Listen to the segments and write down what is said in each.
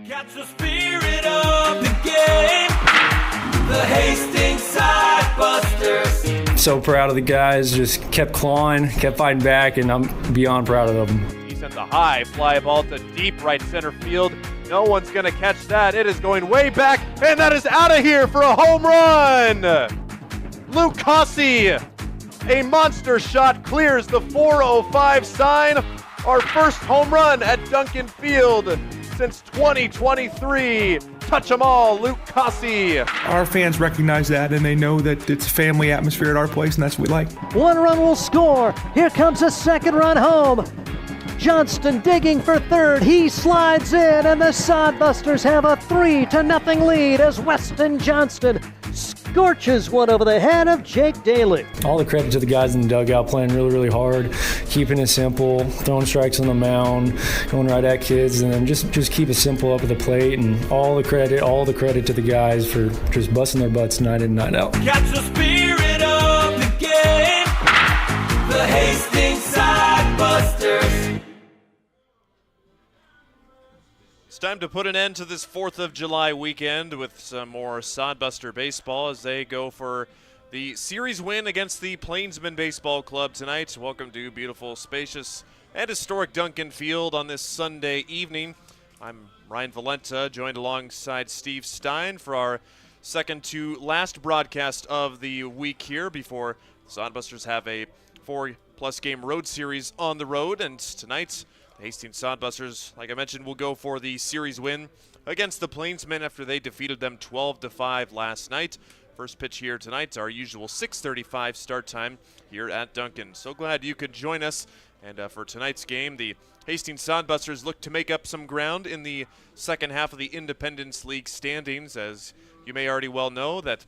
Catch the spirit of the game, the Hastings Sodbusters. So proud of the guys, just kept clawing, kept fighting back, and I'm beyond proud of them. He sends a high fly ball to deep right center field. No one's going to catch that. It is going way back, and that is out of here for a home run. Luke Cossey, a monster shot, clears the 405 sign. Our first home run at Duncan Field since 2023. Touch 'em all, Luke Cossey. Our fans recognize that, and they know that it's a family atmosphere at our place, and that's what we like. One run will score. Here comes a second run home. Johnston digging for third. He slides in, and the Sodbusters have a 3-0 lead as Weston Johnston scorches one over the head of Jake Daly. All the credit to the guys in the dugout playing really, really hard, keeping it simple, throwing strikes on the mound, going right at kids, and then just keep it simple up at the plate. And all the credit to the guys for just busting their butts night in, night out. Catch the spirit of the game, the Hastings Sodbusters. It's time to put an end to this 4th of July weekend with some more Sodbuster baseball as they go for the series win against the Plainsmen Baseball Club tonight. Welcome to beautiful, spacious, and historic Duncan Field on this Sunday evening. I'm Ryan Valenta, joined alongside Steve Stein for our second to last broadcast of the week here before the Sodbusters have a 4+ game road series on the road. And tonight, the Hastings Sodbusters, like I mentioned, will go for the series win against the Plainsmen after they defeated them 12-5 last night. First pitch here tonight, our usual 6:35 start time here at Duncan. So glad you could join us. And for tonight's game, the Hastings Sodbusters look to make up some ground in the second half of the Independence League standings. As you may already well know, that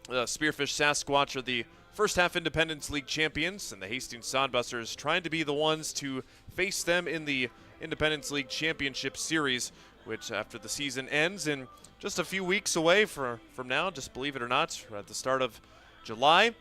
Spearfish Sasquatch are the first half Independence League champions, and the Hastings Sodbusters trying to be the ones to face them in the Independence League Championship Series, which after the season ends in just a few weeks away from now, just believe it or not, we're at the start of July.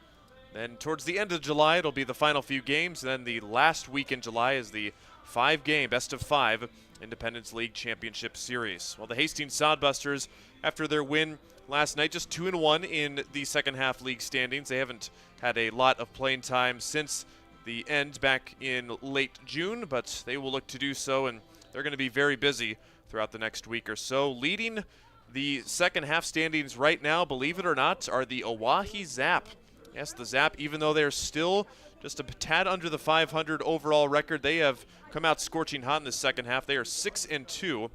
Then towards the end of July, it'll be the final few games. Then the last week in July is the 5-game, best-of-5 Independence League Championship Series. Well, the Hastings Sodbusters, after their win last night, just 2-1 in the second half league standings. They haven't had a lot of playing time since the end back in late June, but they will look to do so, and they're going to be very busy throughout the next week or so. Leading the second half standings right now, believe it or not, are the Oahe Zap. Yes, the Zap, even though they're still just a tad under the 500 overall record, they have come out scorching hot in the second half. They are 6-2.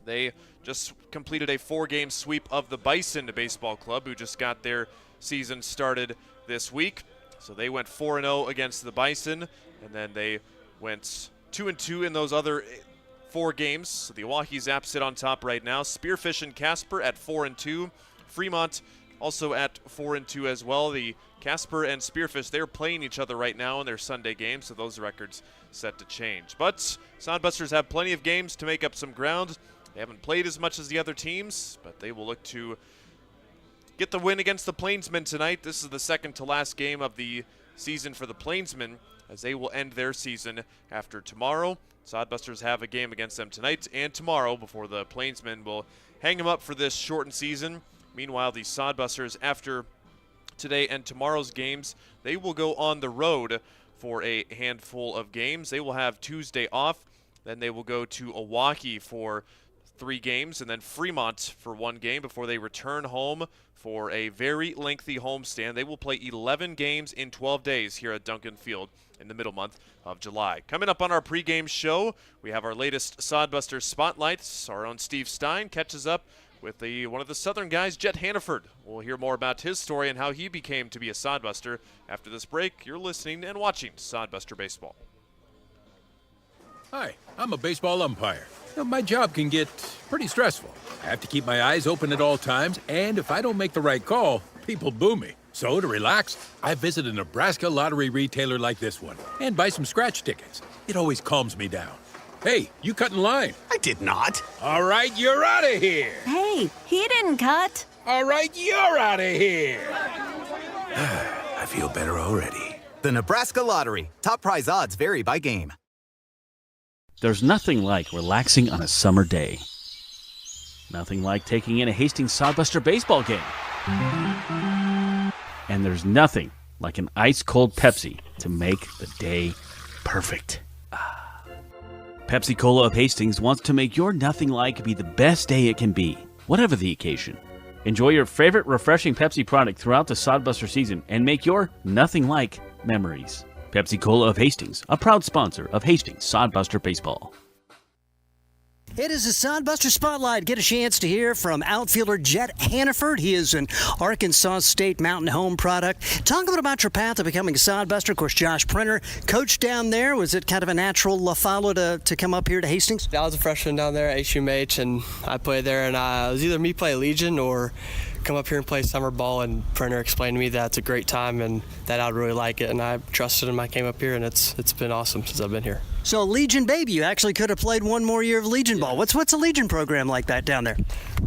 They just completed a 4-game sweep of the Bison Baseball Club, who just got their season started this week. So they went 4-0 against the Bison, and then they went 2-2 in those other 4 games. So the Oahe Zap sit on top right now. Spearfish and Casper at 4-2. Fremont also at 4-2 as well. The Casper and Spearfish, they're playing each other right now in their Sunday games, so those records set to change. But Sodbusters have plenty of games to make up some ground. They haven't played as much as the other teams, but they will look to get the win against the Plainsmen tonight. This is the second to last game of the season for the Plainsmen, as they will end their season after tomorrow. Sodbusters have a game against them tonight and tomorrow before the Plainsmen will hang them up for this shortened season. Meanwhile, the Sodbusters, after today and tomorrow's games, they will go on the road for a handful of games. They will have Tuesday off. Then they will go to Oahe for 3 games, and then Fremont for 1 game before they return home for a very lengthy homestand. They will play 11 games in 12 days here at Duncan Field in the middle month of July. Coming up on our pregame show, we have our latest Sodbusters spotlights. Our own Steve Stein catches up with one of the Southern guys, Jet Hannaford. We'll hear more about his story and how he became to be a Sodbuster. After this break, you're listening and watching Sodbuster Baseball. Hi, I'm a baseball umpire. Now, my job can get pretty stressful. I have to keep my eyes open at all times, and if I don't make the right call, people boo me. So to relax, I visit a Nebraska lottery retailer like this one and buy some scratch tickets. It always calms me down. Hey, you cut in line. I did not. All right, you're out of here. Hey, he didn't cut. All right, you're out of here. I feel better already. The Nebraska Lottery. Top prize odds vary by game. There's nothing like relaxing on a summer day. nothing like taking in a Hastings Sodbuster baseball game. And there's nothing like an ice-cold Pepsi to make the day perfect. Pepsi Cola of Hastings wants to make your nothing like be the best day it can be, whatever the occasion. Enjoy your favorite refreshing Pepsi product throughout the Sodbuster season and make your nothing like memories. Pepsi Cola of Hastings, a proud sponsor of Hastings Sodbuster Baseball. It is a Sodbuster Spotlight. Get a chance to hear from outfielder Jet Hannaford. He is an Arkansas State Mountain Home product. Talk a bit about your path to becoming a Sodbuster. Of course, Josh Printer, coach down there. Was it kind of a natural follow to come up here to Hastings? I was a freshman down there at HUMH, and I played there, and it was either me play Legion or come up here and play summer ball, and Printer explained to me that it's a great time and that I'd really like it, and I trusted him. I came up here, and it's been awesome since I've been here. So Legion baby, you actually could have played one more year of Legion ball. What's a Legion program like that down there?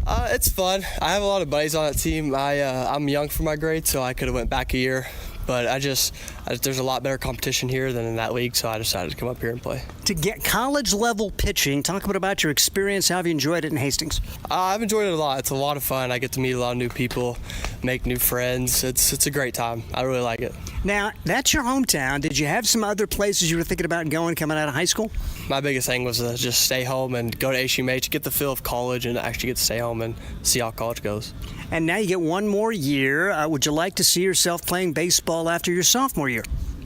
It's fun. I have a lot of buddies on that team. I'm young for my grade, so I could have went back a year. But there's a lot better competition here than in that league, so I decided to come up here and play. To get college-level pitching, talk a bit about your experience. How have you enjoyed it in Hastings? I've enjoyed it a lot. It's a lot of fun. I get to meet a lot of new people, make new friends. It's a great time. I really like it. Now, that's your hometown. Did you have some other places you were thinking about going coming out of high school? My biggest thing was to just stay home and go to HUMH, get the feel of college, and actually get to stay home and see how college goes. And now you get one more year. Would you like to see yourself playing baseball after your sophomore year?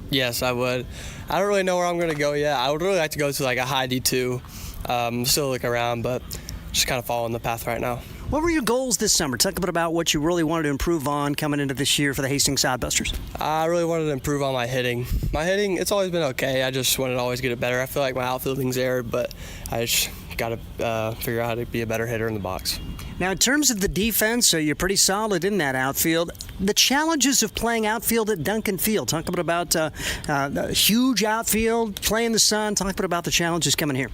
Yes, I would. I don't really know where I'm going to go yet. I would really like to go to like a high D2. Still looking around, but just kind of following the path right now. What were your goals this summer? Talk a bit about what you really wanted to improve on coming into this year for the Hastings Sodbusters. I really wanted to improve on my hitting. My hitting, it's always been okay. I just wanted to always get it better. I feel like my outfielding's there, but I just got to figure out how to be a better hitter in the box. Now, in terms of the defense, so you're pretty solid in that outfield. The challenges of playing outfield at Duncan Field. Talk a bit about the huge outfield, playing the sun. Talk a bit about the challenges coming here.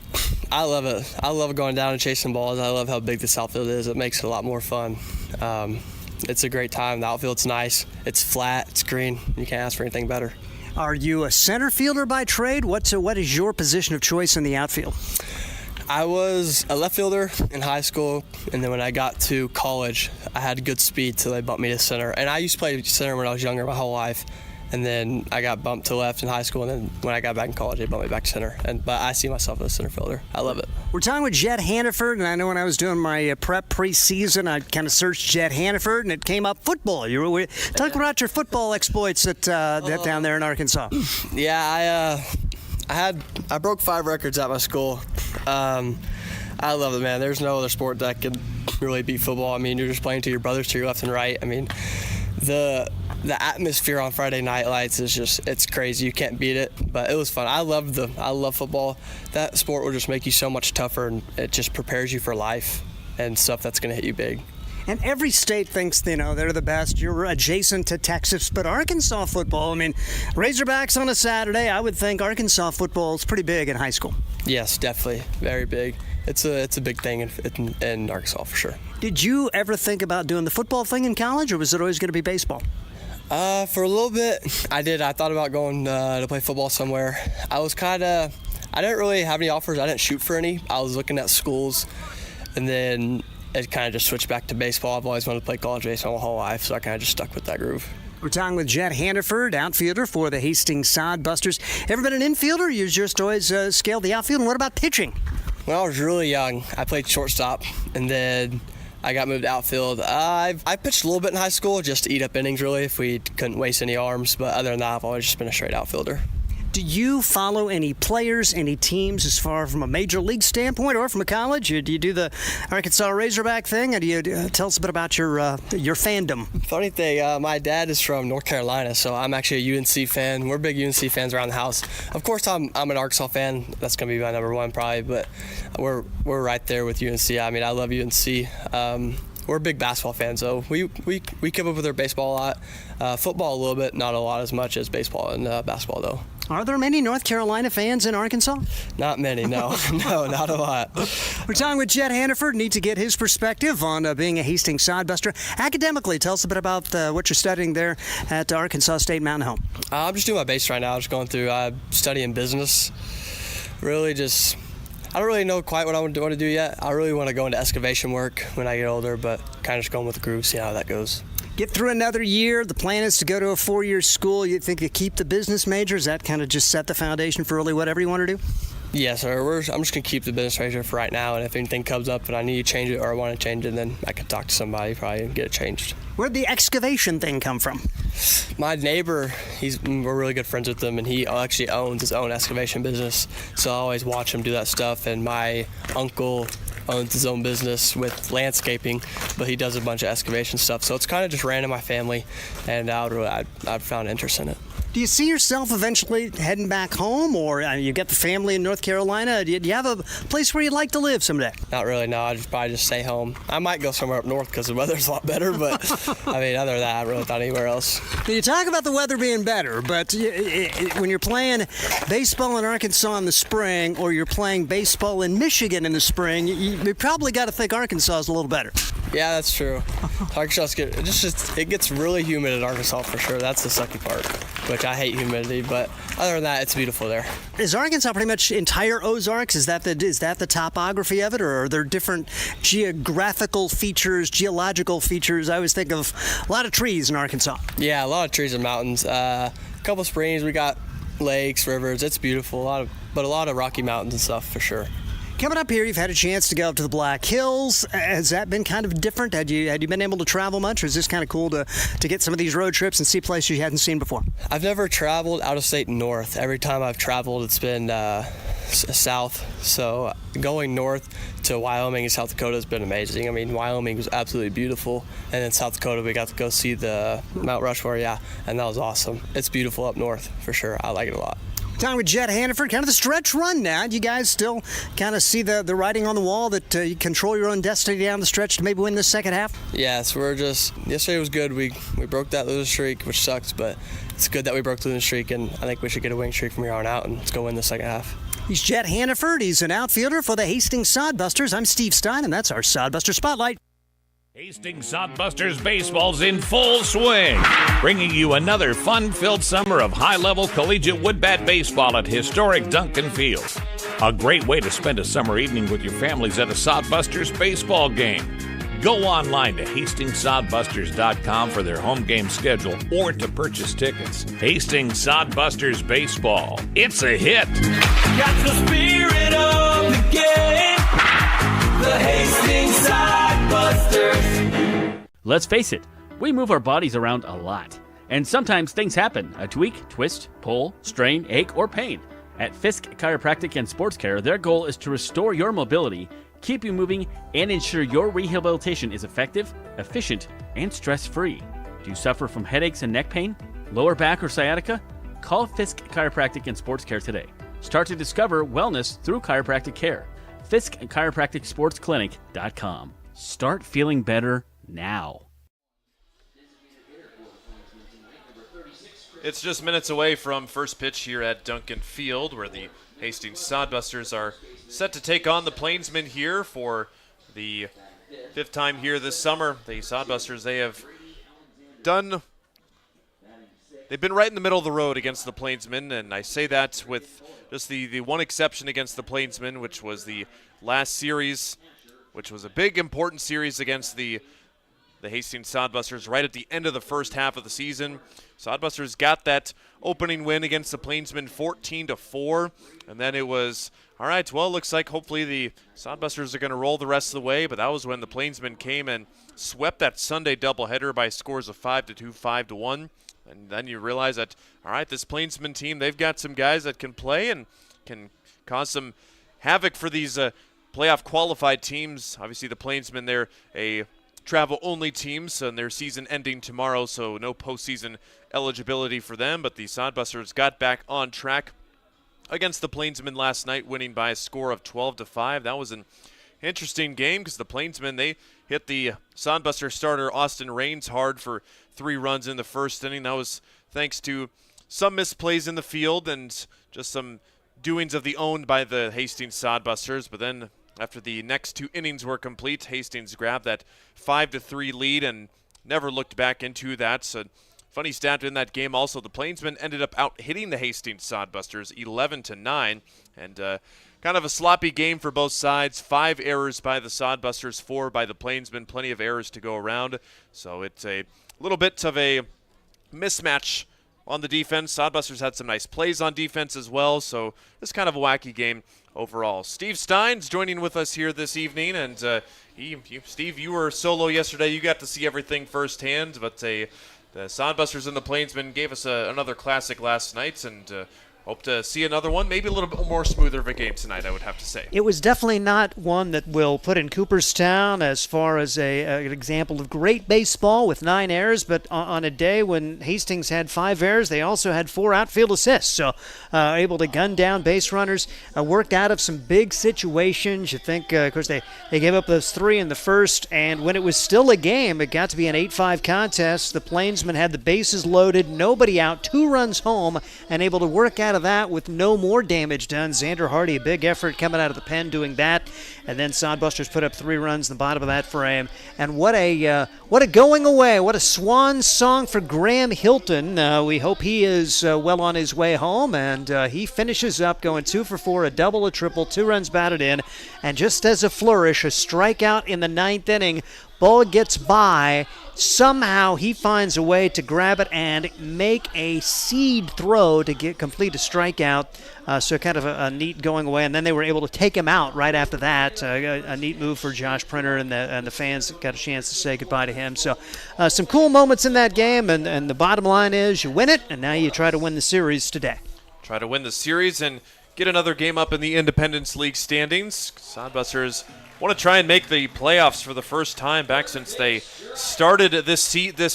I love it. I love going down and chasing balls. I love how big this outfield is. It makes it a lot more fun. It's a great time. The outfield's nice. It's flat. It's green. You can't ask for anything better. Are you a center fielder by trade? What is your position of choice in the outfield? I was a left fielder in high school, and then when I got to college, I had good speed, so they bumped me to center. And I used to play center when I was younger my whole life, and then I got bumped to left in high school, and then when I got back in college, they bumped me back to center. But I see myself as a center fielder. I love it. We're talking with Jet Hannaford, and I know when I was doing my prep preseason, I kind of searched Jet Hannaford, and it came up football. Talk about your football exploits down there in Arkansas. Yeah, I broke 5 records at my school. I love it, man. There's no other sport that can really beat football. I mean, you're just playing to your brothers to your left and right. I mean, the atmosphere on Friday night lights is it's crazy. You can't beat it, but it was fun. I love football. That sport will just make you so much tougher, and it just prepares you for life and stuff that's going to hit you big. And every state thinks, they're the best. You're adjacent to Texas, but Arkansas football, I mean, Razorbacks on a Saturday, I would think Arkansas football is pretty big in high school. Yes, definitely. Very big. It's a big thing in Arkansas for sure. Did you ever think about doing the football thing in college, or was it always going to be baseball? For a little bit, I did. I thought about going to play football somewhere. I didn't really have any offers. I didn't shoot for any. I was looking at schools, and then it kind of just switched back to baseball. I've always wanted to play college baseball my whole life, so I kind of just stuck with that groove. We're talking with Jet Hannaford, outfielder for the Hastings Sodbusters. Ever been an infielder? You just always scaled the outfield. And what about pitching? When I was really young, I played shortstop, and then I got moved to outfield. I pitched a little bit in high school just to eat up innings, really, if we couldn't waste any arms. But other than that, I've always just been a straight outfielder. Do you follow any players, any teams as far from a major league standpoint or from a college? Or do you do the Arkansas Razorback thing? Or do you tell us a bit about your fandom? Funny thing, my dad is from North Carolina, so I'm actually a UNC fan. We're big UNC fans around the house. Of course, I'm an Arkansas fan. That's going to be my number one probably, but we're right there with UNC. I mean, I love UNC. We're big basketball fans, though. We keep up with our baseball a lot. Football a little bit, not a lot as much as baseball and basketball, though. Are there many North Carolina fans in Arkansas? Not many, no. No, not a lot. We're talking with Jet Hannaford. Need to get his perspective on being a Hastings Sodbuster. Academically, tell us a bit about what you're studying there at Arkansas State Mountain Home. I'm just doing my basics right now. Just going through studying business. Really just, I don't really know quite what I want to do yet. I really want to go into excavation work when I get older, but kind of just going with the groove, see how that goes. Get through another year. The plan is to go to a 4-year school. You think you keep the business major? Is that kind of just set the foundation for really whatever you want to do? Yeah, sir. I'm just going to keep the business major for right now, and if anything comes up and I need to change it or I want to change it, then I can talk to somebody probably and get it changed. Where'd the excavation thing come from? My neighbor, we're really good friends with him, and he actually owns his own excavation business, so I always watch him do that stuff. And my uncle owns his own business with landscaping, but he does a bunch of excavation stuff, so it's kind of just ran in my family, and I found interest in it. Do you see yourself eventually heading back home, or you got the family in North Carolina? Do you have a place where you'd like to live someday? Not really, no. I'd probably just stay home. I might go somewhere up north because the weather's a lot better, but I mean, other than that, I really thought anywhere else. You talk about the weather being better, but when you're playing baseball in Arkansas in the spring, or you're playing baseball in Michigan in the spring, you probably got to think Arkansas is a little better. Yeah, that's true. Arkansas it gets really humid in Arkansas for sure. That's the sucky part, which I hate humidity, but other than that, it's beautiful there. Is Arkansas pretty much entire Ozarks? Is that the topography of it, or are there different geographical features, geological features? I always think of a lot of trees in Arkansas. Yeah, a lot of trees and mountains. A couple springs. We got lakes, rivers. It's beautiful. But a lot of rocky mountains and stuff for sure. Coming up here, you've had a chance to go up to the Black Hills. Has that been kind of different? Had you been able to travel much, or is this kind of cool to get some of these road trips and see places you hadn't seen before? I've never traveled out of state north. Every time I've traveled, it's been south. So going north to Wyoming and South Dakota has been amazing. I mean, Wyoming was absolutely beautiful, and in South Dakota we got to go see the Mount Rushmore, and that was awesome. It's beautiful up north for sure. I like it a lot. Time with Jet Hannaford, kind of the stretch run now. Do you guys still kind of see the writing on the wall that you control your own destiny down the stretch to maybe win this second half? Yes, yesterday was good. We broke that losing streak, which sucks, but it's good that we broke the losing streak, and I think we should get a winning streak from here on out, and let's go win the second half. He's Jet Hannaford. He's an outfielder for the Hastings Sodbusters. I'm Steve Stein, and that's our Sodbuster Spotlight. Hastings Sodbusters baseball's in full swing, bringing you another fun-filled summer of high-level collegiate woodbat baseball at historic Duncan Field. A great way to spend a summer evening with your families at a Sodbusters baseball game. Go online to HastingsSodbusters.com for their home game schedule or to purchase tickets. Hastings Sodbusters baseball. It's a hit. Got the spirit of the game. The Hastings Sodbusters. Let's face it, we move our bodies around a lot. And sometimes things happen. A tweak, twist, pull, strain, ache, or pain. At Fisk Chiropractic and Sports Care, their goal is to restore your mobility, keep you moving, and ensure your rehabilitation is effective, efficient, and stress-free. Do you suffer from headaches and neck pain, lower back, or sciatica? Call Fisk Chiropractic and Sports Care today. Start to discover wellness through chiropractic care. Fisk Chiropractic Sports Clinic.com. Start feeling better now. It's just minutes away from first pitch here at Duncan Field, where the Hastings Sodbusters are set to take on the Plainsmen here for the fifth time here this summer. The Sodbusters, they've been right in the middle of the road against the Plainsmen, and I say that with just the one exception against the Plainsmen, which was the last series, which was a big, important series against the Hastings Sodbusters right at the end of the first half of the season. Sodbusters got that opening win against the Plainsmen 14-4, and then it was, all right, well, looks like hopefully the Sodbusters are going to roll the rest of the way, but that was when the Plainsmen came and swept that Sunday doubleheader by scores of 5-2, 5-1. And then you realize that, all right, this Plainsman team, they've got some guys that can play and can cause some havoc for these playoff qualified teams. Obviously, the Plainsmen, they're a travel-only team, so their season ending tomorrow, so no postseason eligibility for them. But the Sodbusters got back on track against the Plainsmen last night, winning by a score of 12-5. That was an interesting game because the Plainsmen, they hit the Sodbuster starter Austin Raines hard for 3 runs in the first inning. That was thanks to some misplays in the field and just some doings of the own by the Hastings Sodbusters. But then after the next 2 innings were complete, Hastings grabbed that 5-3 lead and never looked back into that. So funny stat in that game also, the Plainsmen ended up out hitting the Hastings Sodbusters 11-9, and kind kind of a sloppy game for both sides. 5 errors by the Sodbusters, 4 by the Plainsmen. Plenty of errors to go around. So it's a little bit of a mismatch on the defense. Sodbusters had some nice plays on defense as well. So it's kind of a wacky game overall. Steve Stein's joining with us here this evening. And Steve, you were solo yesterday. You got to see everything firsthand. But the Sodbusters and the Plainsmen gave us another classic last night, and hope to see another one. Maybe a little bit more smoother of a game tonight, I would have to say. It was definitely not one that will put in Cooperstown as far as an example of great baseball with 9 errors, but on a day when Hastings had 5 errors, they also had 4 outfield assists. So able to gun down base runners, worked out of some big situations. You think, of course, they gave up those 3 in the first, and when it was still a game, it got to be an 8-5 contest. The Plainsmen had the bases loaded, nobody out, 2 runs home, and able to work out of that with no more damage done. Xander Hardy, a big effort coming out of the pen doing that, and then Sodbusters put up 3 runs in the bottom of that frame. And what a going away, what a swan song for Graham Hilton. We hope he is well on his way home, and he finishes up going 2 for 4, a double, a triple, 2 runs batted in, and just as a flourish, a strikeout in the 9th inning. Ball gets by. Somehow he finds a way to grab it and make a seed throw to complete a strikeout. So kind of a neat going away. And then they were able to take him out right after that. A neat move for Josh Printer, and the fans got a chance to say goodbye to him. So some cool moments in that game. And the bottom line is you win it, and now you try to win the series today. Try to win the series and get another game up in the Independence League standings. Sodbusters want to try and make the playoffs for the first time back since they started this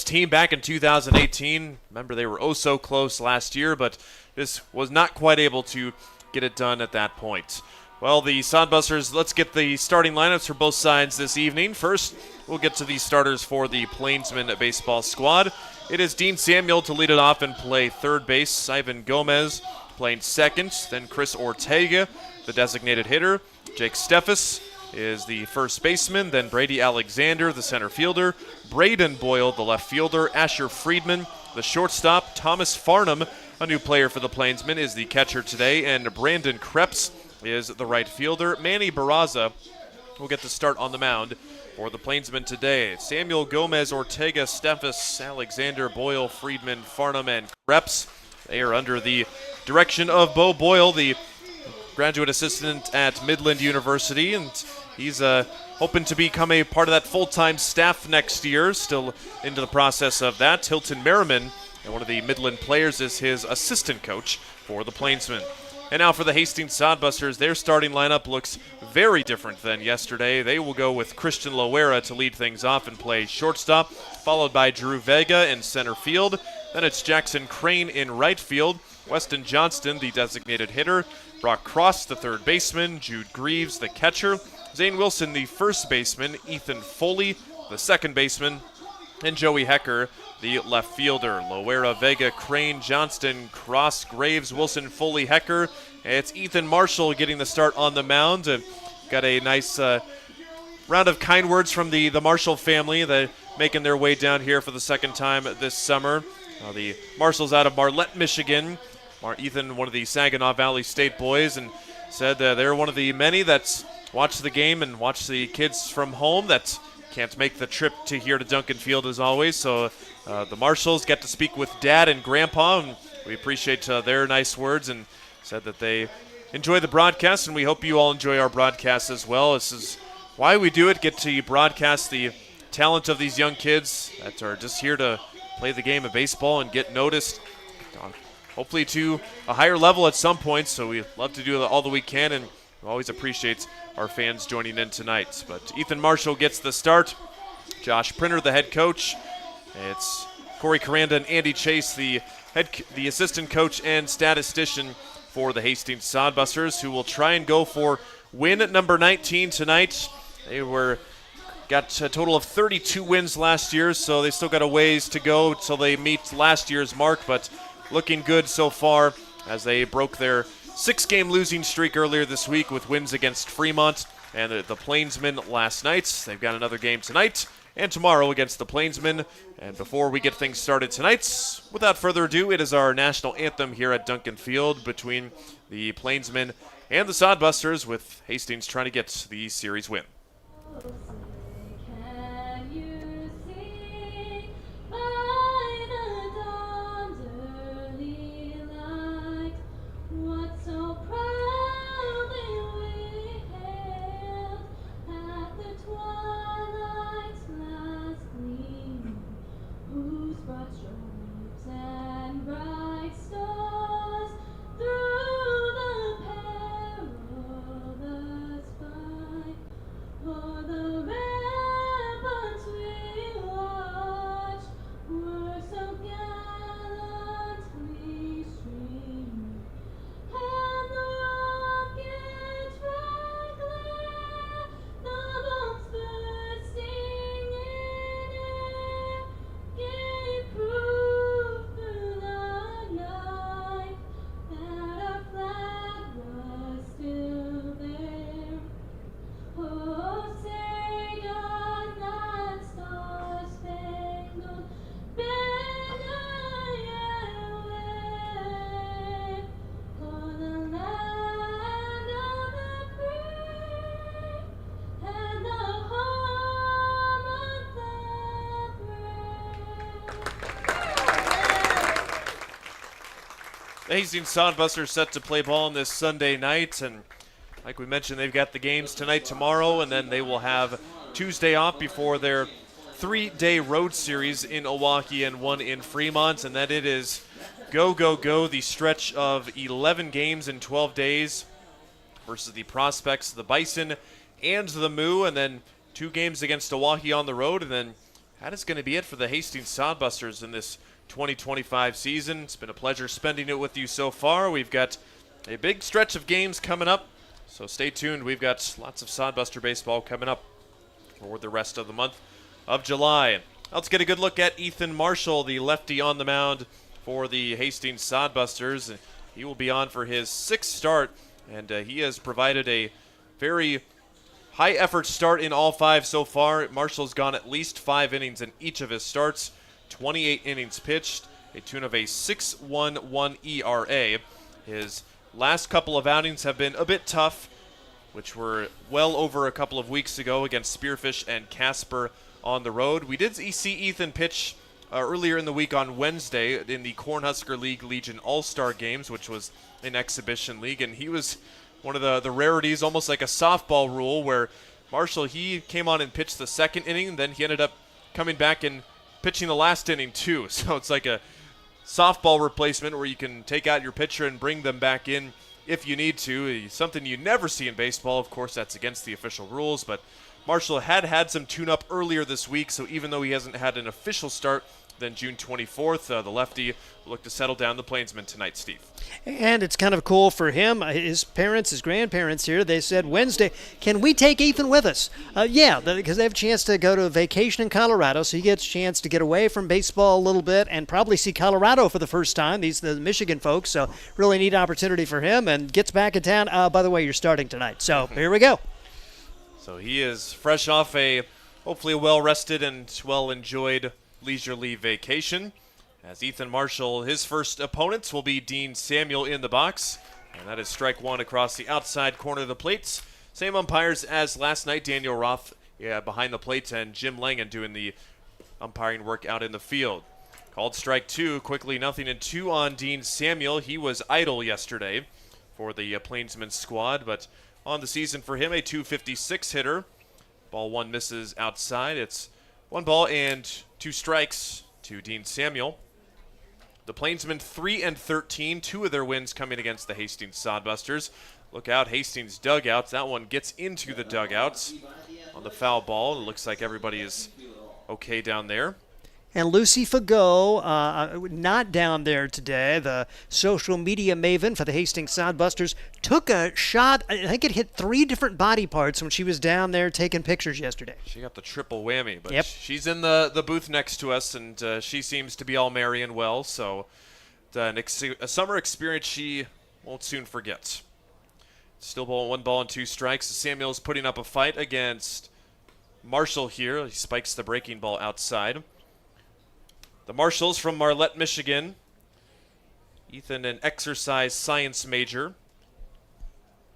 team back in 2018. Remember, they were oh so close last year, but this was not quite able to get it done at that point. Well, the Sodbusters, let's get the starting lineups for both sides this evening. First, we'll get to the starters for the Plainsmen baseball squad. It is Dean Samuel to lead it off and play third base. Ivan Gomez playing second. Then Chris Ortega, the designated hitter. Jake Steffes is the first baseman, then Brady Alexander, the center fielder, Braden Boyle, the left fielder, Asher Friedman, the shortstop, Thomas Farnham, a new player for the Plainsmen, is the catcher today, and Brandon Krebs is the right fielder. Manny Barraza will get the start on the mound for the Plainsmen today. Samuel, Gomez, Ortega, Steffes, Alexander, Boyle, Friedman, Farnham, and Krebs. They are under the direction of Bo Boyle, the graduate assistant at Midland University, and he's hoping to become a part of that full-time staff next year, still into the process of that. Hilton Merriman, and one of the Midland players, is his assistant coach for the Plainsmen. And now for the Hastings Sodbusters, their starting lineup looks very different than yesterday. They will go with Christian Loera to lead things off and play shortstop, followed by Drew Vega in center field. Then it's Jackson Crane in right field, Weston Johnston, the designated hitter, Brock Cross, the third baseman, Jude Greaves, the catcher, Zane Wilson, the first baseman, Ethan Foley, the second baseman, and Joey Hecker, the left fielder. Loera, Vega, Crane, Johnston, Cross, Graves, Wilson, Foley, Hecker. It's Ethan Marshall getting the start on the mound. Got a nice round of kind words from the Marshall family. They're making their way down here for the second time this summer. The Marshalls out of Marlette, Michigan. Ethan, one of the Saginaw Valley State boys, and said they're one of the many that's watched the game and watched the kids from home that can't make the trip to here to Duncan Field as always. So the Marshalls get to speak with Dad and Grandpa, and we appreciate their nice words, and said that they enjoy the broadcast, and we hope you all enjoy our broadcast as well. This is why we do it, get to broadcast the talent of these young kids that are just here to play the game of baseball and get noticed, hopefully to a higher level at some point. So we love to do all that we can, and we always appreciate our fans joining in tonight. But Ethan Marshall gets the start. Josh Printer, the head coach. It's Corey Caranda and Andy Chase, the assistant coach and statistician for the Hastings Sodbusters, who will try and go for win number 19 tonight. They got a total of 32 wins last year, so they still got a ways to go until they meet last year's mark, but looking good so far as they broke their 6-game losing streak earlier this week with wins against Fremont and the Plainsmen last night. They've got another game tonight and tomorrow against the Plainsmen. And before we get things started tonight, without further ado, it is our national anthem here at Duncan Field between the Plainsmen and the Sodbusters, with Hastings trying to get the series win. The Hastings Sodbusters set to play ball on this Sunday night, and like we mentioned, they've got the games tonight, tomorrow, and then they will have Tuesday off before their 3-day road series in Milwaukee and one in Fremont, and then it is go, go, go, the stretch of 11 games in 12 days versus the Prospects, the Bison, and the Moo, and then 2 games against Milwaukee on the road, and then that is going to be it for the Hastings Sodbusters in this 2025 season. It's been a pleasure spending it with you so far. We've got a big stretch of games coming up, so stay tuned. We've got lots of Sodbuster baseball coming up for the rest of the month of July. Let's get a good look at Ethan Marshall, the lefty on the mound for the Hastings Sodbusters. He will be on for his 6th start, and he has provided a very high-effort start in all 5 so far. Marshall's gone at least 5 innings in each of his starts. 28 innings pitched, a tune of a 6.11 ERA. His last couple of outings have been a bit tough, which were well over a couple of weeks ago against Spearfish and Casper on the road. We did see Ethan pitch earlier in the week on Wednesday in the Cornhusker League Legion All-Star Games, which was an exhibition league, and he was one of the rarities, almost like a softball rule, where Marshall, he came on and pitched the 2nd inning, then he ended up coming back and pitching the last inning too. So it's like a softball replacement where you can take out your pitcher and bring them back in if you need to. Something you never see in baseball. Of course, that's against the official rules, but Marshall had some tune-up earlier this week, so even though he hasn't had an official start, then June 24th, the lefty will look to settle down the Plainsmen tonight, Steve. And it's kind of cool for him. His parents, his grandparents here, they said Wednesday, can we take Ethan with us? Yeah, because they have a chance to go to a vacation in Colorado, so he gets a chance to get away from baseball a little bit and probably see Colorado for the first time, the Michigan folks, so really neat opportunity for him, and gets back in town. By the way, you're starting tonight, so here we go. So he is fresh off a hopefully well-rested and well-enjoyed leisurely vacation. As Ethan Marshall, his first opponents will be Dean Samuel in the box, and that is strike 1 across the outside corner of the plates. Same umpires as last night, Daniel Roth behind the plate and Jim Langen doing the umpiring work out in the field. Called strike 2, quickly 0-2 on Dean Samuel. He was idle yesterday for the Plainsmen squad, but on the season for him, a .256 hitter. Ball 1 misses outside. It's 1 ball and 2 strikes to Dean Samuel. The Plainsmen 3-13, 2 of their wins coming against the Hastings Sodbusters. Look out, Hastings dugouts. That one gets into the dugouts on the foul ball. It looks like everybody is okay down there. And Lucy Fagot, not down there today, the social media maven for the Hastings Sodbusters, took a shot. I think it hit 3 different body parts when she was down there taking pictures yesterday. She got the triple whammy, but yep. She's in the booth next to us, and she seems to be all merry and well, so a summer experience she won't soon forget. Still 1 ball and 2 strikes. Samuel's putting up a fight against Marshall here. He spikes the breaking ball outside. The Marshalls from Marlette, Michigan. Ethan, an exercise science major.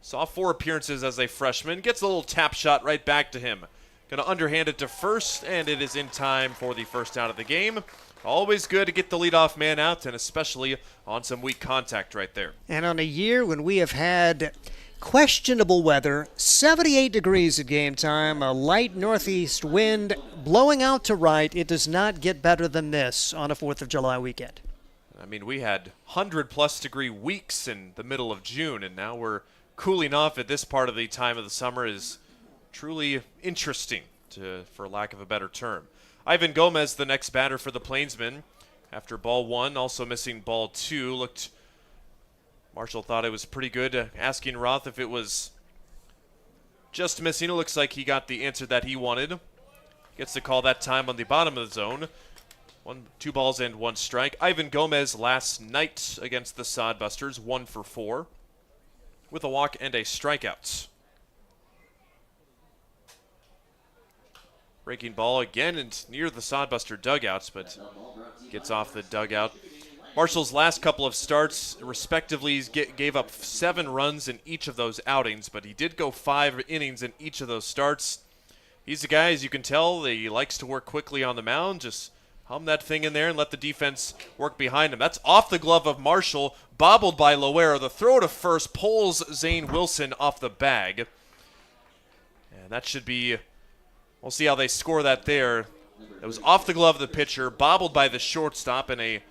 Saw 4 appearances as a freshman. Gets a little tap shot right back to him. Going to underhand it to first, and it is in time for the first out of the game. Always good to get the leadoff man out, and especially on some weak contact right there. And on a year when we have had questionable weather, 78 degrees at game time, a light northeast wind blowing out to right, it does not get better than this on a 4th of July weekend. I mean, we had 100-plus degree weeks in the middle of June, and now we're cooling off at this part of the time of the summer is truly interesting, for lack of a better term. Ivan Gomez, the next batter for the Plainsmen. After ball 1, also missing ball 2. Marshall thought it was pretty good, asking Roth if it was just missing. It looks like he got the answer that he wanted. Gets the call that time on the bottom of the zone. 2 balls and 1 strike. Ivan Gomez last night against the Sodbusters, 1 for 4. With a walk and a strikeout. Breaking ball again and near the Sodbuster dugouts, but gets off the dugout. Marshall's last couple of starts, respectively, gave up 7 runs in each of those outings, but he did go 5 innings in each of those starts. He's a guy, as you can tell, that he likes to work quickly on the mound. Just hum that thing in there and let the defense work behind him. That's off the glove of Marshall, bobbled by Loera. The throw to first pulls Zane Wilson off the bag. And that should be, we'll see how they score that there. It was off the glove of the pitcher, bobbled by the shortstop, and a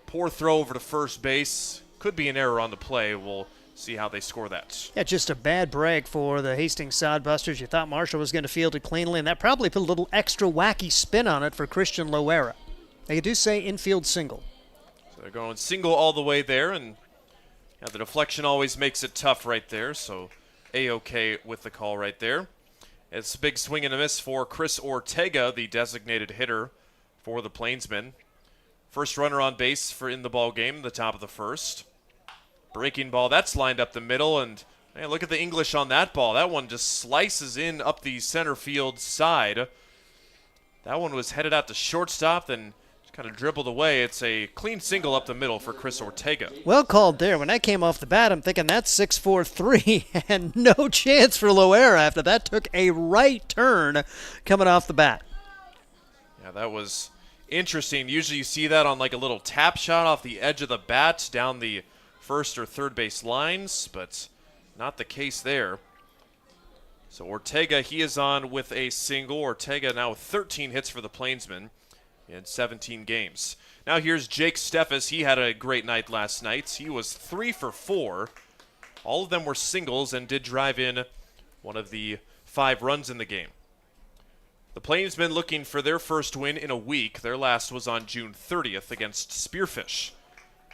poor throw over to first base. Could be an error on the play. We'll see how they score that. Yeah, just a bad break for the Hastings Sodbusters. You thought Marshall was going to field it cleanly, and that probably put a little extra wacky spin on it for Christian Loera. They do say infield single. So they're going single all the way there, and the deflection always makes it tough right there, so A-OK with the call right there. It's a big swing and a miss for Chris Ortega, the designated hitter for the Plainsmen. First runner on base in the ball game, the top of the first. Breaking ball, that's lined up the middle, and man, look at the English on that ball. That one just slices in up the center field side. That one was headed out to shortstop, then just kind of dribbled away. It's a clean single up the middle for Chris Ortega. Well called there. When I came off the bat, I'm thinking that's 6-4-3, and no chance for Loera after that took a right turn coming off the bat. Yeah, that was interesting. Usually you see that on like a little tap shot off the edge of the bat down the first or third base lines, but not the case there. So Ortega, he is on with a single. Ortega now with 13 hits for the Plainsmen in 17 games. Now here's Jake Steffes. He had a great night last night. He was 3 for 4. All of them were singles and did drive in one of the 5 runs in the game. The Plainsmen looking for their first win in a week. Their last was on June 30th against Spearfish.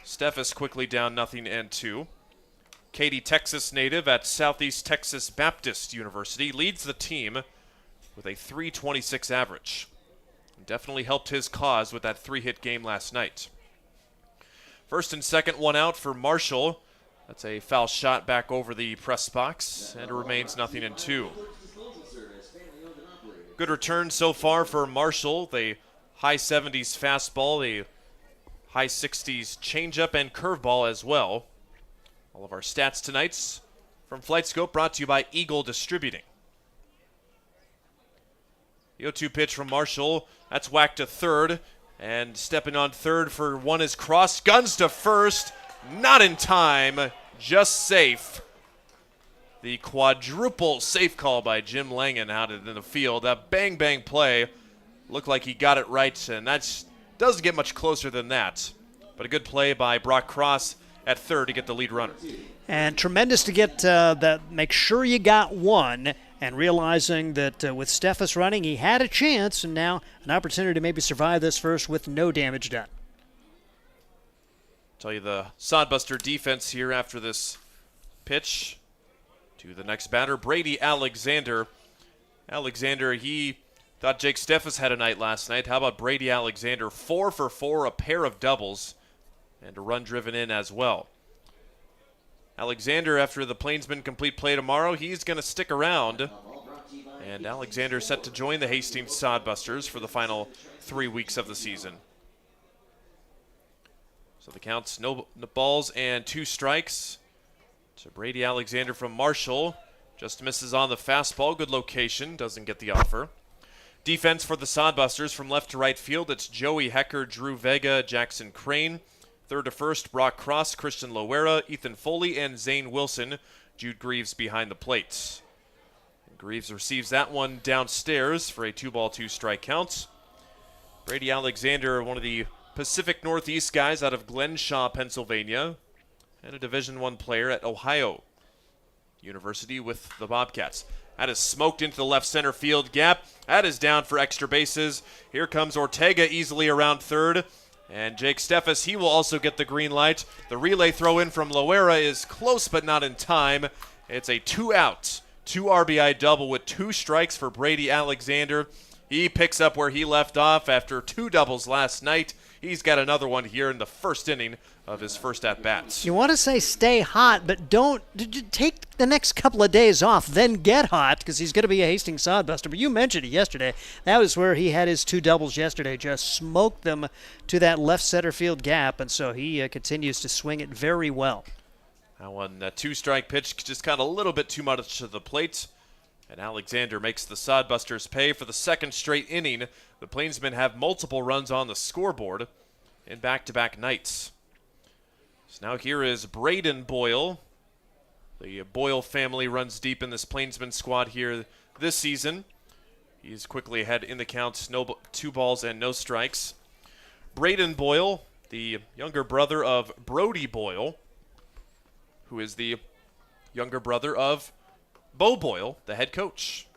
Steffes quickly down 0-2. Katy, Texas native at Southeast Texas Baptist University, leads the team with a .326 average. Definitely helped his cause with that 3-hit game last night. First and second, 1 out for Marshall. That's a foul shot back over the press box, and it remains 0-2. Good return so far for Marshall. The high 70s fastball, the high 60s changeup and curveball as well. All of our stats tonight from FlightScope brought to you by Eagle Distributing. The 0-2 pitch from Marshall. That's whacked to third. And stepping on third for one is crossed. Guns to first. Not in time. Just safe. The quadruple safe call by Jim Langen out in the field. That bang-bang play. Looked like he got it right, and that doesn't get much closer than that. But a good play by Brock Cross at third to get the lead runner. And tremendous to get that. Make sure you got one, and realizing that with Steffes running, he had a chance, and now an opportunity to maybe survive this first with no damage done. Tell you the Sodbuster defense here after this pitch to the next batter, Brady Alexander. Alexander, he thought Jake Steffes had a night last night. How about Brady Alexander? 4 for 4, a pair of doubles, and a run driven in as well. Alexander, after the Plainsmen complete play tomorrow, he's going to stick around. And Alexander set to join the Hastings Sodbusters for the final 3 weeks of the season. So the count's no balls and 2 strikes to Brady Alexander from Marshall. Just misses on the fastball. Good location. Doesn't get the offer. Defense for the Sodbusters from left to right field. It's Joey Hecker, Drew Vega, Jackson Crane. Third to first, Brock Cross, Christian Loera, Ethan Foley, and Zane Wilson. Jude Greaves behind the plate. And Greaves receives that one downstairs for a 2-ball, 2-strike count. Brady Alexander, one of the Pacific Northeast guys out of Glenshaw, Pennsylvania, and a Division I player at Ohio University with the Bobcats. That is smoked into the left center field gap. That is down for extra bases. Here comes Ortega easily around third. And Jake Steffes, he will also get the green light. The relay throw in from Loera is close but not in time. It's a 2-out, 2 RBI double with 2 strikes for Brady Alexander. He picks up where he left off after 2 doubles last night. He's got another one here in the first inning of his first at-bats. You want to say stay hot, but don't take the next couple of days off, then get hot, because he's going to be a Hastings Sodbuster. But you mentioned it yesterday. That was where he had his 2 doubles yesterday, just smoked them to that left center field gap, and so he continues to swing it very well. That one, that 2-strike pitch just got a little bit too much to the plate. And Alexander makes the Sodbusters pay for the second straight inning. The Plainsmen have multiple runs on the scoreboard in back-to-back nights. So now here is Braden Boyle. The Boyle family runs deep in this Plainsman squad here this season. He's quickly ahead in the count, 2 balls and no strikes. Braden Boyle, the younger brother of Brody Boyle, who is the younger brother of Bo Boyle, the head coach.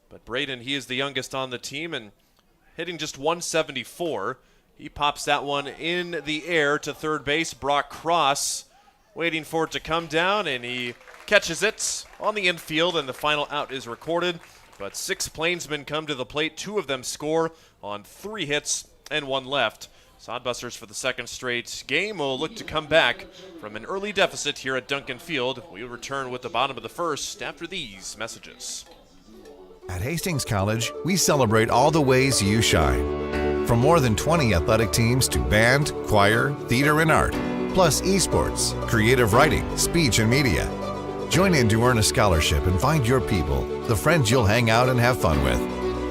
But Braden, he is the youngest on the team and hitting just 174. He pops that one in the air to third base. Brock Cross waiting for it to come down, and he catches it on the infield, and the final out is recorded. But 6 Plainsmen come to the plate. 2 of them score on 3 hits and 1 left. Sodbusters for the second straight game will look to come back from an early deficit here at Duncan Field. We'll return with the bottom of the first after these messages. At Hastings College, we celebrate all the ways you shine. From more than 20 athletic teams to band, choir, theater, and art, plus esports, creative writing, speech, and media. Join in to earn a scholarship and find your people, the friends you'll hang out and have fun with.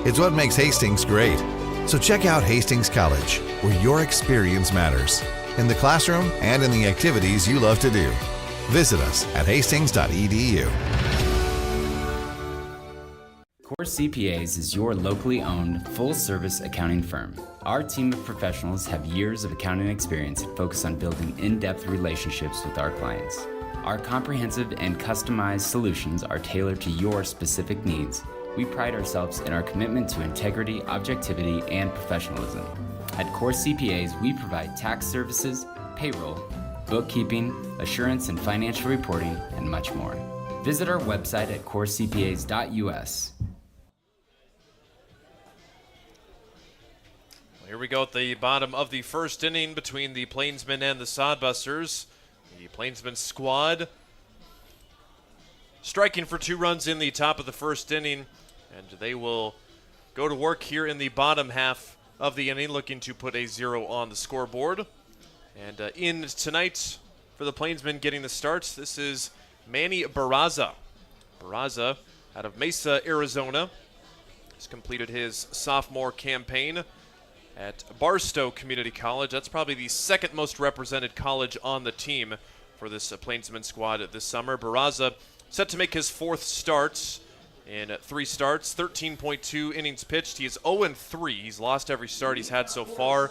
It's what makes Hastings great. So check out Hastings College, where your experience matters, in the classroom and in the activities you love to do. Visit us at hastings.edu. Core CPAs is your locally owned, full-service accounting firm. Our team of professionals have years of accounting experience and focus on building in-depth relationships with our clients. Our comprehensive and customized solutions are tailored to your specific needs. We pride ourselves in our commitment to integrity, objectivity, and professionalism. At Core CPAs, we provide tax services, payroll, bookkeeping, assurance and financial reporting, and much more. Visit our website at corecpas.us. Here we go at the bottom of the first inning between the Plainsmen and the Sodbusters. The Plainsmen squad striking for 2 runs in the top of the first inning, and they will go to work here in the bottom half of the inning, looking to put a 0 on the scoreboard. And in tonight for the Plainsmen getting the starts, this is Manny Barraza. Barraza out of Mesa, Arizona, has completed his sophomore campaign at Barstow Community College. That's probably the second most represented college on the team for this Plainsman squad this summer. Barraza set to make his 4th start in 3 starts, 13.2 innings pitched. He is 0-3. He's lost every start he's had so far.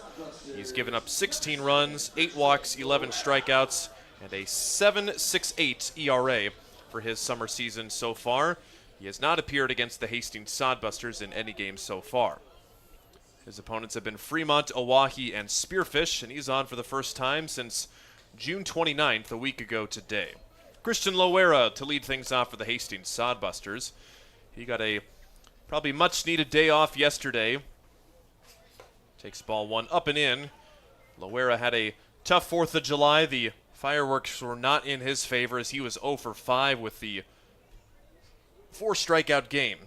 He's given up 16 runs, 8 walks, 11 strikeouts, and a 7.68 ERA for his summer season so far. He has not appeared against the Hastings Sodbusters in any game so far. His opponents have been Fremont, Oahe, and Spearfish, and he's on for the first time since June 29th, a week ago today. Christian Loera to lead things off for the Hastings Sodbusters. He got a probably much-needed day off yesterday. Takes ball 1 up and in. Loera had a tough 4th of July. The fireworks were not in his favor as he was 0 for 5 with the 4-strikeout game.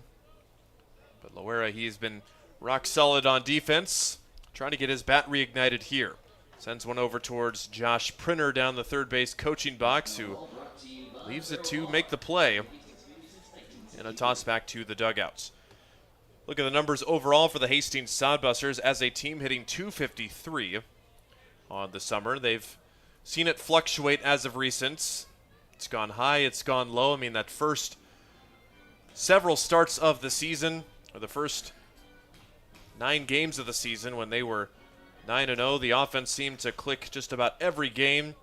But Loera, he has been rock solid on defense, trying to get his bat reignited here. Sends one over towards Josh Printer down the third base coaching box, who leaves it to make the play. And a toss back to the dugouts. Look at the numbers overall for the Hastings Sodbusters as a team, hitting .253 on the summer. They've seen it fluctuate as of recent. It's gone high, it's gone low. I mean, that first several starts of the season, or the first 9 games of the season when they were 9-0, the offense seemed to click just about every game.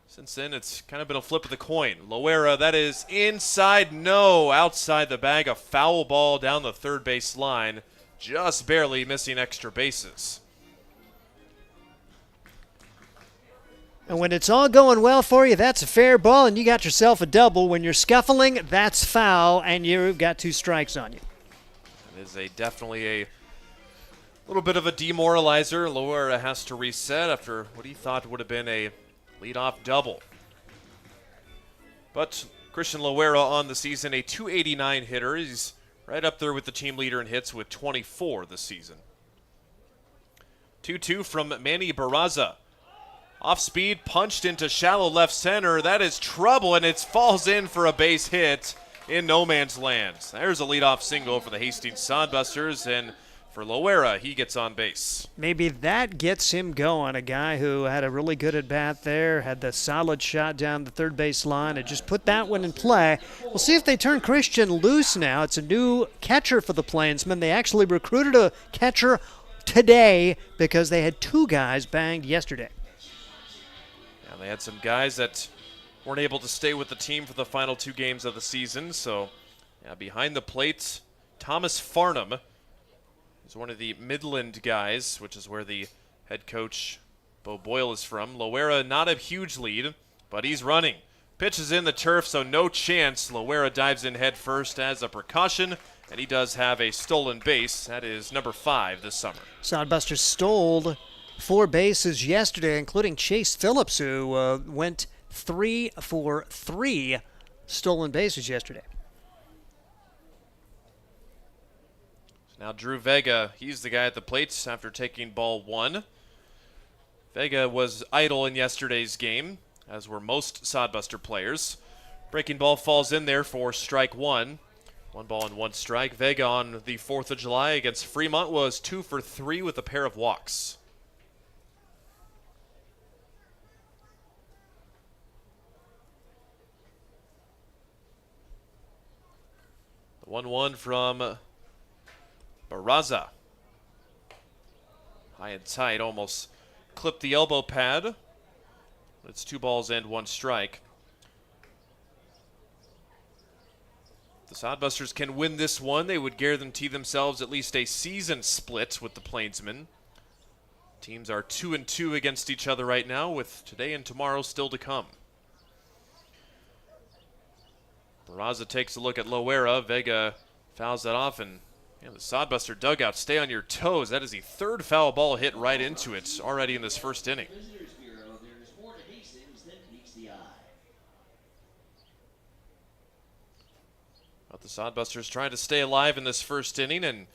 Since then, it's kind of been a flip of the coin. Loera, that is inside, no, outside the bag. A foul ball down the third base line, just barely missing extra bases. And when it's all going well for you, that's a fair ball, and you got yourself a double. When you're scuffling, that's foul, and you've got 2 strikes on you. It is definitely a little bit of a demoralizer. Loera has to reset after what he thought would have been a leadoff double. But Christian Loera on the season, a .289 hitter. He's right up there with the team leader in hits with 24 this season. 2-2 from Manny Barraza. Off speed, punched into shallow left center. That is trouble, and it falls in for a base hit in no man's land. There's a leadoff single for the Hastings Sodbusters, and for Loera, he gets on base. Maybe that gets him going. A guy who had a really good at-bat there, had the solid shot down the third base line, and just put that one in play. We'll see if they turn Christian loose now. It's a new catcher for the Plainsmen. They actually recruited a catcher today because they had 2 guys banged yesterday. Yeah, they had some guys that weren't able to stay with the team for the final 2 games of the season. So, yeah, behind the plate, Thomas Farnham is one of the Midland guys, which is where the head coach Bo Boyle is from. Loera, not a huge lead, but he's running. Pitches in the turf, so no chance. Loera dives in head first as a precaution, and he does have a stolen base. That is number 5 this summer. Sodbusters stole 4 bases yesterday, including Chase Phillips, who went 3 for 3 stolen bases yesterday. Now Drew Vega, he's the guy at the plate after taking ball 1. Vega was idle in yesterday's game, as were most Sodbuster players. Breaking ball falls in there for strike 1. 1 ball and 1 strike. Vega on the 4th of July against Fremont was 2 for 3 with a pair of walks. The 1-1 from Barraza. High and tight, almost clipped the elbow pad. It's 2 balls and 1 strike. The Sodbusters can win this one. They would guarantee themselves at least a season split with the Plainsmen. Teams are 2-2 against each other right now, with today and tomorrow still to come. Barraza takes a look at Loera. Vega fouls that off, and the Sodbuster dugout, stay on your toes. That is the 3rd foul ball hit right into it already in this first inning. But the Sodbusters trying to stay alive in this first inning and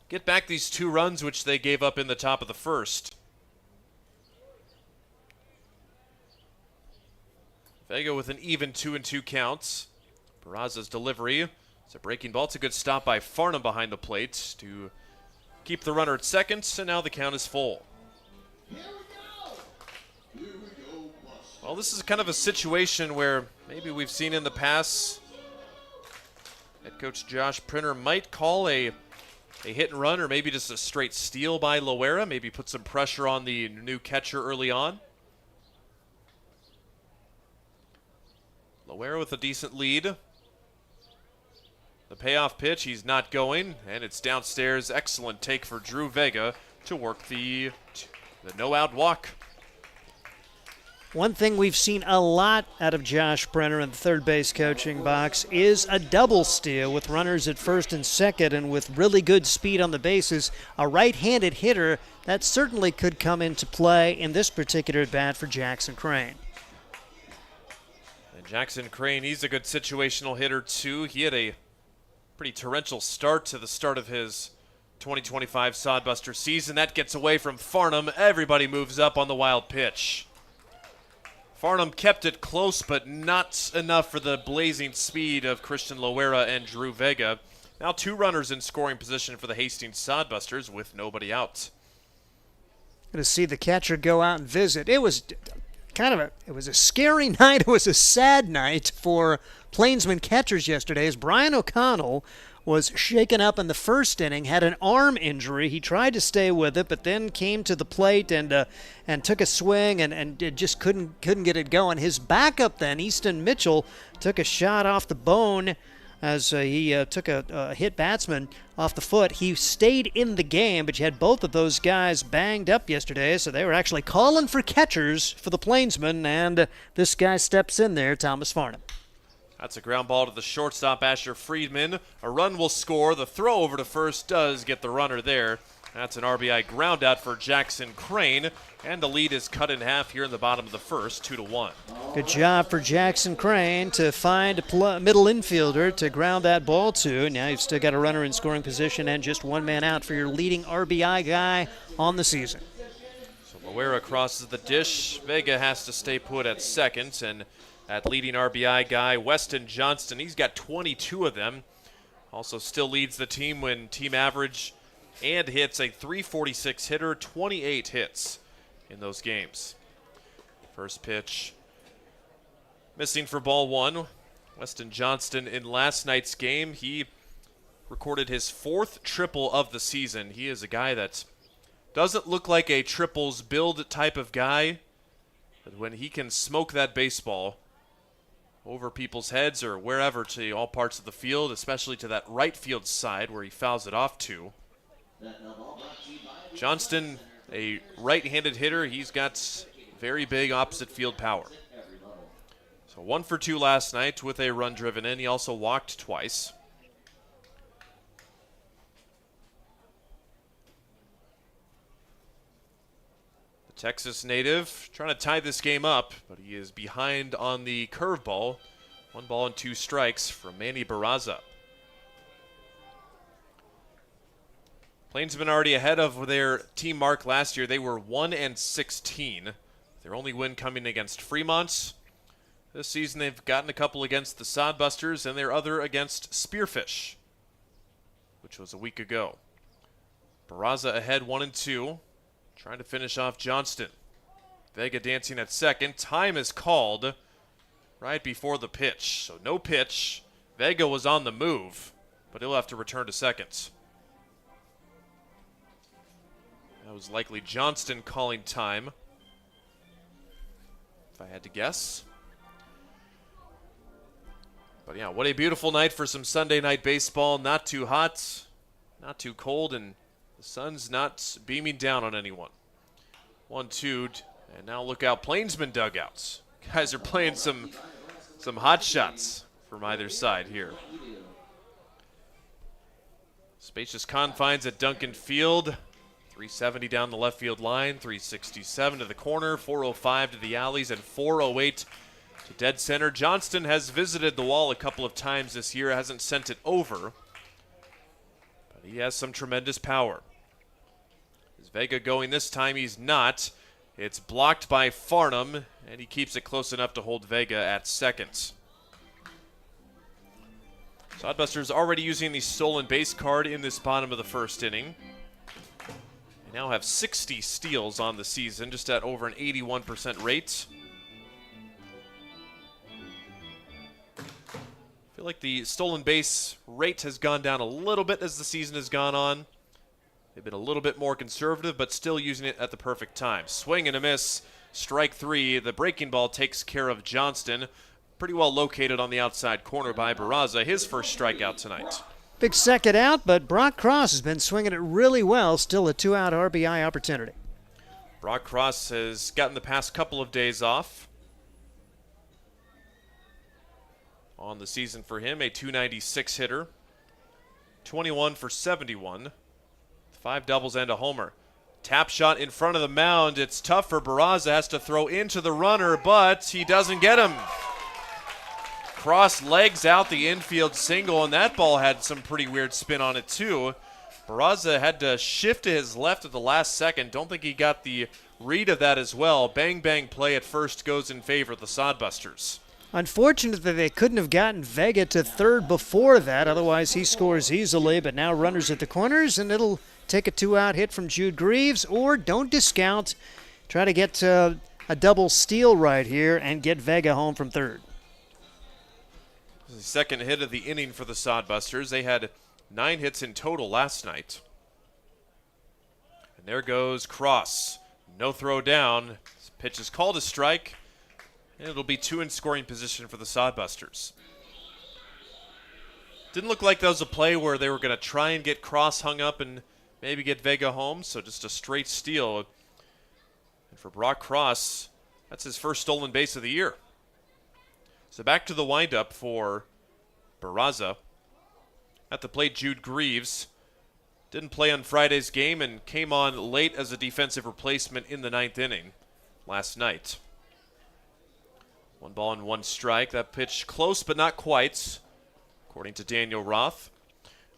get back these 2 runs which they gave up in the top of the first. Vega with an even 2-2 counts. Barraza's delivery. It's a breaking ball. It's a good stop by Farnham behind the plate to keep the runner at second, and now the count is full. Well, this is kind of a situation where maybe we've seen in the past head coach Josh Printer might call a hit and run, or maybe just a straight steal by Loera, maybe put some pressure on the new catcher early on. Loera with a decent lead. The payoff pitch, he's not going, and it's downstairs. Excellent take for Drew Vega to work the no-out walk. One thing we've seen a lot out of Josh Brenner in the third base coaching box is a double steal with runners at first and second, and with really good speed on the bases. A right-handed hitter, that certainly could come into play in this particular at-bat for Jackson Crane. And Jackson Crane, he's a good situational hitter too. He had a pretty torrential start to the start of his 2025 Sodbuster season. That gets away from Farnham. Everybody moves up on the wild pitch. Farnham kept it close, but not enough for the blazing speed of Christian Loera and Drew Vega. Now 2 runners in scoring position for the Hastings Sodbusters with nobody out. Going to see the catcher go out and visit. It was it was a scary night. It was a sad night for Plainsmen catchers yesterday as Brian O'Connell was shaken up in the first inning, had an arm injury. He tried to stay with it, but then came to the plate and took a swing and just couldn't get it going. His backup then, Easton Mitchell, took a shot off the bone as he took a hit batsman off the foot. He stayed in the game, but you had both of those guys banged up yesterday, so they were actually calling for catchers for the Plainsmen, and this guy steps in there, Thomas Farnham. That's a ground ball to the shortstop, Asher Friedman. A run will score. The throw over to first does get the runner there. That's an RBI ground out for Jackson Crane, and the lead is cut in half here in the bottom of the first, 2-1. Good job for Jackson Crane to find a middle infielder to ground that ball to. Now you've still got a runner in scoring position and just one man out for your leading RBI guy on the season. So Loera crosses the dish. Vega has to stay put at second, and that leading RBI guy, Weston Johnston, he's got 22 of them. Also still leads the team when team average and hits, a .346 hitter, 28 hits in those games. First pitch missing for ball 1. Weston Johnston in last night's game, he recorded his 4th triple of the season. He is a guy that doesn't look like a triples build type of guy, but when he can smoke that baseball over people's heads or wherever to all parts of the field, especially to that right field side where he fouls it off to. Johnston, a right-handed hitter, he's got very big opposite field power. So 1 for 2 last night with a run driven in. He also walked twice. Texas native trying to tie this game up, but he is behind on the curveball. 1 ball and 2 strikes from Manny Barraza. Plainsmen already ahead of their team mark last year. They were 1-16. Their only win coming against Fremont. This season they've gotten a couple against the Sodbusters and their other against Spearfish, which was a week ago. Barraza ahead 1-2. Trying to finish off Johnston. Vega dancing at second. Time is called right before the pitch. So no pitch. Vega was on the move, but he'll have to return to second. That was likely Johnston calling time, if I had to guess. But yeah, what a beautiful night for some Sunday night baseball. Not too hot, not too cold, and the sun's not beaming down on anyone. 1-2, and now look out, Plainsmen dugouts. Guys are playing some hot shots from either side here. Spacious confines at Duncan Field. 370 down the left field line, 367 to the corner, 405 to the alleys, and 408 to dead center. Johnston has visited the wall a couple of times this year, hasn't sent it over, but he has some tremendous power. Is Vega going this time? He's not. It's blocked by Farnham, and he keeps it close enough to hold Vega at second. Sodbusters already using the stolen base card in this bottom of the first inning. They now have 60 steals on the season, just at over an 81% rate. I feel like the stolen base rate has gone down a little bit as the season has gone on. They've been a little bit more conservative, but still using it at the perfect time. Swing and a miss, strike 3. The breaking ball takes care of Johnston. Pretty well located on the outside corner by Barraza. His first strikeout tonight. Big second out, but Brock Cross has been swinging it really well. Still a 2-out RBI opportunity. Brock Cross has gotten the past couple of days off. On the season for him, a .296 hitter. 21 for 71. 5 doubles and a homer. Tap shot in front of the mound. It's tough for Barraza. Has to throw into the runner, but he doesn't get him. Cross legs out the infield single, and that ball had some pretty weird spin on it too. Barraza had to shift to his left at the last second. Don't think he got the read of that as well. Bang, bang play at first goes in favor of the Sodbusters. Unfortunately, they couldn't have gotten Vega to third before that. Otherwise, he scores easily. But now runners at the corners, and it'll take a 2-out hit from Jude Greaves. Or don't discount. Try to get a double steal right here and get Vega home from third. The second hit of the inning for the Sodbusters. They had 9 hits in total last night. And there goes Cross. No throw down. This pitch is called a strike. And it'll be 2 in scoring position for the Sodbusters. Didn't look like that was a play where they were going to try and get Cross hung up and maybe get Vega home. So just a straight steal. And for Brock Cross, that's his first stolen base of the year. So back to the windup for Barraza. At the plate, Jude Greaves. Didn't play on Friday's game and came on late as a defensive replacement in the 9th inning last night. 1 ball and 1 strike. That pitch close but not quite, according to Daniel Roth.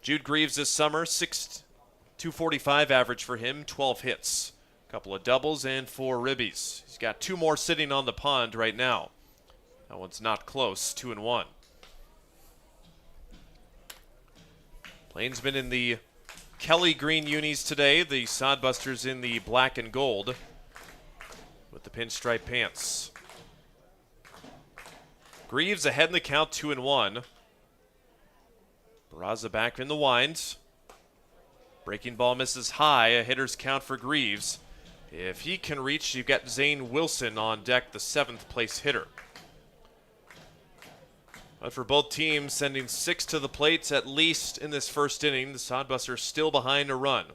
Jude Greaves this summer, 245 average for him, 12 hits. A couple of doubles and 4 ribbies. He's got 2 more sitting on the pond right now. That one's not close, 2-1. Plainsmen in the Kelly green unis today. The Sodbusters in the black and gold with the pinstripe pants. Greaves ahead in the count, 2-1. Barraza back in the winds. Breaking ball misses high, a hitter's count for Greaves. If he can reach, you've got Zane Wilson on deck, the 7th place hitter. But for both teams, sending 6 to the plates at least in this first inning. The Sodbusters still behind a run.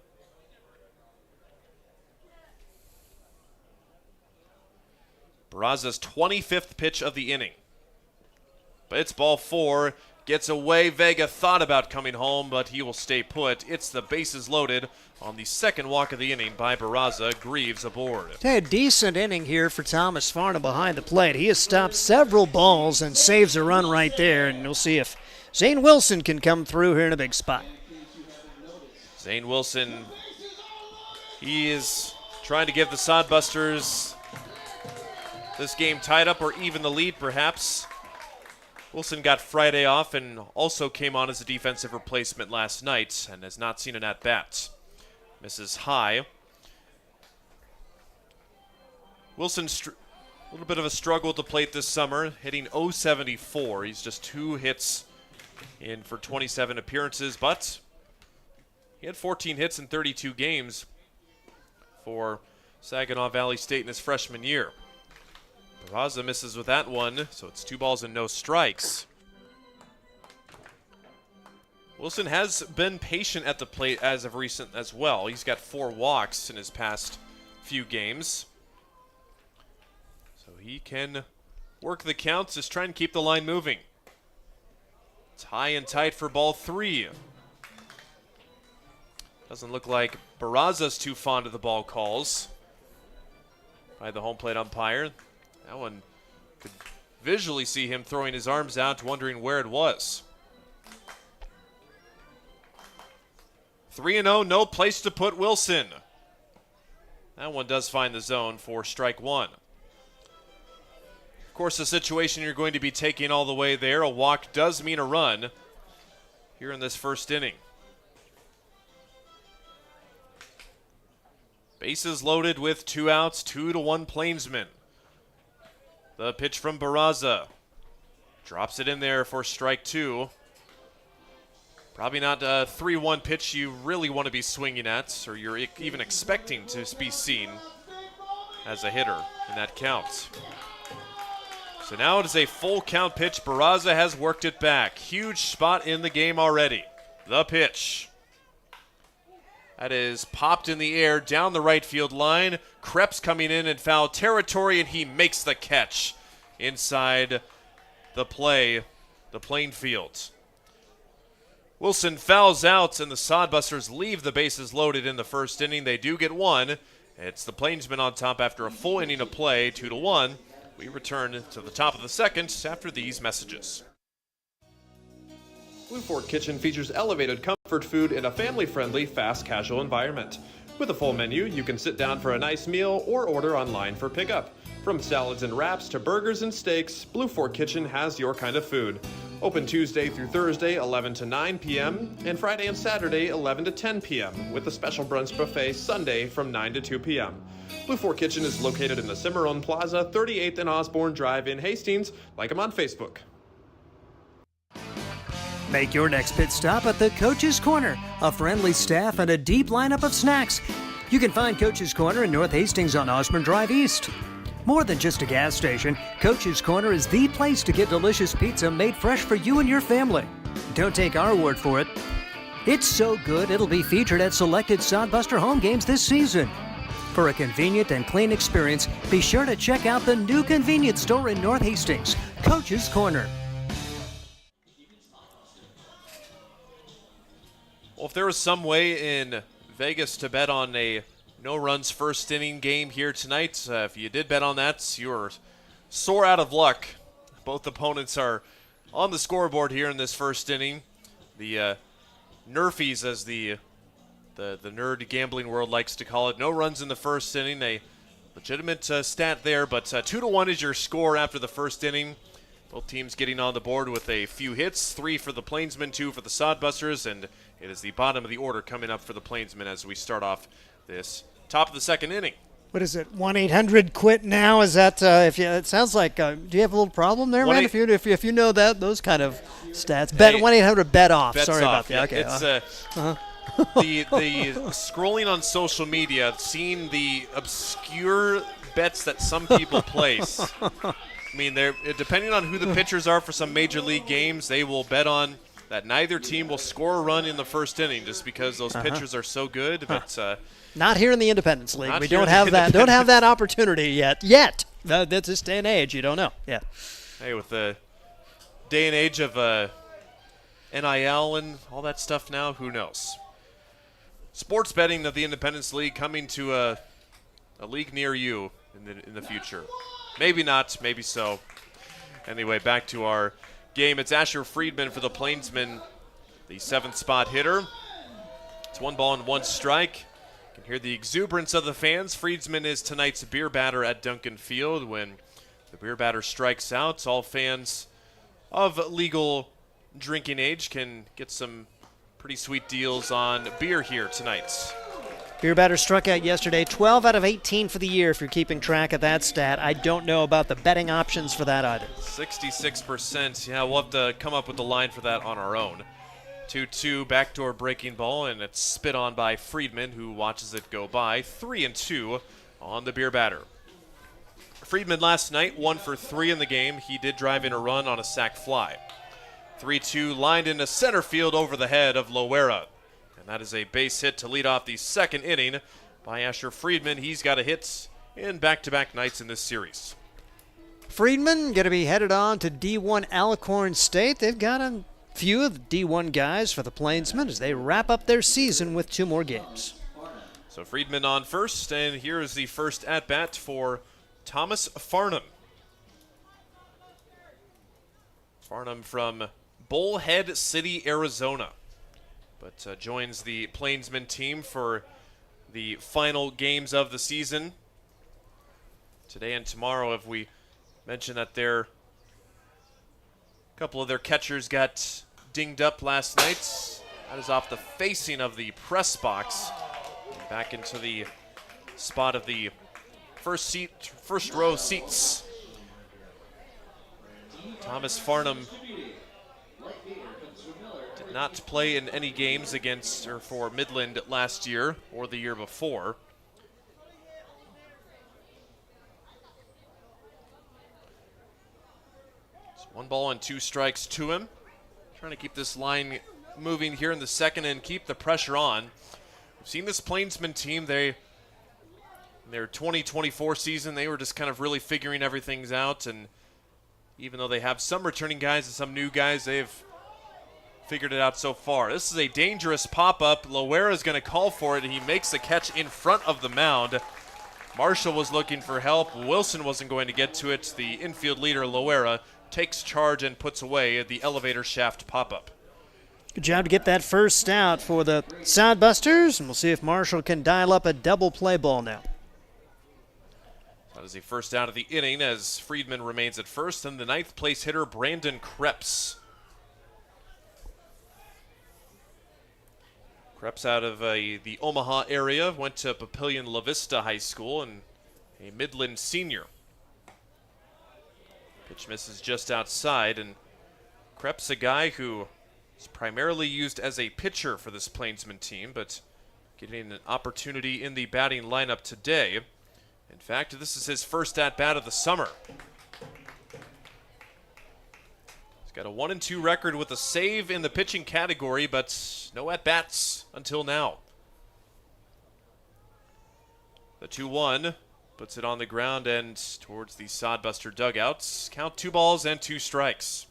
Barraza's 25th pitch of the inning. But it's ball 4. Gets away. Vega thought about coming home, but he will stay put. It's the bases loaded on the second walk of the inning by Barraza. Greaves aboard. A decent inning here for Thomas Farnham behind the plate. He has stopped several balls and saves a run right there, and we'll see if Zane Wilson can come through here in a big spot. Zane Wilson, he is trying to give the Sodbusters this game tied up or even the lead, perhaps. Wilson got Friday off and also came on as a defensive replacement last night and has not seen an at-bat. Misses high. Wilson, a little bit of a struggle at the plate this summer, hitting .074. He's just 2 hits in for 27 appearances, but he had 14 hits in 32 games for Saginaw Valley State in his freshman year. Barraza misses with that one, so it's 2 balls and no strikes. Wilson has been patient at the plate as of recent as well. He's got 4 walks in his past few games. So he can work the counts, just try and keep the line moving. It's high and tight for ball 3. Doesn't look like Barraza's too fond of the ball calls by the home plate umpire. That one could visually see him throwing his arms out, wondering where it was. 3-0, no place to put Wilson. That one does find the zone for strike 1. Of course, the situation you're going to be taking all the way there. A walk does mean a run here in this first inning. Bases loaded with 2 outs, 2-1 Plainsmen. The pitch from Barraza. Drops it in there for strike 2. Probably not a 3-1 pitch you really want to be swinging at, or you're even expecting to be seen as a hitter in that count. So now it is a full count pitch. Barraza has worked it back. Huge spot in the game already. The pitch. That is popped in the air down the right field line. Krebs coming in foul territory, and he makes the catch inside the play, the playing field. Wilson fouls out, and the Sodbusters leave the bases loaded in the first inning. They do get 1. It's the Plainsmen on top after a full inning of play, 2-1. We return to the top of the second after these messages. Blue Fork Kitchen features elevated comfort food in a family-friendly, fast casual environment. With a full menu, you can sit down for a nice meal or order online for pickup. From salads and wraps to burgers and steaks, Blue Fork Kitchen has your kind of food. Open Tuesday through Thursday, 11 to 9 p.m., and Friday and Saturday, 11 to 10 p.m., with a special brunch buffet Sunday from 9 to 2 p.m. Blue Fork Kitchen is located in the Cimarron Plaza, 38th and Osborne Drive in Hastings. Like them on Facebook. Make your next pit stop at the Coach's Corner, a friendly staff and a deep lineup of snacks. You can find Coach's Corner in North Hastings on Osborne Drive East. More than just a gas station, Coach's Corner is the place to get delicious pizza made fresh for you and your family. Don't take our word for it. It's so good it'll be featured at selected Sodbuster home games this season. For a convenient and clean experience, be sure to check out the new convenience store in North Hastings, Coach's Corner. Well, if there was some way in Vegas to bet on a no-runs first inning game here tonight, if you did bet on that, you're sore out of luck. Both opponents are on the scoreboard here in this first inning. The Nerfies, as the nerd gambling world likes to call it. No runs in the first inning. A legitimate stat there, but 2-1 is your score after the first inning. Both teams getting on the board with a few hits, 3 for the Plainsmen, 2 for the Sodbusters, and it is the bottom of the order coming up for the Plainsmen as we start off this top of the second inning. What is it? 1-800-QUIT now? Is that it sounds like? Do you have a little problem there, man? If you know that those kind of stats, bet 1-800-BET-OFF. Sorry about that. Okay. It's the scrolling on social media, seeing the obscure bets that some people place. I mean, they're depending on who the pitchers are for some major league games, they will bet on that neither team will score a run in the first inning just because those pitchers are so good. But not here in the Independence League. We don't have that. Don't have that opportunity yet. That's this day and age. You don't know. Yeah. Hey, with the day and age of NIL and all that stuff now, who knows? Sports betting of the Independence League coming to a league near you in the future. Maybe not, maybe so. Anyway, back to our game. It's Asher Friedman for the Plainsmen, the 7th spot hitter. It's 1 ball and 1 strike. You can hear the exuberance of the fans. Friedman is tonight's beer batter at Duncan Field. When the beer batter strikes out, all fans of legal drinking age can get some pretty sweet deals on beer here tonight. Beer batter struck out yesterday, 12 out of 18 for the year if you're keeping track of that stat. I don't know about the betting options for that either. 66%. Yeah, we'll have to come up with the line for that on our own. 2-2 backdoor breaking ball, and it's spit on by Friedman, who watches it go by. 3-2 on the beer batter. Friedman last night, 1 for 3 in the game. He did drive in a run on a sac fly. 3-2 lined into center field over the head of Loera. And that is a base hit to lead off the second inning by Asher Friedman. He's got a hit in back-to-back nights in this series. Friedman going to be headed on to D1 Alcorn State. They've got a few of the D1 guys for the Plainsmen as they wrap up their season with 2 more games. So Friedman on first, and here is the first at-bat for Thomas Farnham. Farnham from Bullhead City, Arizona, but joins the Plainsmen team for the final games of the season. Today and tomorrow, if we mentioned that a couple of their catchers got dinged up last night. That is off the facing of the press box. And back into the spot of the first row seats. Thomas Farnham did not play in any games against or for Midland last year or the year before. It's 1 ball and 2 strikes to him. Trying to keep this line moving here in the second and keep the pressure on. We've seen this Plainsman team, in their 2024 season, they were just kind of really figuring everything out, and even though they have some returning guys and some new guys, they've figured it out so far. This is a dangerous pop-up. Loera is going to call for it, and he makes the catch in front of the mound. Marshall was looking for help. Wilson wasn't going to get to it. The infield leader, Loera, takes charge and puts away the elevator shaft pop-up. Good job to get that first out for the Sodbusters, and we'll see if Marshall can dial up a double play ball now. That is the first out of the inning as Friedman remains at first, and the 9th place hitter Brandon Krebs. Krebs out of the Omaha area, went to Papillion La Vista High School and a Midland senior. Pitch misses just outside, and Krebs a guy who is primarily used as a pitcher for this Plainsmen team, but getting an opportunity in the batting lineup today. In fact, this is his first at-bat of the summer. He's got a 1-2 record with a save in the pitching category, but no at-bats until now. The 2-1 puts it on the ground and towards the Sodbuster dugouts. Count 2 balls and 2 strikes.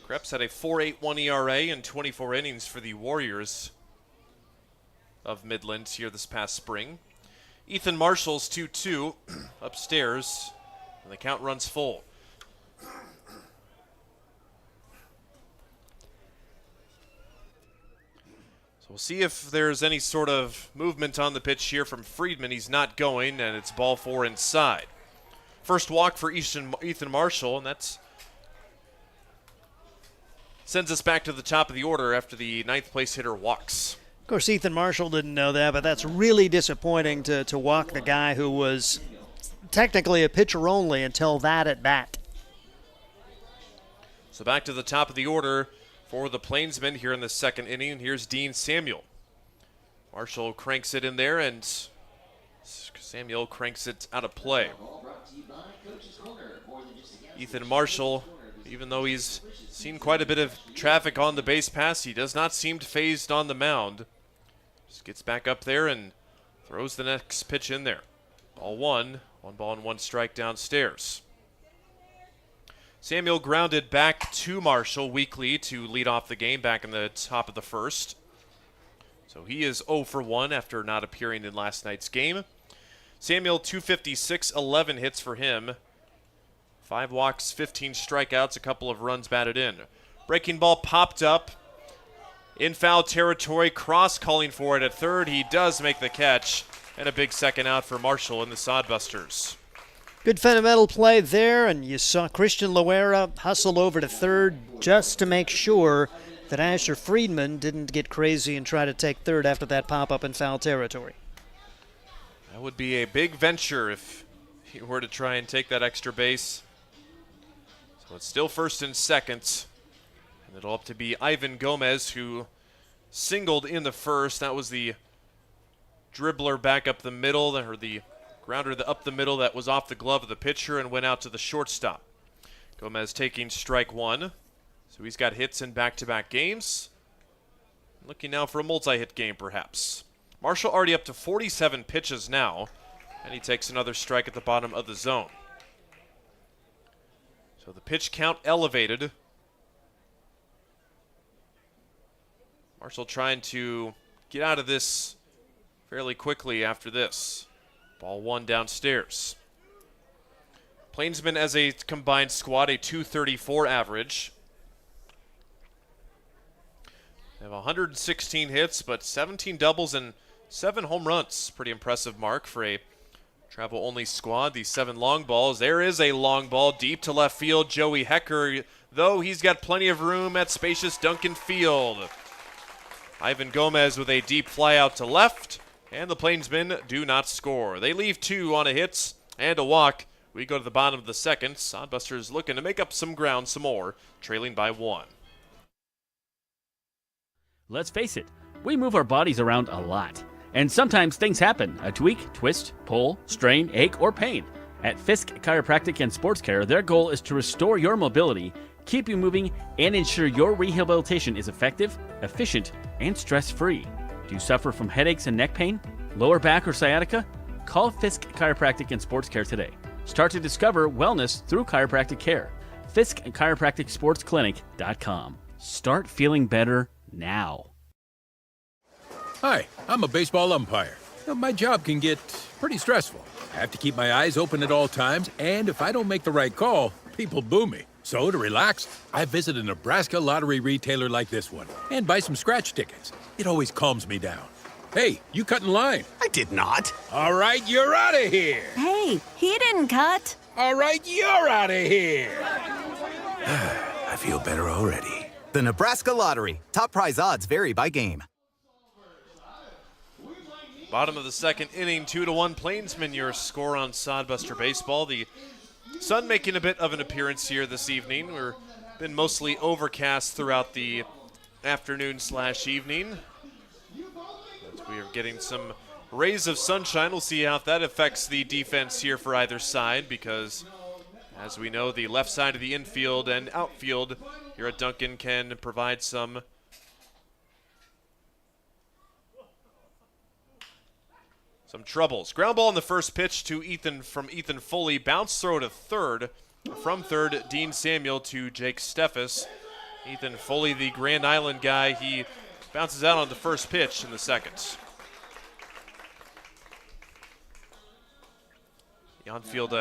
Krebs had a 4.81 ERA in 24 innings for the Warriors of Midland here this past spring. Ethan Marshall's 2-2 upstairs, and the count runs full. So we'll see if there's any sort of movement on the pitch here from Friedman. He's not going, and it's ball 4 inside. First walk for Ethan Marshall, and that's sends us back to the top of the order after the 9th place hitter walks. Of course, Ethan Marshall didn't know that, but that's really disappointing to walk the guy who was technically a pitcher only until that at bat. So back to the top of the order for the Plainsmen here in the second inning. Here's Dean Samuel. Marshall cranks it in there, and Samuel cranks it out of play. Ethan Marshall, even though he's seen quite a bit of traffic on the base pass, he does not seem phased on the mound. Just gets back up there and throws the next pitch in there. Ball 1, 1 ball and 1 strike downstairs. Samuel grounded back to Marshall weakly to lead off the game back in the top of the first. So he is 0 for 1 after not appearing in last night's game. Samuel, 256, 11 hits for him. 5 walks, 15 strikeouts, a couple of runs batted in. Breaking ball popped up in foul territory. Cross calling for it at third. He does make the catch, and a big second out for Marshall and the Sodbusters. Good fundamental play there, and you saw Christian Loera hustle over to third just to make sure that Asher Friedman didn't get crazy and try to take third after that pop-up in foul territory. That would be a big venture if he were to try and take that extra base. So it's still first and second. And it'll up to be Ivan Gomez, who singled in the first. That was the dribbler back up the middle, or the grounder up the middle that was off the glove of the pitcher and went out to the shortstop. Gomez taking strike 1. So he's got hits in back-to-back games. Looking now for a multi-hit game, perhaps. Marshall already up to 47 pitches now, and he takes another strike at the bottom of the zone. So the pitch count elevated. Marshall trying to get out of this fairly quickly after this. Ball 1 downstairs. Plainsmen as a combined squad, a 234 average. They have 116 hits, but 17 doubles and 7 home runs. Pretty impressive mark for a travel-only squad. The 7 long balls. There is a long ball deep to left field. Joey Hecker, though he's got plenty of room at spacious Duncan Field. Ivan Gomez with a deep fly out to left, and the Plainsmen do not score. They leave 2 on a hit and a walk. We go to the bottom of the second. Sodbusters looking to make up some ground some more, trailing by 1. Let's face it, we move our bodies around a lot. And sometimes things happen. A tweak, twist, pull, strain, ache, or pain. At Fisk Chiropractic and Sports Care, their goal is to restore your mobility, keep you moving, and ensure your rehabilitation is effective, efficient, and stress-free. Do you suffer from headaches and neck pain, lower back or sciatica? Call Fisk Chiropractic and Sports Care today. Start to discover wellness through chiropractic care. Fisk Chiropractic Sports Clinic.com. Start feeling better now. Hi, I'm a baseball umpire. My job can get pretty stressful. I have to keep my eyes open at all times, and if I don't make the right call, people boo me. So to relax, I visit a Nebraska lottery retailer like this one and buy some scratch tickets. It always calms me down. Hey, you cut in line. I did not. All right, you're out of here. Hey, he didn't cut. All right, you're out of here. I feel better already. The Nebraska Lottery. Top prize odds vary by game. Bottom of the second inning, 2-1 Plainsmen, your score on Sodbuster Baseball. The sun making a bit of an appearance here this evening. We've been mostly overcast throughout the afternoon/evening. But we are getting some rays of sunshine. We'll see how that affects the defense here for either side because, as we know, the left side of the infield and outfield here at Duncan can provide some troubles. Ground ball on the first pitch to Ethan Foley. Bounce throw to third. From third, Dean Samuel to Jake Steffes. Ethan Foley, the Grand Island guy, he bounces out on the first pitch in the second. The on-field,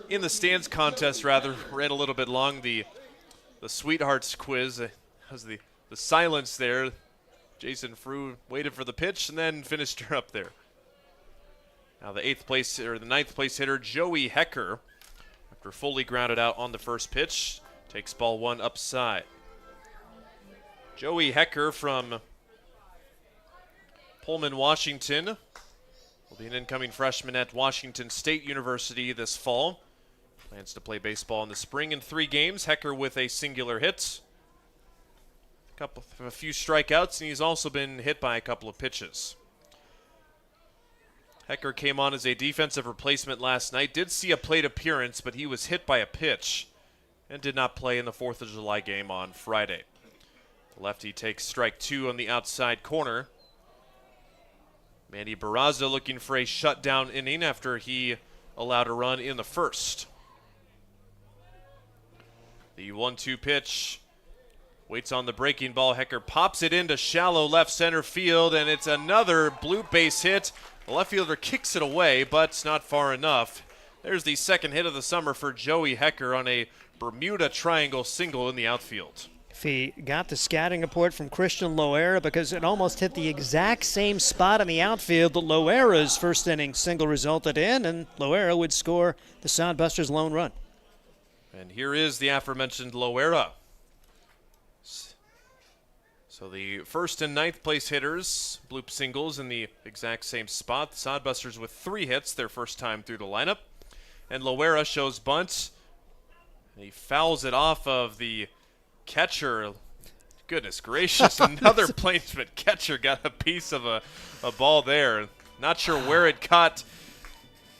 in the stands contest rather, ran a little bit long. The Sweethearts quiz has the silence there. Jason Frew waited for the pitch and then finished her up there. Now the ninth place hitter, Joey Hecker, after Foley grounded out on the first pitch, takes ball one upside. Joey Hecker from Pullman, Washington, will be an incoming freshman at Washington State University this fall. Plans to play baseball in the spring in 3 games. Hecker with a singular hit. A few strikeouts, and he's also been hit by a couple of pitches. Hecker came on as a defensive replacement last night. Did see a plate appearance, but he was hit by a pitch and did not play in the 4th of July game on Friday. The lefty takes strike 2 on the outside corner. Manny Barraza looking for a shutdown inning after he allowed a run in the first. The 1-2 pitch. Waits on the breaking ball. Hecker pops it into shallow left center field, and it's another blue base hit. The left fielder kicks it away, but it's not far enough. There's the second hit of the summer for Joey Hecker on a Bermuda Triangle single in the outfield. If he got the scouting report from Christian Loera, because it almost hit the exact same spot in the outfield that Loera's first inning single resulted in, and Loera would score the Sodbusters' lone run. And here is the aforementioned Loera. So the first and ninth place hitters, bloop singles in the exact same spot. The Sodbusters with 3 hits, their first time through the lineup. And Loera shows bunt. He fouls it off of the catcher. Goodness gracious, another Plainsman catcher got a piece of a ball there. Not sure where it caught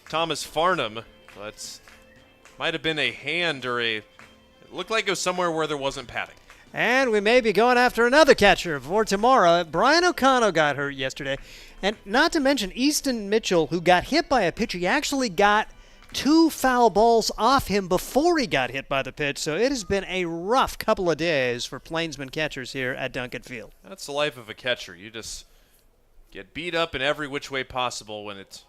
Thomas Farnham, but might have been a hand or it looked like it was somewhere where there wasn't padding. And we may be going after another catcher for tomorrow. Brian O'Connell got hurt yesterday. And not to mention Easton Mitchell, who got hit by a pitch. He actually got 2 foul balls off him before he got hit by the pitch. So it has been a rough couple of days for Plainsmen catchers here at Duncan Field. That's the life of a catcher. You just get beat up in every which way possible when it's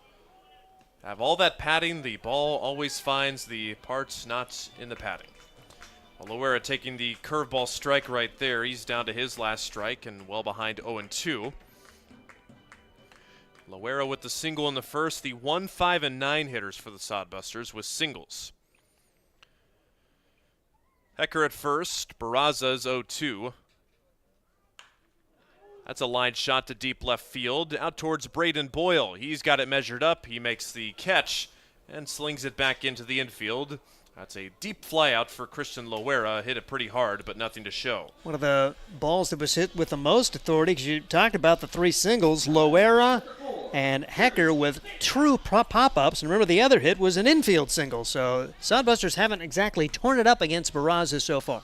have all that padding. The ball always finds the parts not in the padding. Loera taking the curveball strike right there. He's down to his last strike and well behind 0-2. Loera with the single in the first. The 1, 5, and 9 hitters for the Sodbusters with singles. Hecker at first. Barraza's 0-2. That's a line shot to deep left field. Out towards Braden Boyle. He's got it measured up. He makes the catch and slings it back into the infield. That's a deep fly out for Christian Loera. Hit it pretty hard, but nothing to show. One of the balls that was hit with the most authority, because you talked about the 3 singles, Loera and Hecker with true pop-ups. And remember, the other hit was an infield single. So Sodbusters haven't exactly torn it up against Barraza so far.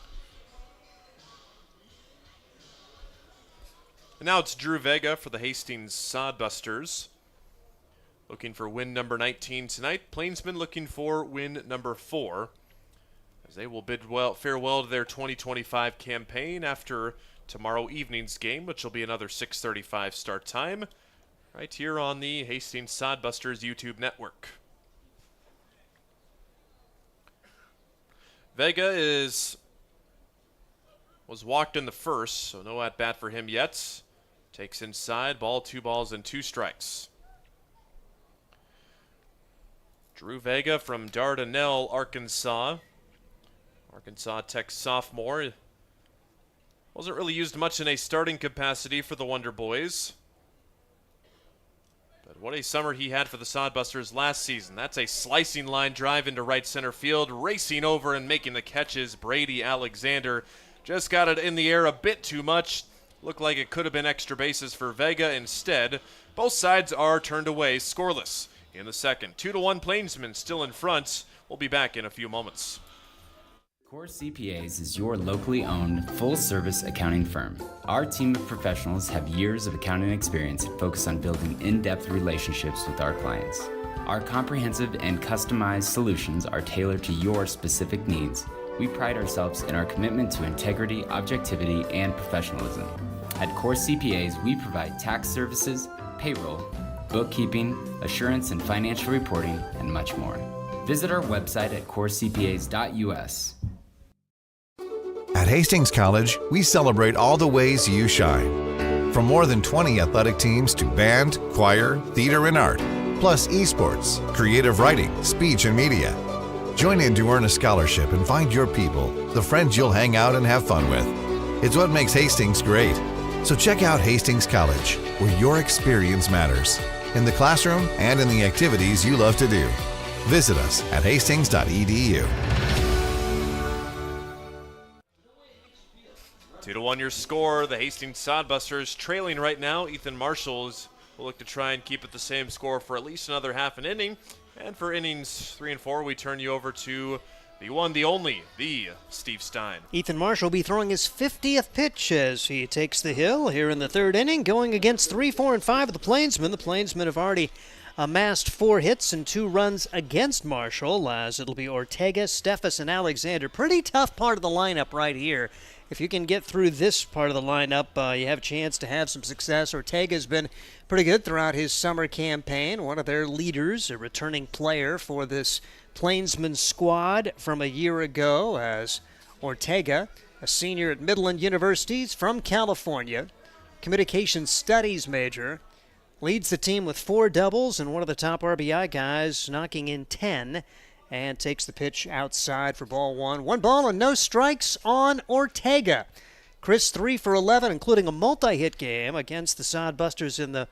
And now it's Drew Vega for the Hastings Sodbusters. Looking for win number 19 tonight. Plainsmen looking for win number 4. As they will bid farewell to their 2025 campaign after tomorrow evening's game, which will be another 6:35 start time, right here on the Hastings Sodbusters YouTube network. Vega was walked in the first, so no at bat for him yet. Takes inside, 2 balls and 2 strikes. Drew Vega from Dardanelle, Arkansas. Arkansas Tech sophomore. Wasn't really used much in a starting capacity for the Wonder Boys. But what a summer he had for the Sodbusters last season. That's a slicing line drive into right center field. Racing over and making the catches, Brady Alexander. Just got it in the air a bit too much. Looked like it could have been extra bases for Vega instead. Both sides are turned away, scoreless in the second. 2-1 Plainsmen still in front. We'll be back in a few moments. Core CPAs is your locally owned, full-service accounting firm. Our team of professionals have years of accounting experience and focus on building in-depth relationships with our clients. Our comprehensive and customized solutions are tailored to your specific needs. We pride ourselves in our commitment to integrity, objectivity, and professionalism. At Core CPAs, we provide tax services, payroll, bookkeeping, assurance and financial reporting, and much more. Visit our website at corecpas.us. At Hastings College, we celebrate all the ways you shine. From more than 20 athletic teams to band, choir, theater, and art, plus esports, creative writing, speech, and media. Join in to earn a scholarship and find your people, the friends you'll hang out and have fun with. It's what makes Hastings great. So check out Hastings College, where your experience matters, in the classroom and in the activities you love to do. Visit us at hastings.edu. 2-1 your score. The Hastings Sodbusters trailing right now. Ethan Marshall will look to try and keep it the same score for at least another half an inning. And for innings 3 and 4, we turn you over to the one, the only, the Steve Stein. Ethan Marshall will be throwing his 50th pitch as he takes the hill here in the third inning, going against 3, 4, and 5 of the Plainsmen. The Plainsmen have already amassed 4 hits and 2 runs against Marshall, as it'll be Ortega, Steffes, and Alexander. Pretty tough part of the lineup right here. If you can get through this part of the lineup, you have a chance to have some success. Ortega's been pretty good throughout his summer campaign, one of their leaders, a returning player for this Plainsman squad from a year ago, as Ortega, a senior at Midland University from California, communication studies major, leads the team with 4 doubles and one of the top RBI guys, knocking in 10, and takes the pitch outside for ball 1. 1 ball and no strikes on Ortega. Chris 3 for 11, including a multi-hit game against the Sodbusters in the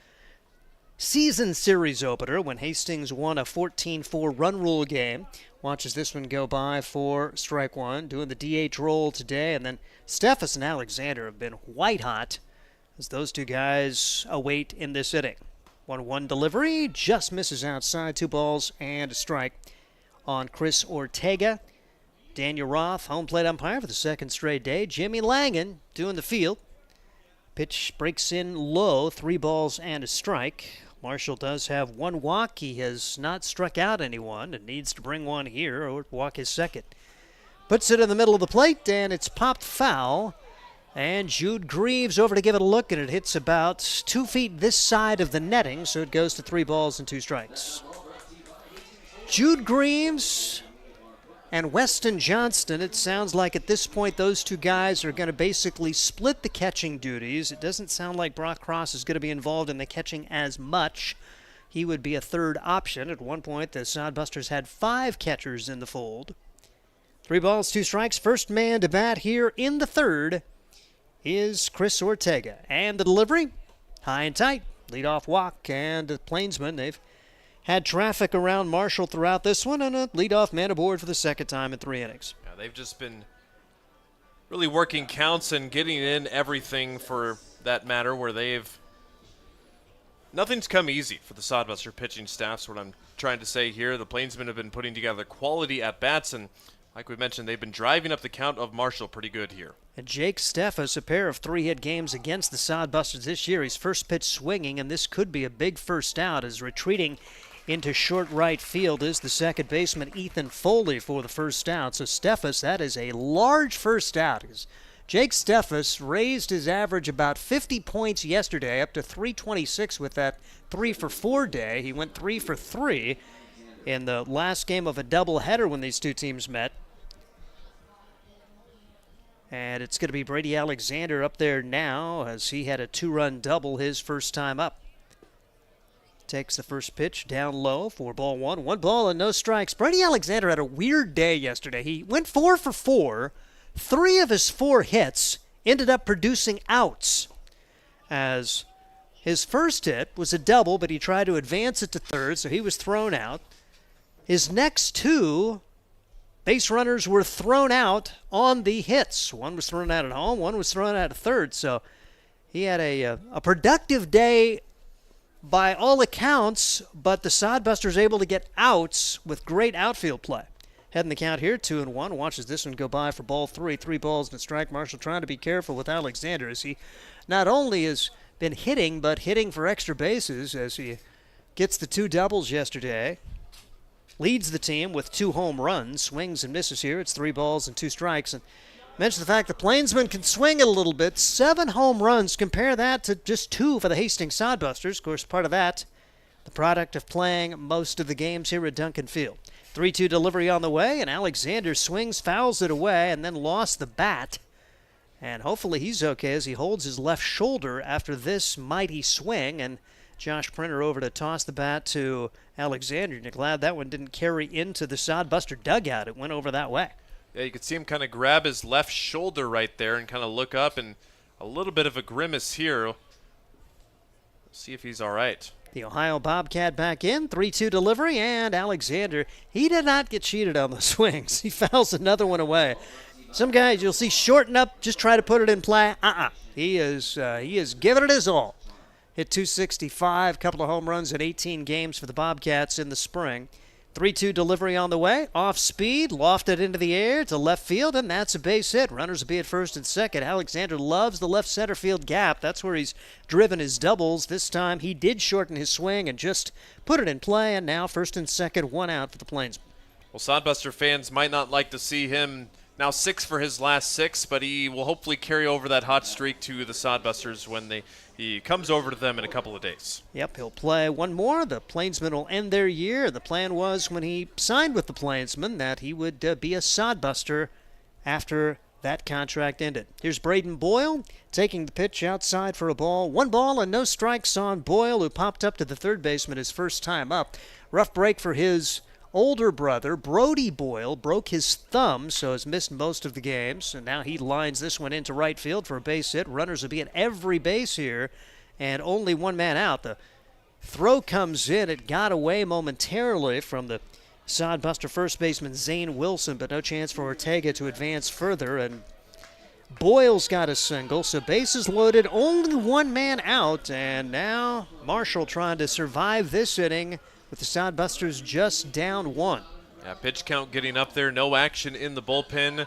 season series opener when Hastings won a 14-4 run rule game. Watches this one go by for strike 1, doing the DH role today. And then Steffes and Alexander have been white hot as those 2 guys await in this inning. 1-1 delivery, just misses outside. 2 balls and a strike on Chris Ortega. Daniel Roth, home plate umpire for the second straight day. Jimmy Langan doing the field. Pitch breaks in low, 3 balls and a strike. Marshall does have 1 walk. He has not struck out anyone and needs to bring 1 here or walk his second. Puts it in the middle of the plate, and it's popped foul. And Jude Greaves over to give it a look, and it hits about 2 feet this side of the netting, so it goes to 3 balls and 2 strikes. Jude Greaves and Weston Johnston, it sounds like at this point those 2 guys are going to basically split the catching duties. It doesn't sound like Brock Cross is going to be involved in the catching as much. He would be a third option. At one point, the Sodbusters had 5 catchers in the fold. 3 balls, 2 strikes. First man to bat here in the third is Chris Ortega. And the delivery, high and tight. Leadoff walk, and the Plainsmen, they've had traffic around Marshall throughout this one, and a leadoff man aboard for the second time in 3 innings. Yeah, they've just been really working counts and getting in everything for that matter, where nothing's come easy for the Sodbuster pitching staffs, what I'm trying to say here. The Plainsmen have been putting together quality at-bats, and like we mentioned, they've been driving up the count of Marshall pretty good here. And Jake Steffes, a pair of 3-hit games against the Sodbusters this year. He's first pitch swinging, and this could be a big first out, as retreating into short right field is the second baseman Ethan Foley for the first out. So Steffes, that is a large first out. Jake Steffes raised his average about 50 points yesterday, up to 326 with that 3 for 4 day. He went 3 for 3 in the last game of a doubleheader when these 2 teams met. And it's going to be Brady Alexander up there now as he had a 2-run double his first time up. Takes the first pitch down low for ball 1. 1 ball and no strikes. Brady Alexander had a weird day yesterday. He went 4 for 4. 3 of his 4 hits ended up producing outs, as his first hit was a double, but he tried to advance it to third, so he was thrown out. His next 2 base runners were thrown out on the hits. One was thrown out at home, one was thrown out at third, so he had a productive day by all accounts, but the Sodbusters able to get outs with great outfield play. Heading the count here, 2-1. Watches this one go by for ball 3. 3 balls and a strike. Marshall trying to be careful with Alexander as he not only has been hitting, but hitting for extra bases as he gets the 2 doubles yesterday. Leads the team with 2 home runs. Swings and misses here. It's 3 balls and 2 strikes. And mention the fact the Plainsmen can swing it a little bit. 7 home runs. Compare that to just 2 for the Hastings Sodbusters. Of course, part of that, the product of playing most of the games here at Duncan Field. 3-2 delivery on the way, and Alexander swings, fouls it away, and then lost the bat. And hopefully he's okay as he holds his left shoulder after this mighty swing. And Josh Printer over to toss the bat to Alexander. You're glad that one didn't carry into the Sodbuster dugout. It went over that way. Yeah, you could see him kind of grab his left shoulder right there and kind of look up, and a little bit of a grimace here. We'll see if he's all right. The Ohio Bobcat back in, 3-2 delivery, and Alexander, he did not get cheated on the swings. He fouls another one away. Some guys you'll see shorten up, just try to put it in play. He is giving it his all. Hit 265, couple of home runs in 18 games for the Bobcats in the spring. 3-2 delivery on the way, off speed, lofted into the air to left field, and that's a base hit. Runners will be at first and second. Alexander loves the left center field gap. That's where he's driven his doubles. This time he did shorten his swing and just put it in play, and now first and second, 1 out for the Plainsmen. Well, Sodbuster fans might not like to see him now 6 for his last 6, but he will hopefully carry over that hot streak to the Sodbusters when he comes over to them in a couple of days. Yep, he'll play one more. The Plainsmen will end their year. The plan was when he signed with the Plainsmen that he would be a Sodbuster after that contract ended. Here's Braden Boyle taking the pitch outside for a ball. 1 ball and no strikes on Boyle, who popped up to the third baseman his first time up. Rough break for his older brother, Brody Boyle, broke his thumb, so has missed most of the games, and now he lines this one into right field for a base hit. Runners will be at every base here, and only 1 man out. The throw comes in. It got away momentarily from the Sodbuster first baseman Zane Wilson, but no chance for Ortega to advance further, and Boyle's got a single, so bases loaded, only 1 man out, and now Marshall trying to survive this inning with the Sodbusters just down 1. Yeah, pitch count getting up there, no action in the bullpen.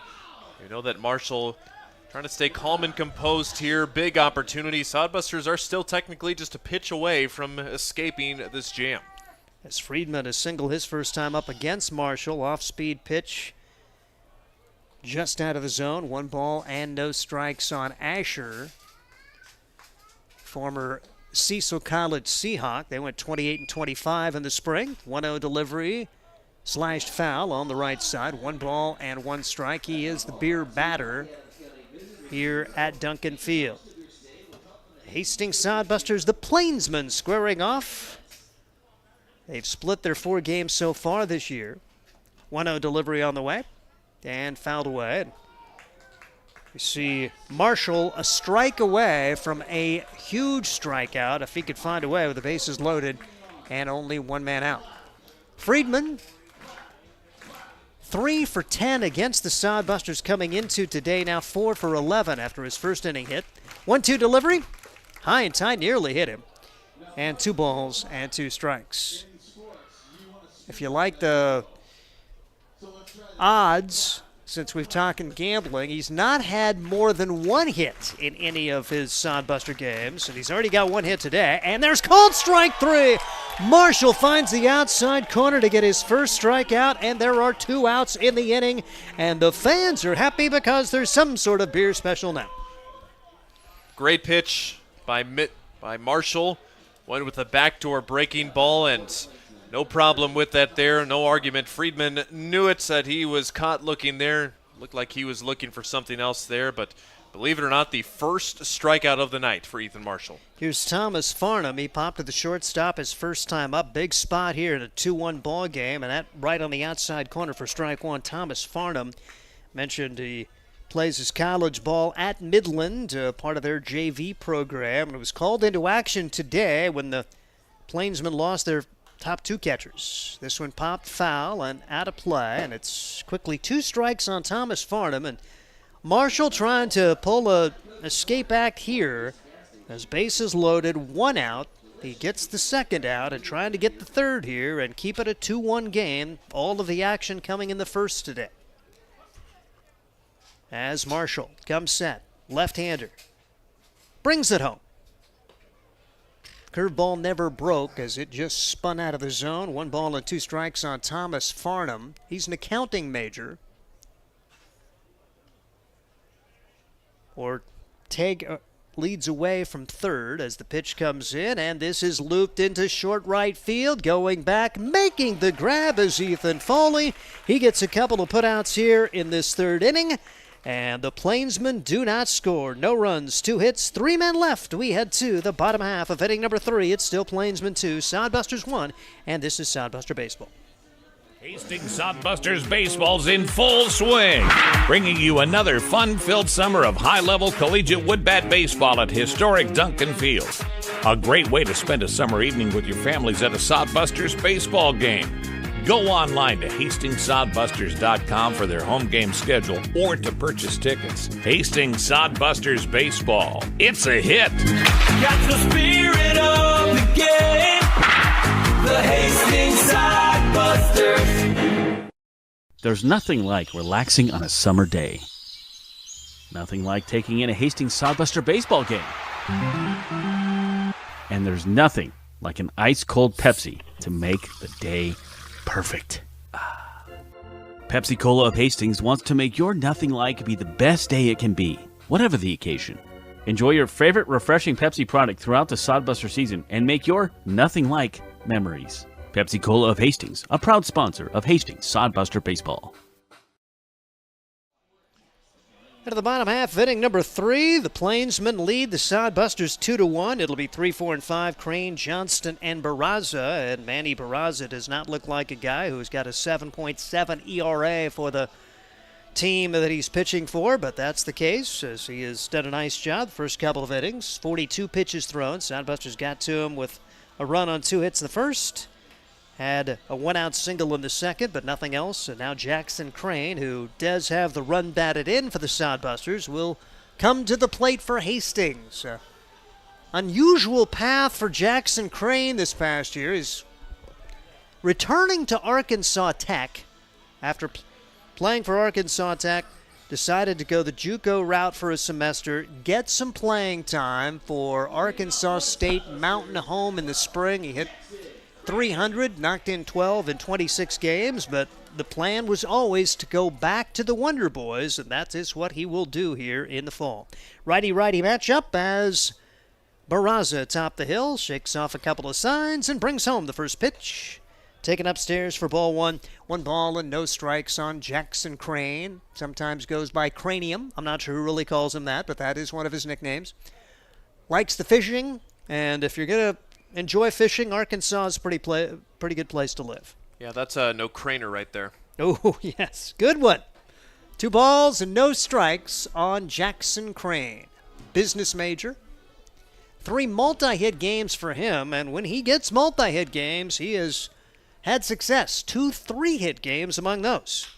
You know that Marshall trying to stay calm and composed here. Big opportunity. Sodbusters are still technically just a pitch away from escaping this jam. As Friedman has singled his first time up against Marshall, off-speed pitch just out of the zone. 1 ball and no strikes on Asher. Former Cecil College Seahawk. They went 28-25 in the spring. 1-0 delivery, slashed foul on the right side. 1 ball and 1 strike. He is the beer batter here at Duncan Field. Hastings Sodbusters, the Plainsmen squaring off. They've split their 4 games so far this year. 1-0 delivery on the way and fouled away. We see Marshall a strike away from a huge strikeout if he could find a way with the bases loaded and only 1 man out. Friedman, 3 for 10 against the Sodbusters coming into today, now 4 for 11 after his first inning hit. 1-2 delivery, high and tight, nearly hit him. And 2 balls and 2 strikes. If you like the odds, since we've talking gambling, he's not had more than 1 hit in any of his Sodbuster games, and he's already got 1 hit today. And there's called strike 3. Marshall finds the outside corner to get his first strikeout, and there are 2 outs in the inning, and the fans are happy because there's some sort of beer special now. Great pitch by Marshall. Went with a backdoor breaking ball, and no problem with that there. No argument. Friedman knew it, that he was caught looking there. Looked like he was looking for something else there, but believe it or not, the first strikeout of the night for Ethan Marshall. Here's Thomas Farnham. He popped to the shortstop his first time up. Big spot here in a 2-1 ball game, and that right on the outside corner for strike one. Thomas Farnham mentioned he plays his college ball at Midland, part of their JV program, and was called into action today when the Plainsmen lost their top two catchers. This one popped foul and out of play, and it's quickly 2 strikes on Thomas Farnham. And Marshall trying to pull a escape act here as bases loaded, 1 out. He gets the second out and trying to get the third here and keep it a 2-1 game. All of the action coming in the first today. As Marshall comes set, left-hander, brings it home. Curveball never broke as it just spun out of the zone. 1 ball and 2 strikes on Thomas Farnham. He's an accounting major. Ortega leads away from third as the pitch comes in, and this is looped into short right field. Going back, making the grab is Ethan Foley. He gets a couple of putouts here in this third inning. And the Plainsmen do not score. No runs, 2 hits, 3 men left. We head to the bottom half of inning number 3. It's still Plainsmen 2, Sodbusters 1, and this is Sodbuster Baseball. Hastings Sodbusters Baseball's in full swing, bringing you another fun-filled summer of high-level collegiate woodbat baseball at historic Duncan Field. A great way to spend a summer evening with your families at a Sodbusters baseball game. Go online to HastingsSodbusters.com for their home game schedule or to purchase tickets. Hastings Sodbusters Baseball. It's a hit. Got the spirit of the game. The Hastings Sodbusters. There's nothing like relaxing on a summer day. Nothing like taking in a Hastings Sodbuster baseball game. And there's nothing like an ice-cold Pepsi to make the day perfect. Pepsi Cola of Hastings wants to make your nothing like be the best day it can be, whatever the occasion. Enjoy your favorite refreshing Pepsi product throughout the Sodbuster season and make your nothing like memories. Pepsi Cola of Hastings, a proud sponsor of Hastings Sodbuster Baseball. Out of the bottom half, inning number 3, the Plainsmen lead the Sodbusters 2-1. It'll be 3, 4, and 5, Crane, Johnston, and Barraza. And Manny Barraza does not look like a guy who's got a 7.7 ERA for the team that he's pitching for, but that's the case as he has done a nice job the first couple of innings. 42 pitches thrown. Sodbusters got to him with a run on 2 hits in the first. Had a 1-out single in the second, but nothing else. And now Jackson Crane, who does have the run batted in for the Sodbusters, will come to the plate for Hastings. Unusual path for Jackson Crane this past year. He's returning to Arkansas Tech after playing for Arkansas Tech. Decided to go the JUCO route for a semester, get some playing time for Arkansas State Mountain Home in the spring. He hit 300, knocked in 12 in 26 games, but the plan was always to go back to the Wonder Boys, and that is what he will do here in the fall. Righty-righty matchup as Barraza atop the hill, shakes off a couple of signs and brings home the first pitch. Taken upstairs for ball 1. 1 ball and no strikes on Jackson Crane. Sometimes goes by Cranium. I'm not sure who really calls him that, but that is one of his nicknames. Likes the fishing, and if you're going to enjoy fishing, Arkansas is a pretty good place to live. Yeah, that's a no-craner right there. Oh, yes. Good one. 2 balls and no strikes on Jackson Crane. Business major. 3 multi-hit games for him, and when he gets multi-hit games, he has had success. 2 3-hit games among those.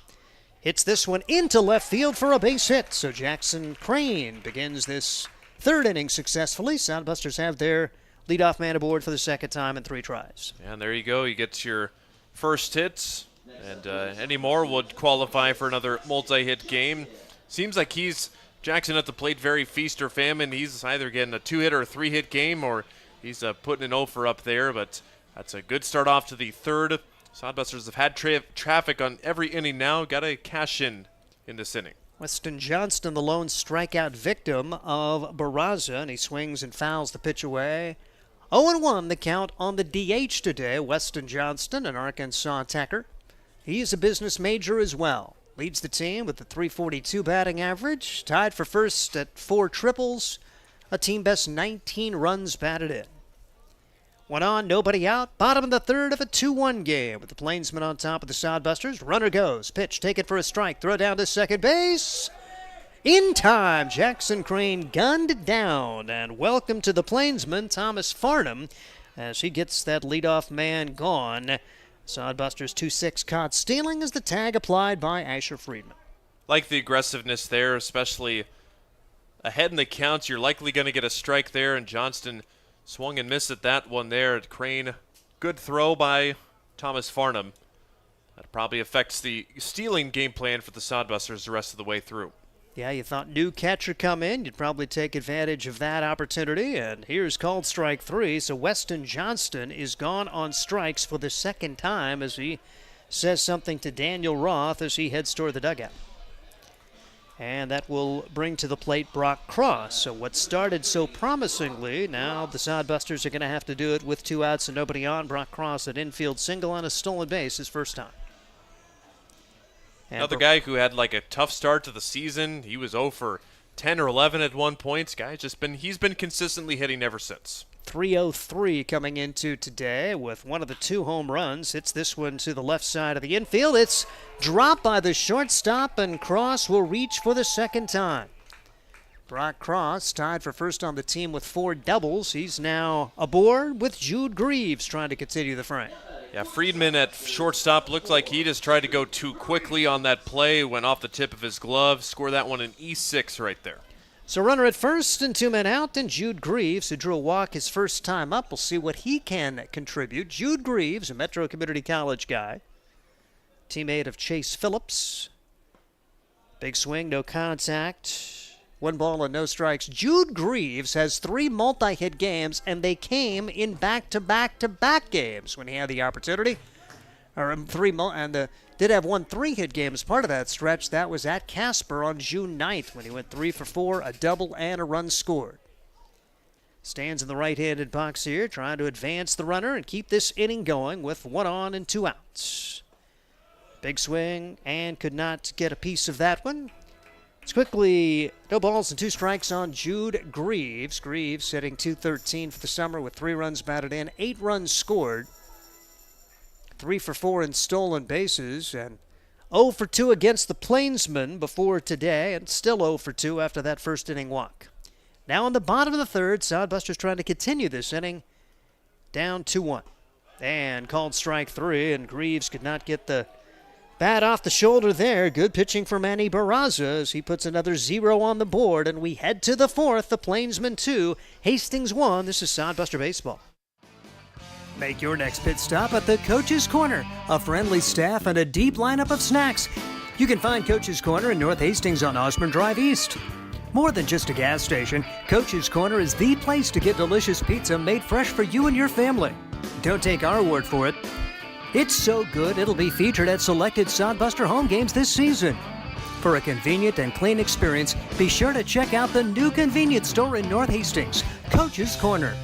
Hits this one into left field for a base hit, so Jackson Crane begins this third inning successfully. Sodbusters have their leadoff man aboard for the second time in 3 tries. And there you go. You get your first hits, and any more would qualify for another multi-hit game. Seems like Jackson at the plate, very feast or famine. He's either getting a 2-hit or a 3-hit game, or he's putting an offer up there, but that's a good start off to the third. Sodbusters have had traffic on every inning now. Got to cash in this inning. Weston Johnston, the lone strikeout victim of Barraza, and he swings and fouls the pitch away. 0-1 the count on the DH today. Weston Johnston, an Arkansas attacker. He is a business major as well. Leads the team with a .342 batting average. Tied for first at 4 triples. A team best 19 runs batted in. 1 on, nobody out. Bottom of the third of a 2-1 game with the Plainsmen on top of the Sodbusters. Runner goes. Pitch taken for a strike. Throw down to second base. In time, Jackson Crane gunned down. And welcome to the Plainsman, Thomas Farnham, as he gets that leadoff man gone. Sodbusters 2-6 caught stealing as the tag applied by Asher Friedman. Like the aggressiveness there, especially ahead in the counts. You're likely going to get a strike there, and Johnston swung and missed at that one there. Crane, good throw by Thomas Farnham. That probably affects the stealing game plan for the Sodbusters the rest of the way through. Yeah, you thought new catcher come in. You'd probably take advantage of that opportunity. And here's called strike 3. So Weston Johnston is gone on strikes for the second time as he says something to Daniel Roth as he heads toward the dugout. And that will bring to the plate Brock Cross. So what started so promisingly, now the Sodbusters are going to have to do it with 2 outs and nobody on. Brock Cross at infield single on a stolen base his first time. Another guy who had like a tough start to the season. He was 0 for 10 or 11 at one point. He's been consistently hitting ever since. 303 coming into today with one of the 2 home runs. Hits this one to the left side of the infield. It's dropped by the shortstop, and Cross will reach for the second time. Brock Cross tied for first on the team with 4 doubles. He's now aboard with Jude Greaves trying to continue the frame. Yeah, Friedman at shortstop looked like he just tried to go too quickly on that play, went off the tip of his glove, scored that one in E6 right there. So runner at first and 2 men out, and Jude Greaves, who drew a walk his first time up. We'll see what he can contribute. Jude Greaves, a Metro Community College guy, teammate of Chase Phillips. Big swing, no contact. 1 ball and no strikes. Jude Greaves has 3 multi-hit games, and they came in back-to-back-to-back games when he had the opportunity. Did have 1 3-hit game as part of that stretch. That was at Casper on June 9th when he went 3 for 4, a double and a run scored. Stands in the right-handed box here, trying to advance the runner and keep this inning going with 1 on and 2 outs. Big swing, and could not get a piece of that one. It's quickly no balls and 2 strikes on Jude Greaves. Greaves hitting .213 for the summer with 3 runs batted in, 8 runs scored. 3 for 4 in stolen bases, and 0 for 2 against the Plainsmen before today, and still 0 for 2 after that first inning walk. Now in the bottom of the third, Sodbusters trying to continue this inning, down 2-1. And called strike 3, and Greaves could not get the bat off the shoulder there. Good pitching for Manny Barraza as he puts another 0 on the board, and we head to the 4th, the Plainsmen 2, Hastings 1. This is Sodbuster Baseball. Make your next pit stop at the Coach's Corner, a friendly staff and a deep lineup of snacks. You can find Coach's Corner in North Hastings on Osborne Drive East. More than just a gas station, Coach's Corner is the place to get delicious pizza made fresh for you and your family. Don't take our word for it. It's so good, it'll be featured at selected Sodbuster home games this season. For a convenient and clean experience, be sure to check out the new convenience store in North Hastings, Coach's Corner.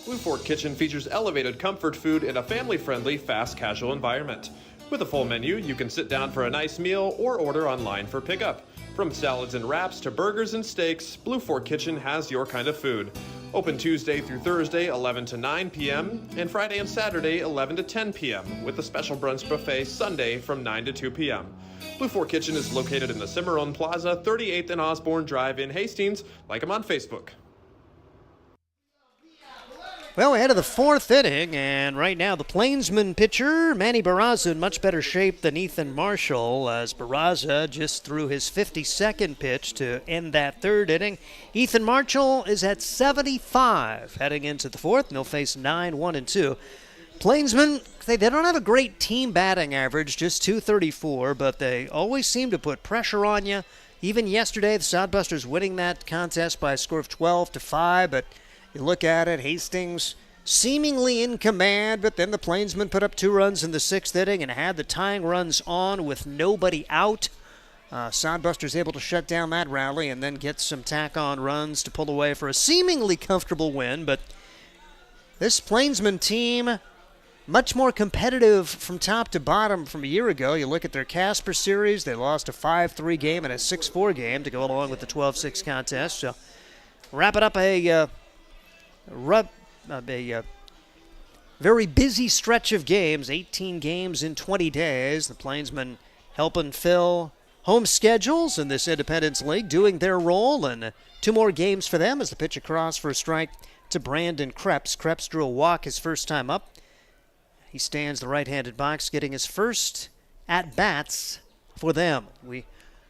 Blue Fork Kitchen features elevated comfort food in a family-friendly, fast casual environment. With a full menu, you can sit down for a nice meal or order online for pickup. From salads and wraps to burgers and steaks, Blue Fork Kitchen has your kind of food. Open Tuesday through Thursday, 11 to 9 p.m., and Friday and Saturday, 11 to 10 p.m., with a special brunch buffet Sunday from 9 to 2 p.m. Blue Fork Kitchen is located in the Cimarron Plaza, 38th and Osborne Drive in Hastings. Like them on Facebook. Well, we're ahead of the 4th inning, and right now the Plainsman pitcher, Manny Barraza, in much better shape than Ethan Marshall, as Barraza just threw his 52nd pitch to end that 3rd inning. Ethan Marshall is at 75 heading into the 4th, and they'll face 9-1-2. Plainsmen, they don't have a great team batting average, just .234, but they always seem to put pressure on you. Even yesterday, the Sodbusters winning that contest by a score of 12-5, but you look at it, Hastings seemingly in command, but then the Plainsmen put up 2 runs in the 6th inning and had the tying runs on with nobody out. Sodbusters able to shut down that rally and then get some tack-on runs to pull away for a seemingly comfortable win, but This Plainsmen team, much more competitive from top to bottom from a year ago. You look at their Casper series, they lost a 5-3 game and a 6-4 game to go along with the 12-6 contest. So wrapping up a very busy stretch of games, 18 games in 20 days. The Plainsmen helping fill home schedules in this Independence League, doing their role, and 2 more games for them as the pitch across for a strike to Brandon Krebs. Krebs drew a walk his first time up. He stands the right-handed box, getting his first at-bats for them. We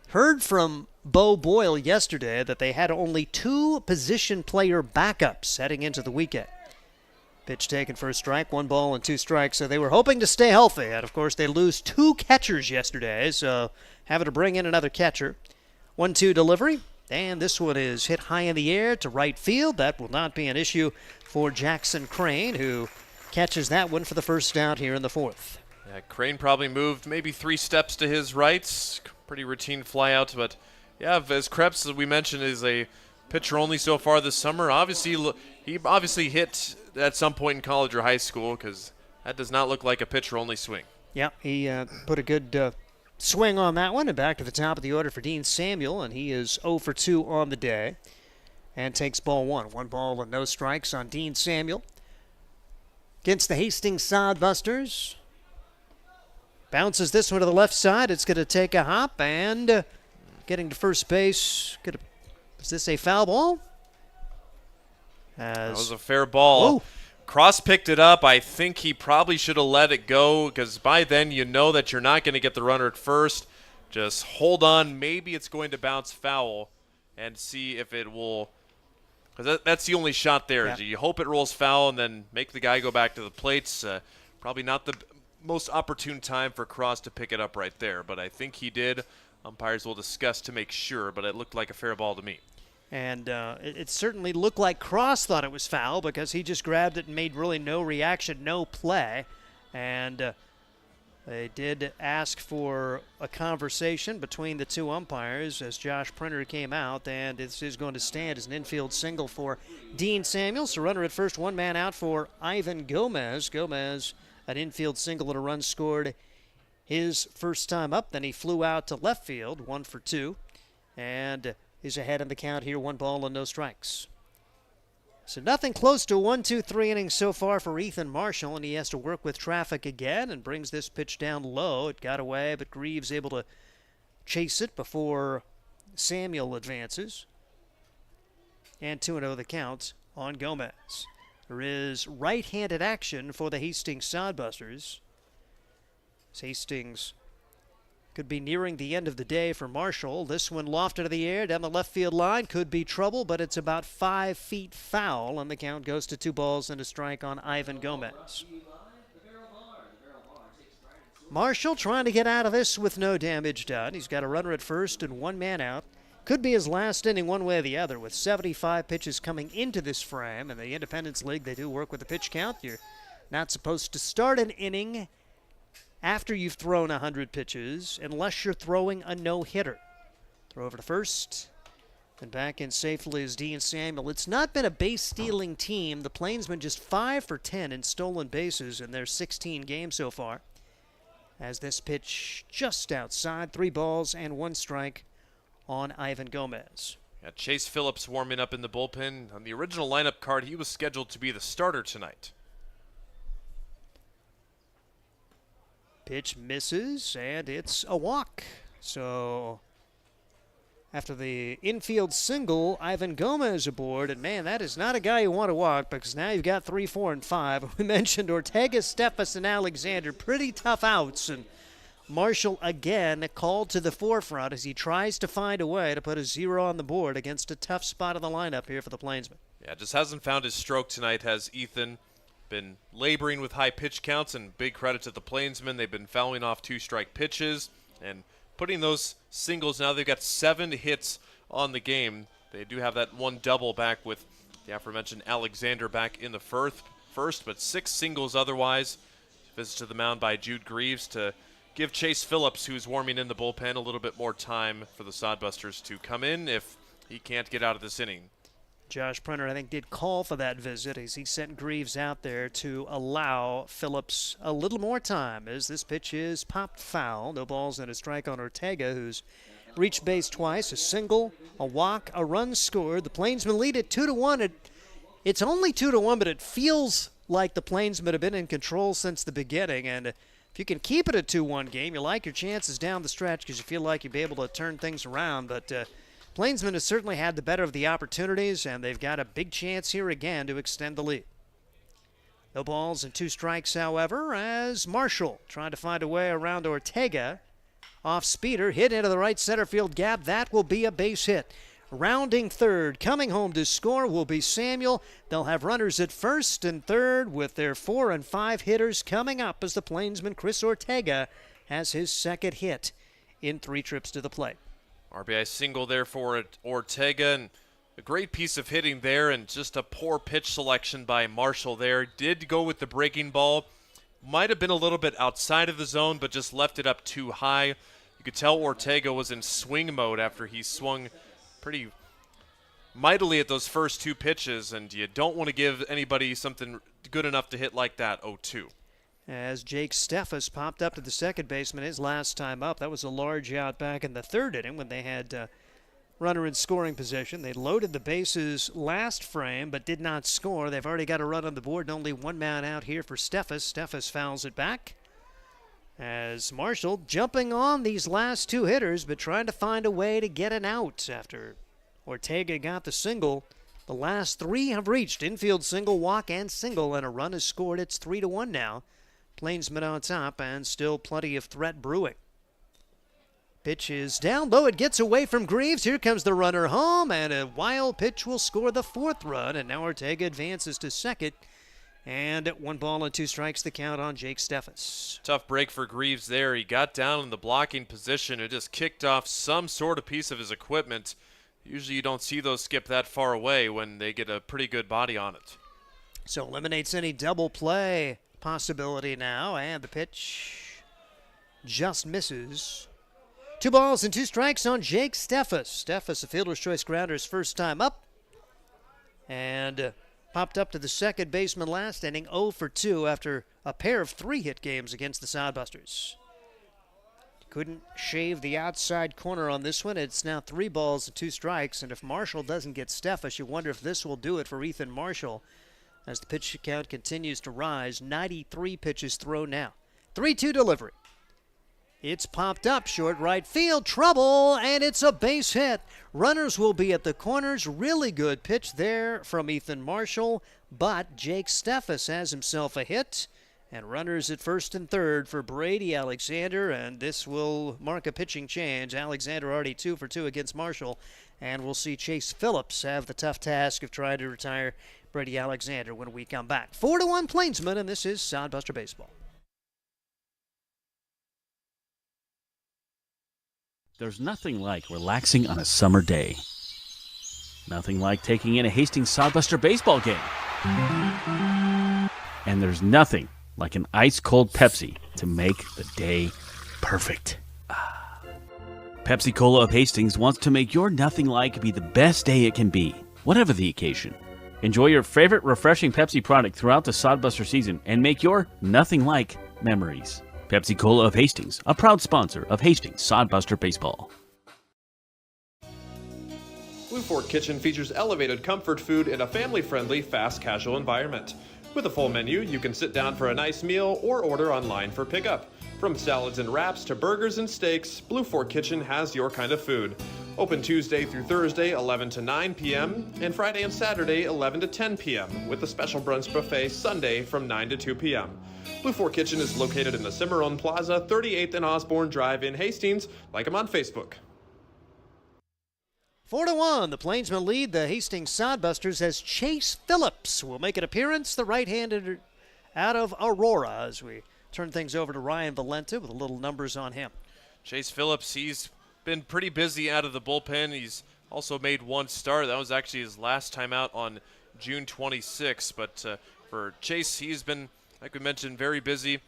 heard from Bo Boyle yesterday that they had only 2 position player backups heading into the weekend. Pitch taken for a strike, 1 ball and 2 strikes. So they were hoping to stay healthy. And, of course, they lose 2 catchers yesterday, so having to bring in another catcher. 1-2 delivery, and this one is hit high in the air to right field. That will not be an issue for Jackson Crane, who catches that one for the first out here in the 4th. Yeah, Crane probably moved maybe 3 steps to his right. Pretty routine flyout, but yeah, as Krebs, as we mentioned, is a pitcher only so far this summer. He obviously hit at some point in college or high school, because that does not look like a pitcher-only swing. Yeah, he put a good swing on that one, and back to the top of the order for Dean Samuel, and he is 0 for 2 on the day and takes ball 1. 1 ball and no strikes on Dean Samuel. Against the Hastings Sodbusters. Bounces this one to the left side. It's going to take a hop, and getting to first base. Is this a foul ball? That was a fair ball. Oh. Cross picked it up. I think he probably should have let it go, because by then you know that you're not going to get the runner at first. Just hold on. Maybe it's going to bounce foul and see if it will. Because that's the only shot there. Yeah. You hope it rolls foul and then make the guy go back to the plates. Probably not the most opportune time for Cross to pick it up right there, but I think he did. Umpires will discuss to make sure, but it looked like a fair ball to me. And it certainly looked like Cross thought it was foul, because he just grabbed it and made really no reaction, no play. And they did ask for a conversation between the 2 umpires as Josh Printer came out, and this is going to stand as an infield single for Dean Samuel. So runner at first, 1 man out for Ivan Gomez. Gomez, an infield single and a run scored his first time up. Then he flew out to left field, 1 for 2, and is ahead in the count here, 1 ball and no strikes. So nothing close to 1-2-3 innings so far for Ethan Marshall, and he has to work with traffic again and brings this pitch down low. It got away, but Greaves able to chase it before Samuel advances. And 2-0 the count on Gomez. There is right-handed action for the Hastings Sodbusters. Hastings could be nearing the end of the day for Marshall. This one lofted to the air down the left field line. Could be trouble, but it's about 5 feet foul, and the count goes to 2 balls and a strike on Ivan Gomez. Marshall trying to get out of this with no damage done. He's got a runner at first and 1 man out. Could be his last inning one way or the other, with 75 pitches coming into this frame. In the Independence League, they do work with the pitch count. You're not supposed to start an inning after you've thrown 100 pitches, unless you're throwing a no-hitter. Throw over to first, and back in safely is Dean Samuel. It's not been a base-stealing team. The Plainsmen just 5 for 10 in stolen bases in their 16 games so far. As this pitch just outside, 3 balls and 1 strike on Ivan Gomez. Yeah, Chase Phillips warming up in the bullpen. On the original lineup card, he was scheduled to be the starter tonight. Pitch misses, and it's a walk. So after the infield single, Ivan Gomez aboard, and man, that is not a guy you want to walk, because now you've got 3, 4, and 5. We mentioned Ortega, Steffes, and Alexander, pretty tough outs, and Marshall again called to the forefront as he tries to find a way to put a 0 on the board against a tough spot of the lineup here for the Plainsmen. Yeah, just hasn't found his stroke tonight, has Ethan. Been laboring with high pitch counts, and big credit to the Plainsmen. They've been fouling off 2-strike pitches and putting those singles. Now they've got 7 hits on the game. They do have that 1 double back with the aforementioned Alexander back in the first, but 6 singles otherwise. Visit to the mound by Jude Greaves to give Chase Phillips, who's warming in the bullpen, a little bit more time for the Sodbusters to come in if he can't get out of this inning. Josh Prenner, I think, did call for that visit as he sent Greaves out there to allow Phillips a little more time as this pitch is popped foul. No balls and a strike on Ortega, who's reached base twice, a single, a walk, a run scored. The Plainsmen lead it 2-1. It's only 2-1, but it feels like the Plainsmen have been in control since the beginning. And if you can keep it a 2-1 game, you like your chances down the stretch because you feel like you'll be able to turn things around. But Plainsmen has certainly had the better of the opportunities, and they've got a big chance here again to extend the lead. No balls and 2 strikes, however, as Marshall trying to find a way around Ortega. Off speeder, hit into the right center field gap. That will be a base hit. Rounding third, coming home to score will be Samuel. They'll have runners at first and third with their 4 and 5 hitters coming up as the Plainsman Chris Ortega has his second hit in 3 trips to the plate. RBI single there for Ortega, and a great piece of hitting there, and just a poor pitch selection by Marshall there. Did go with the breaking ball. Might have been a little bit outside of the zone, but just left it up too high. You could tell Ortega was in swing mode after he swung pretty mightily at those first 2 pitches, and you don't want to give anybody something good enough to hit like that 0-2. As Jake Steffes popped up to the second baseman his last time up. That was a large out back in the 3rd inning when they had runner in scoring position. They loaded the bases last frame but did not score. They've already got a run on the board and only 1 man out here for Steffes. Steffes fouls it back as Marshall jumping on these last 2 hitters but trying to find a way to get an out after Ortega got the single. The last 3 have reached infield single, walk, and single, and a run is scored. It's 3-1 now. Plainsmen on top, and still plenty of threat brewing. Pitch is down low. It gets away from Greaves. Here comes the runner home, and a wild pitch will score the 4th run. And now Ortega advances to second. And 1 ball and 2 strikes the count on Jake Steffes. Tough break for Greaves there. He got down in the blocking position and just kicked off some sort of piece of his equipment. Usually you don't see those skip that far away when they get a pretty good body on it. So eliminates any double play possibility now, and the pitch just misses. 2 balls and 2 strikes on Jake Steffes. Steffes, a fielder's choice grounder, his first time up, and popped up to the second baseman last inning, 0 for 2 after a pair of 3-hit games against the Sodbusters. Couldn't shave the outside corner on this one. It's now 3 balls and 2 strikes, and if Marshall doesn't get Steffes, you wonder if this will do it for Ethan Marshall. As the pitch count continues to rise, 93 pitches thrown now. 3-2 delivery. It's popped up short right field. Trouble, and it's a base hit. Runners will be at the corners. Really good pitch there from Ethan Marshall, but Jake Steffes has himself a hit. And runners at first and third for Brady Alexander, and this will mark a pitching change. Alexander already 2 for 2 against Marshall, and we'll see Chase Phillips have the tough task of trying to retire Brady Alexander when we come back. 4-1 Plainsmen, and this is Sodbuster Baseball. There's nothing like relaxing on a summer day. Nothing like taking in a Hastings Sodbuster baseball game. And there's nothing like an ice-cold Pepsi to make the day perfect. Pepsi Cola of Hastings wants to make your nothing like be the best day it can be, whatever the occasion. Enjoy your favorite refreshing Pepsi product throughout the Sodbuster season and make your nothing like memories. Pepsi Cola of Hastings, a proud sponsor of Hastings Sodbuster Baseball. Blue Fork Kitchen features elevated comfort food in a family-friendly, fast casual environment. With a full menu, you can sit down for a nice meal or order online for pickup. From salads and wraps to burgers and steaks, Blue Fork Kitchen has your kind of food. Open Tuesday through Thursday, 11 to 9 p.m., and Friday and Saturday, 11 to 10 p.m., with a special brunch buffet Sunday from 9 to 2 p.m. Blue Fork Kitchen is located in the Cimarron Plaza, 38th and Osborne Drive in Hastings. Like them on Facebook. 4-1, the Plainsmen lead the Hastings Sodbusters as Chase Phillips will make an appearance, the right-handed out of Aurora, as we turn things over to Ryan Valenta with a little numbers on him. Chase Phillips, he's been pretty busy out of the bullpen. He's also made 1 start. That was actually his last time out on June 26th. But for Chase, he's been, like we mentioned, very busy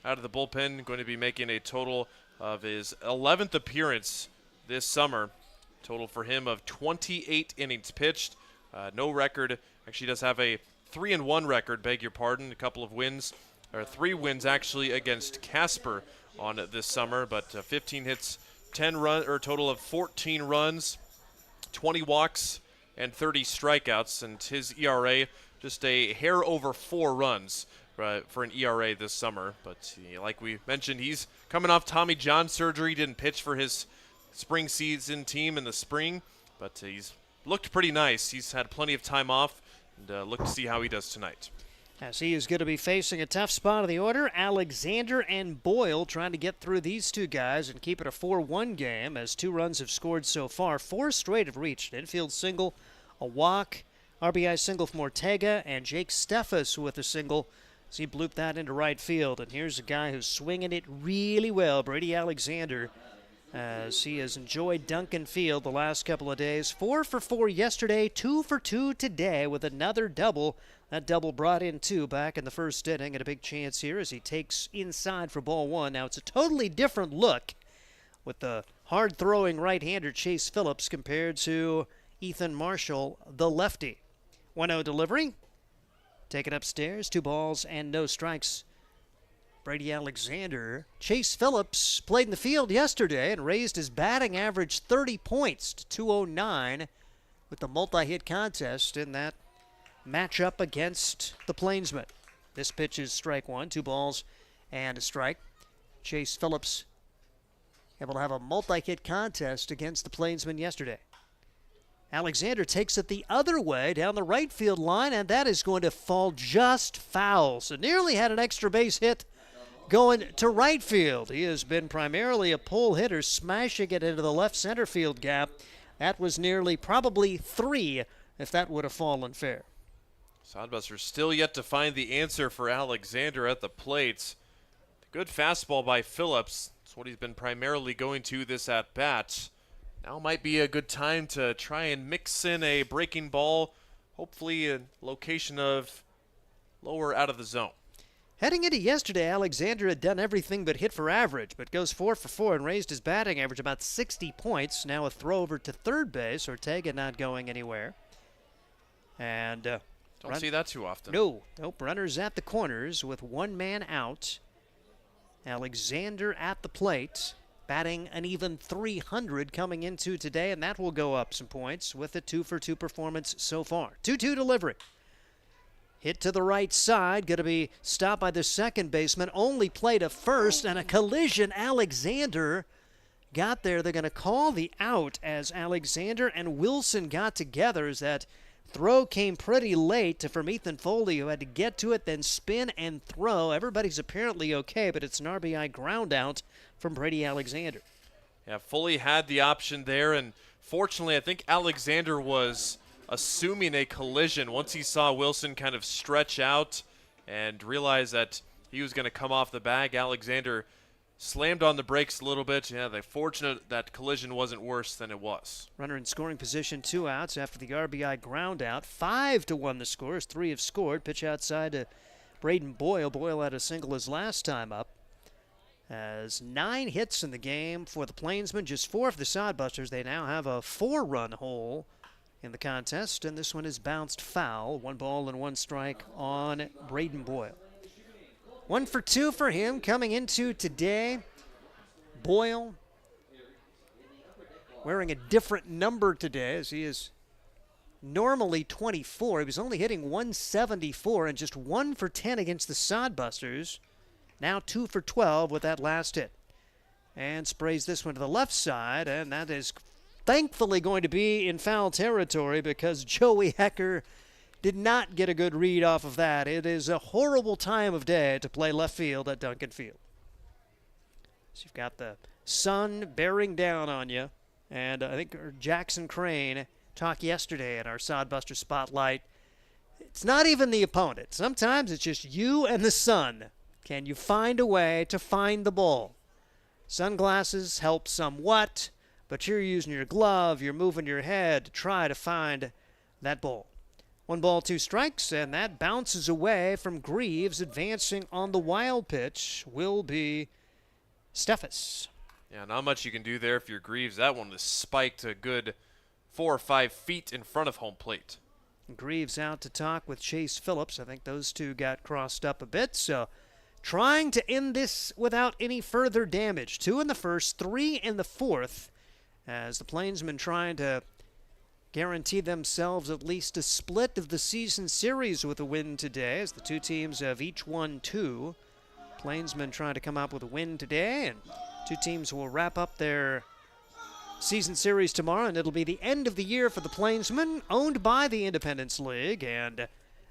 out of the bullpen. Going to be making a total of his 11th appearance this summer. Total for him of 28 innings pitched, No record. Actually does have a 3-1 record, beg your pardon. A couple of wins, or 3 wins actually against Casper on this summer, but 15 hits, 10 run, or a total of 14 runs, 20 walks, and 30 strikeouts, and his ERA just a hair over 4 runs for an ERA this summer. But like we mentioned, he's coming off Tommy John surgery, didn't pitch for his spring season team in the spring, but he's looked pretty nice. He's had plenty of time off, and look to see how he does tonight. As he is going to be facing a tough spot of the order, Alexander and Boyle trying to get through these two guys and keep it a 4-1 game as 2 runs have scored so far. 4 straight have reached. Infield single, a walk, RBI single from Ortega, and Jake Steffes with a single as he blooped that into right field. And here's a guy who's swinging it really well, Brady Alexander, as he has enjoyed Duncan Field the last couple of days. 4 for 4 yesterday, 2 for 2 today with another double. That double brought in 2 back in the first inning, and a big chance here as he takes inside for ball 1. Now it's a totally different look with the hard-throwing right-hander Chase Phillips compared to Ethan Marshall, the lefty. 1-0 delivery. Take it upstairs, 2 balls and no strikes. Brady Alexander. Chase Phillips played in the field yesterday and raised his batting average 30 points to 209 with the multi-hit contest in that matchup against the Plainsmen. This pitch is strike 1, 2 balls and a strike. Chase Phillips able to have a multi-hit contest against the Plainsmen yesterday. Alexander takes it the other way down the right field line, and that is going to fall just foul. So nearly had an extra base hit going to right field. He has been primarily a pull hitter, smashing it into the left center field gap. That was nearly probably 3 if that would have fallen fair. Sodbusters still yet to find the answer for Alexander at the plate. Good fastball by Phillips. That's what he's been primarily going to this at-bat. Now might be a good time to try and mix in a breaking ball, hopefully a location of lower out of the zone. Heading into yesterday, Alexander had done everything but hit for average, but goes 4 for 4 and raised his batting average about 60 points. Now a throw over to third base, Ortega not going anywhere. And don't see that too often. Nope. Runners at the corners with 1 man out. Alexander at the plate, batting an even 300 coming into today, and that will go up some points with a 2 for 2 performance so far. 2-2 delivery. Hit to the right side, going to be stopped by the second baseman. Only play to first, and a collision. Alexander got there. They're going to call the out as Alexander and Wilson got together as that throw came pretty late from Ethan Foley, who had to get to it, then spin and throw. Everybody's apparently okay, but it's an RBI ground out from Brady Alexander. Yeah, Foley had the option there, and fortunately I think Alexander was assuming a collision once he saw Wilson kind of stretch out and realize that he was going to come off the bag. Alexander slammed on the brakes a little bit. Yeah, they're fortunate that collision wasn't worse than it was. Runner in scoring position, 2 outs after the RBI ground out. 5-1 the score as 3 have scored. Pitch outside to Braden Boyle. Boyle had a single his last time up. Has 9 hits in the game for the Plainsmen, just 4 for the Sodbusters. They now have a 4-run hole in the contest, and this one is bounced foul. 1 ball and 1 strike on Braden Boyle. 1 for 2 for him coming into today. Boyle wearing a different number today as he is normally 24. He was only hitting 174 and just 1 for 10 against the Sodbusters. Now 2 for 12 with that last hit. And sprays this one to the left side, and that is thankfully going to be in foul territory because Joey Hecker did not get a good read off of that. It is a horrible time of day to play left field at Duncan Field. So you've got the sun bearing down on you, and I think Jackson Crane talked yesterday at our Sodbuster Spotlight. It's not even the opponent. Sometimes it's just you and the sun. Can you find a way to find the ball? Sunglasses help somewhat, but you're using your glove, you're moving your head to try to find that ball. 1 ball, 2 strikes, and that bounces away from Greaves. Advancing on the wild pitch will be Steffes. Yeah, not much you can do there if you're Greaves. That one was spiked a good 4 or 5 feet in front of home plate. Greaves out to talk with Chase Phillips. I think those two got crossed up a bit. So trying to end this without any further damage. 2 in the first, 3 in the fourth, as the Plainsmen trying to guarantee themselves at least a split of the season series with a win today, as the two teams have each won 2. Plainsmen trying to come up with a win today, and two teams will wrap up their season series tomorrow, and it'll be the end of the year for the Plainsmen, owned by the Independence League, and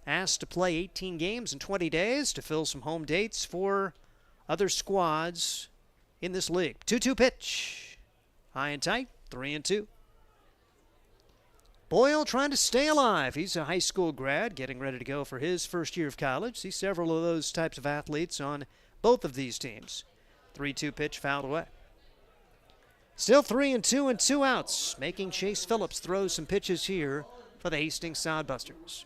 asked to play 18 games in 20 days to fill some home dates for other squads in this league. 2-2 pitch. High and tight, 3-2. Boyle trying to stay alive. He's a high school grad, getting ready to go for his first year of college. See several of those types of athletes on both of these teams. 3-2 pitch fouled away. Still 3-2 and 2 outs, making Chase Phillips throw some pitches here for the Hastings Sodbusters.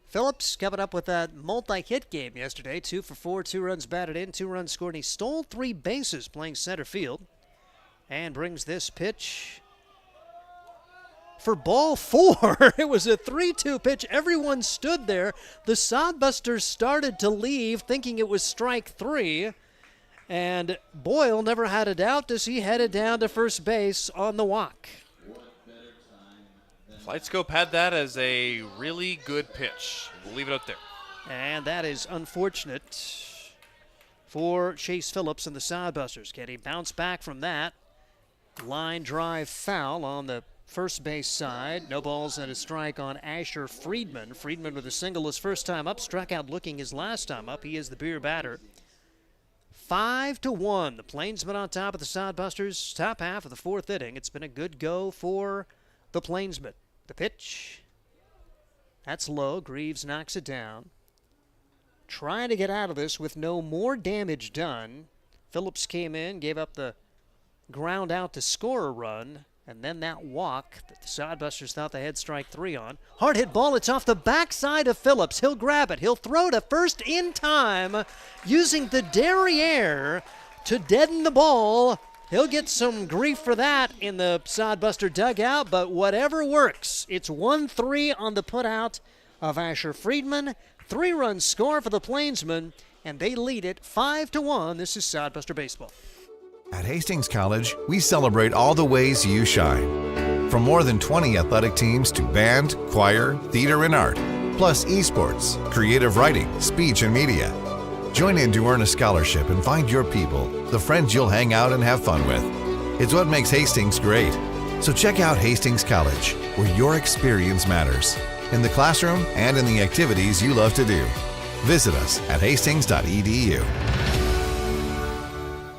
Phillips coming up with that multi-hit game yesterday. 2 for 4, 2 runs batted in, 2 runs scored, and he stole 3 bases playing center field. And brings this pitch for ball 4. It was a 3-2 pitch. Everyone stood there. The Sodbusters started to leave thinking it was strike 3. And Boyle never had a doubt as he headed down to first base on the walk. Flightscope had that as a really good pitch. We'll leave it up there. And that is unfortunate for Chase Phillips and the Sodbusters. Can he bounce back from that? Line drive foul on the first base side. No balls and a strike on Asher Friedman. Friedman with a single his first time up, struck out looking his last time up. He is the beer batter. 5-1. The Plainsmen on top of the Sodbusters. Top half of the fourth inning. It's been a good go for the Plainsmen. The pitch. That's low. Greaves knocks it down. Trying to get out of this with no more damage done. Phillips came in, gave up the ground out to score a run, and then that walk that the Sodbusters thought they had strike 3 on. Hard hit ball, it's off the backside of Phillips. He'll grab it. He'll throw to first in time using the derriere to deaden the ball. He'll get some grief for that in the Sodbuster dugout, but whatever works. It's 1-3 on the putout of Asher Friedman. 3-run score for the Plainsmen, and they lead it 5-1. This is Sodbuster Baseball. At Hastings College, we celebrate all the ways you shine. From more than 20 athletic teams to band, choir, theater, and art, plus esports, creative writing, speech, and media. Join in to earn a scholarship and find your people, the friends you'll hang out and have fun with. It's what makes Hastings great. So check out Hastings College, where your experience matters, in the classroom and in the activities you love to do. Visit us at hastings.edu.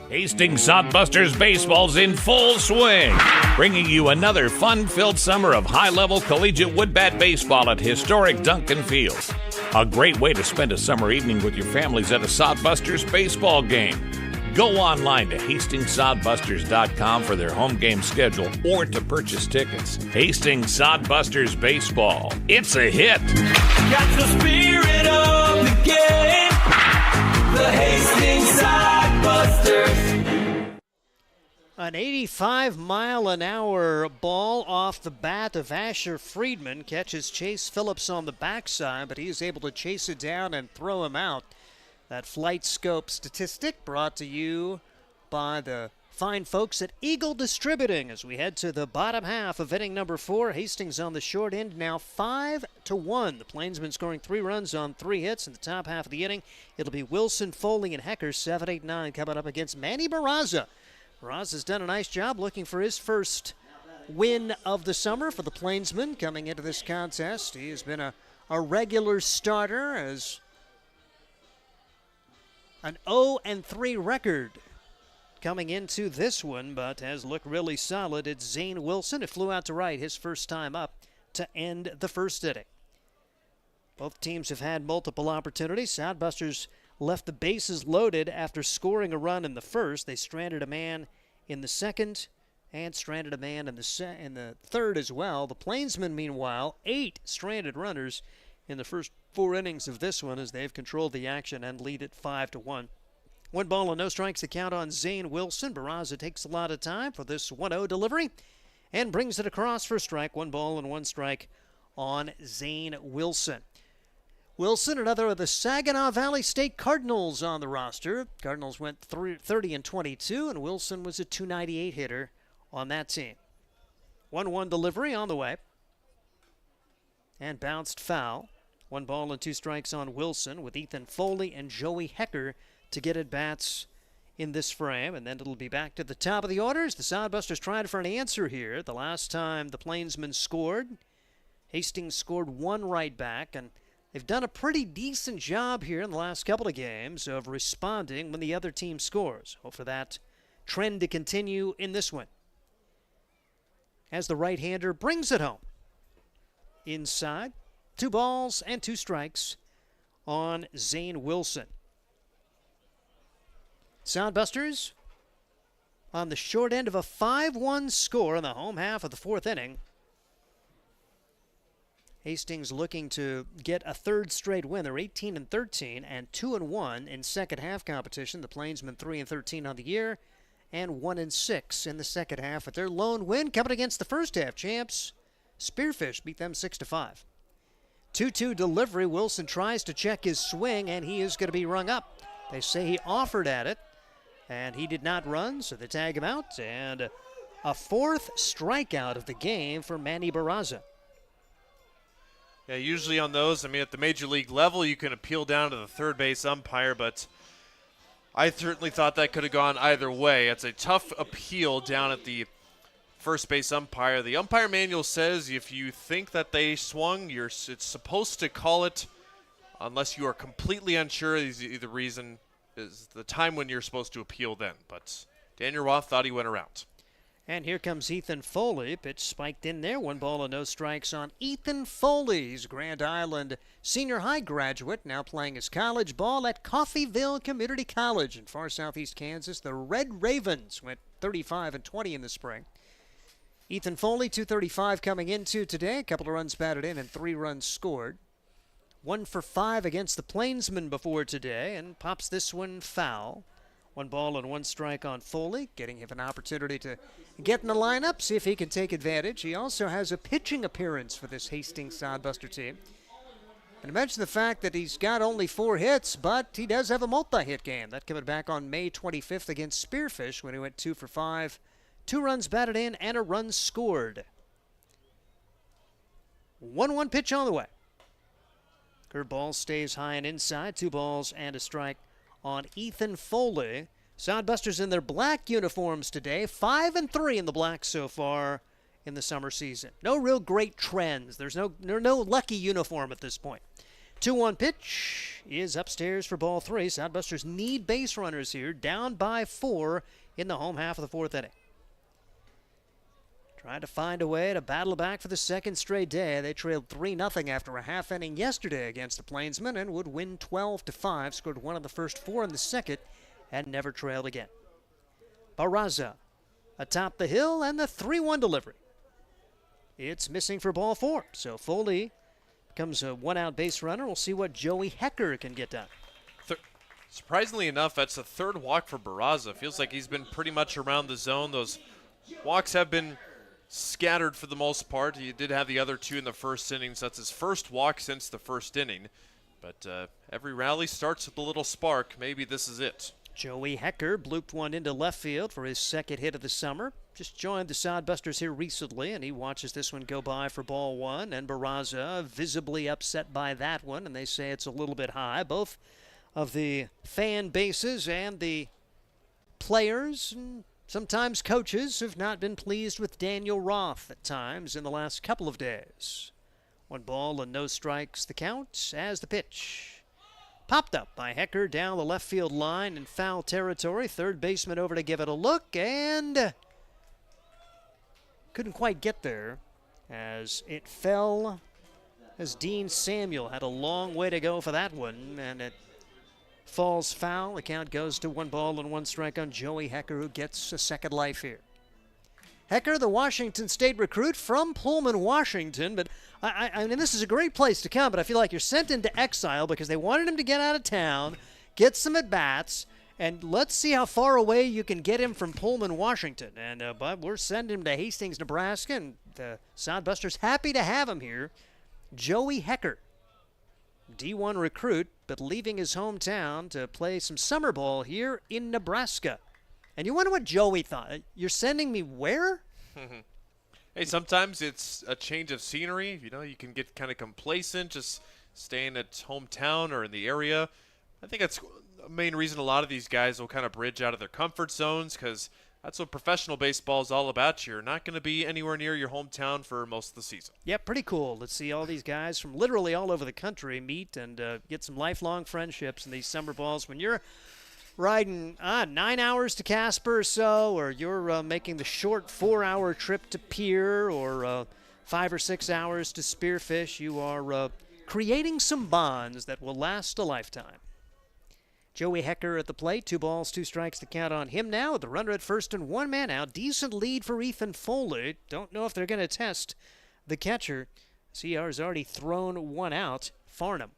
Hastings Sodbusters baseball's in full swing, bringing you another fun-filled summer of high-level collegiate woodbat baseball at historic Duncan Field. A great way to spend a summer evening with your families at a Sodbusters baseball game. Go online to HastingsSodbusters.com for their home game schedule or to purchase tickets. Hastings Sodbusters baseball. It's a hit. Got the spirit of the game. The Hastings Sodbusters. An 85-mile-an-hour ball off the bat of Asher Friedman catches Chase Phillips on the backside, but he is able to chase it down and throw him out. That flight scope statistic brought to you by the fine folks at Eagle Distributing as we head to the bottom half of inning number 4. Hastings on the short end now 5-1. The Plainsmen scoring 3 runs on 3 hits in the top half of the inning. It'll be Wilson, Foley, and Hecker 7, 8, 9 coming up against Manny Barraza. Barraza's done a nice job looking for his first win of the summer for the Plainsmen coming into this contest. He has been a regular starter as an 0-3 record coming into this one, but has looked really solid. It's Zane Wilson who flew out to right his first time up to end the first inning. Both teams have had multiple opportunities. Sodbusters left the bases loaded after scoring a run in the first. They stranded a man in the second and stranded a man in the third as well. The Plainsmen, meanwhile, 8 stranded runners in the first 4 innings of this one as they've controlled the action and lead it 5-1. 1 ball and no strikes to count on Zane Wilson. Barraza takes a lot of time for this 1-0 delivery. and brings it across for a strike. 1 ball and 1 strike on Zane Wilson. Wilson, another of the Saginaw Valley State Cardinals on the roster. Cardinals went 30-22, and Wilson was a .298 hitter on that team. 1-1 delivery on the way. And bounced foul. 1 ball and 2 strikes on Wilson, with Ethan Foley and Joey Hecker to get at bats in this frame. And then it'll be back to the top of the orders. The Sodbusters trying for an answer here. The last time the Plainsmen scored, Hastings scored 1 right back, and they've done a pretty decent job here in the last couple of games of responding when the other team scores. Hope for that trend to continue in this one, as the right-hander brings it home. Inside, 2 balls and 2 strikes on Zane Wilson. Sodbusters on the short end of a 5-1 score in the home half of the 4th inning. Hastings looking to get a 3rd straight win. They're 18-13 and 2-1 in second half competition. The Plainsmen 3-13 on the year and 1-6 in the second half. With their lone win coming against the first half champs, Spearfish beat them 6-5. 2-2 delivery. Wilson tries to check his swing, and he is going to be rung up. They say he offered at it, and he did not run, so they tag him out. And a 4th strikeout of the game for Manny Barraza. Yeah, usually on those, at the major league level, you can appeal down to the third base umpire, but I certainly thought that could have gone either way. It's a tough appeal down at the first base umpire. The umpire manual says if you think that they swung, it's supposed to call it unless you are completely unsure. The reason is the time when you're supposed to appeal then. But Daniel Roth thought he went around. And here comes Ethan Foley. Pitch spiked in there. 1 ball and no strikes on Ethan Foley. He's a Grand Island senior high graduate, now playing his college ball at Coffeyville Community College in far southeast Kansas. The Red Ravens went 35-20 in the spring. Ethan Foley, 235 coming into today. A couple of runs batted in and 3 runs scored. 1 for 5 against the Plainsmen before today, and pops this one foul. 1 ball and 1 strike on Foley, getting him an opportunity to get in the lineup, see if he can take advantage. He also has a pitching appearance for this Hastings Sodbuster team. And imagine the fact that he's got only 4 hits, but he does have a multi-hit game. That coming back on May 25th against Spearfish when he went 2 for 5. 2 runs batted in and a run scored. 1-1 pitch on the way. Curveball stays high and inside. 2 balls and a strike on Ethan Foley. Sodbusters in their black uniforms today, 5-3 in the black so far in the summer season. No real great trends. There's no lucky uniform at this point. 2-1 pitch is upstairs for ball 3. Sodbusters need base runners here, down by 4 in the home half of the 4th inning. Trying to find a way to battle back for the 2nd straight day. They trailed 3-0 after a half inning yesterday against the Plainsmen and would win 12-5. Scored 1 in the first 4 in the second and never trailed again. Barraza atop the hill and the 3-1 delivery. It's missing for ball 4. So Foley becomes a 1-out base runner. We'll see what Joey Hecker can get done. Surprisingly enough, that's the 3rd walk for Barraza. Feels like he's been pretty much around the zone. Those walks have been scattered for the most part. He did have the other 2 in the first inning, so that's his first walk since the first inning. But every rally starts with a little spark. Maybe this is it. Joey Hecker blooped one into left field for his 2nd hit of the summer. Just joined the Sodbusters here recently, and he watches this one go by for ball 1. And Barraza visibly upset by that one, and they say it's a little bit high. Both of the fan bases and the players and sometimes coaches have not been pleased with Daniel Roth at times in the last couple of days. 1 ball and no strikes the count as the pitch. Popped up by Hecker down the left field line in foul territory. 3rd baseman over to give it a look and couldn't quite get there as it fell as Dean Samuel had a long way to go for that one, and it falls foul. The count goes to 1 ball and 1 strike on Joey Hecker, who gets a second life here. Hecker, the Washington State recruit from Pullman, Washington. But I mean, this is a great place to come, but I feel like you're sent into exile because they wanted him to get out of town, get some at-bats, And let's see how far away you can get him from Pullman, Washington. And but we're sending him to Hastings, Nebraska, and the Sodbusters happy to have him here. Joey Hecker, D1 recruit, but leaving his hometown to play some summer ball here in Nebraska. And you wonder what Joey thought. You're sending me where? Hey, sometimes it's a change of scenery. You know, you can get kind of complacent just staying at hometown or in the area. I think that's the main reason a lot of these guys will kind of bridge out of their comfort zones, because that's what professional baseball is all about. You're not going to be anywhere near your hometown for most of the season. Yep, pretty cool. Let's see all these guys from literally all over the country meet and get some lifelong friendships in these summer balls. When you're riding 9 hours to Casper or so, or you're making the short 4-hour trip to Pier, or 5 or 6 hours to Spearfish, you are creating some bonds that will last a lifetime. Joey Hecker at the plate, 2 balls, 2 strikes to count on him now with the runner at first and 1 man out. Decent lead for Ethan Foley. Don't know if they're going to test the catcher. CR has already thrown 1 out. Farnham.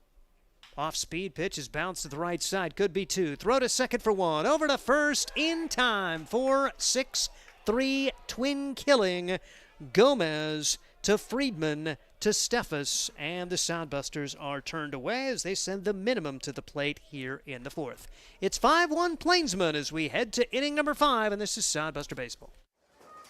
Off-speed pitch is bounced to the right side. Could be 2. Throw to second for 1. Over to first in time. 4-6-3 twin killing. Gomez to Friedman to Steffes, and the Sodbusters are turned away as they send the minimum to the plate here in the 4th. It's 5-1 Plainsmen as we head to inning number 5, and this is Sodbuster Baseball.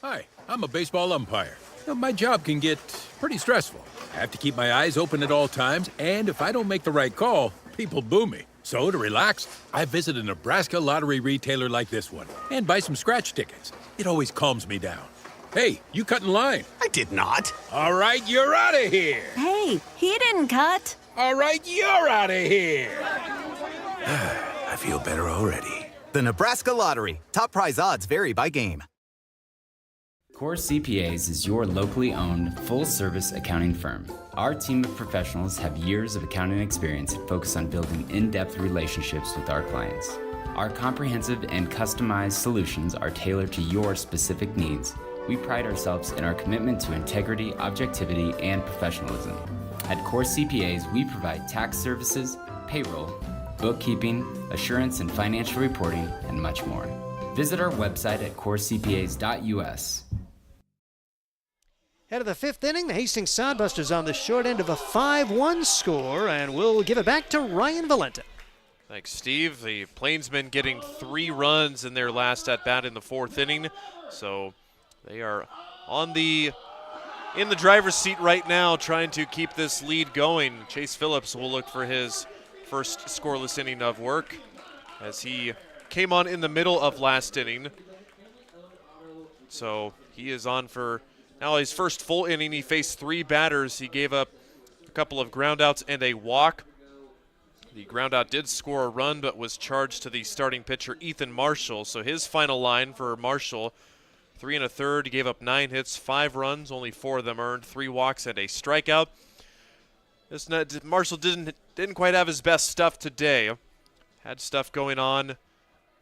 Hi, I'm a baseball umpire. My job can get pretty stressful. I have to keep my eyes open at all times, and if I don't make the right call, people boo me. So to relax, I visit a Nebraska lottery retailer like this one and buy some scratch tickets. It always calms me down. Hey, you cut in line. I did not. All right, you're out of here. Hey, he didn't cut. All right, you're out of here. I feel better already. The Nebraska Lottery. Top prize odds vary by game. Core CPAs is your locally owned, full-service accounting firm. Our team of professionals have years of accounting experience and focus on building in-depth relationships with our clients. Our comprehensive and customized solutions are tailored to your specific needs. We pride ourselves in our commitment to integrity, objectivity, and professionalism. At Core CPAs, we provide tax services, payroll, bookkeeping, assurance and financial reporting, and much more. Visit our website at corecpas.us. Head of the 5th inning, the Hastings Sodbusters on the short end of a 5-1 score, and we'll give it back to Ryan Valenta. Thanks, Steve. The Plainsmen getting 3 runs in their last at-bat in the 4th inning, so they are in the driver's seat right now, trying to keep this lead going. Chase Phillips will look for his first scoreless inning of work as he came on in the middle of last inning. So he is on for now his first full inning. He faced 3 batters. He gave up a couple of groundouts and a walk. The groundout did score a run, but was charged to the starting pitcher, Ethan Marshall. So his final line for Marshall, 3 1/3. He gave up 9 hits, 5 runs, only 4 of them earned, 3 walks and a strikeout. Marshall didn't quite have his best stuff today. Had stuff going on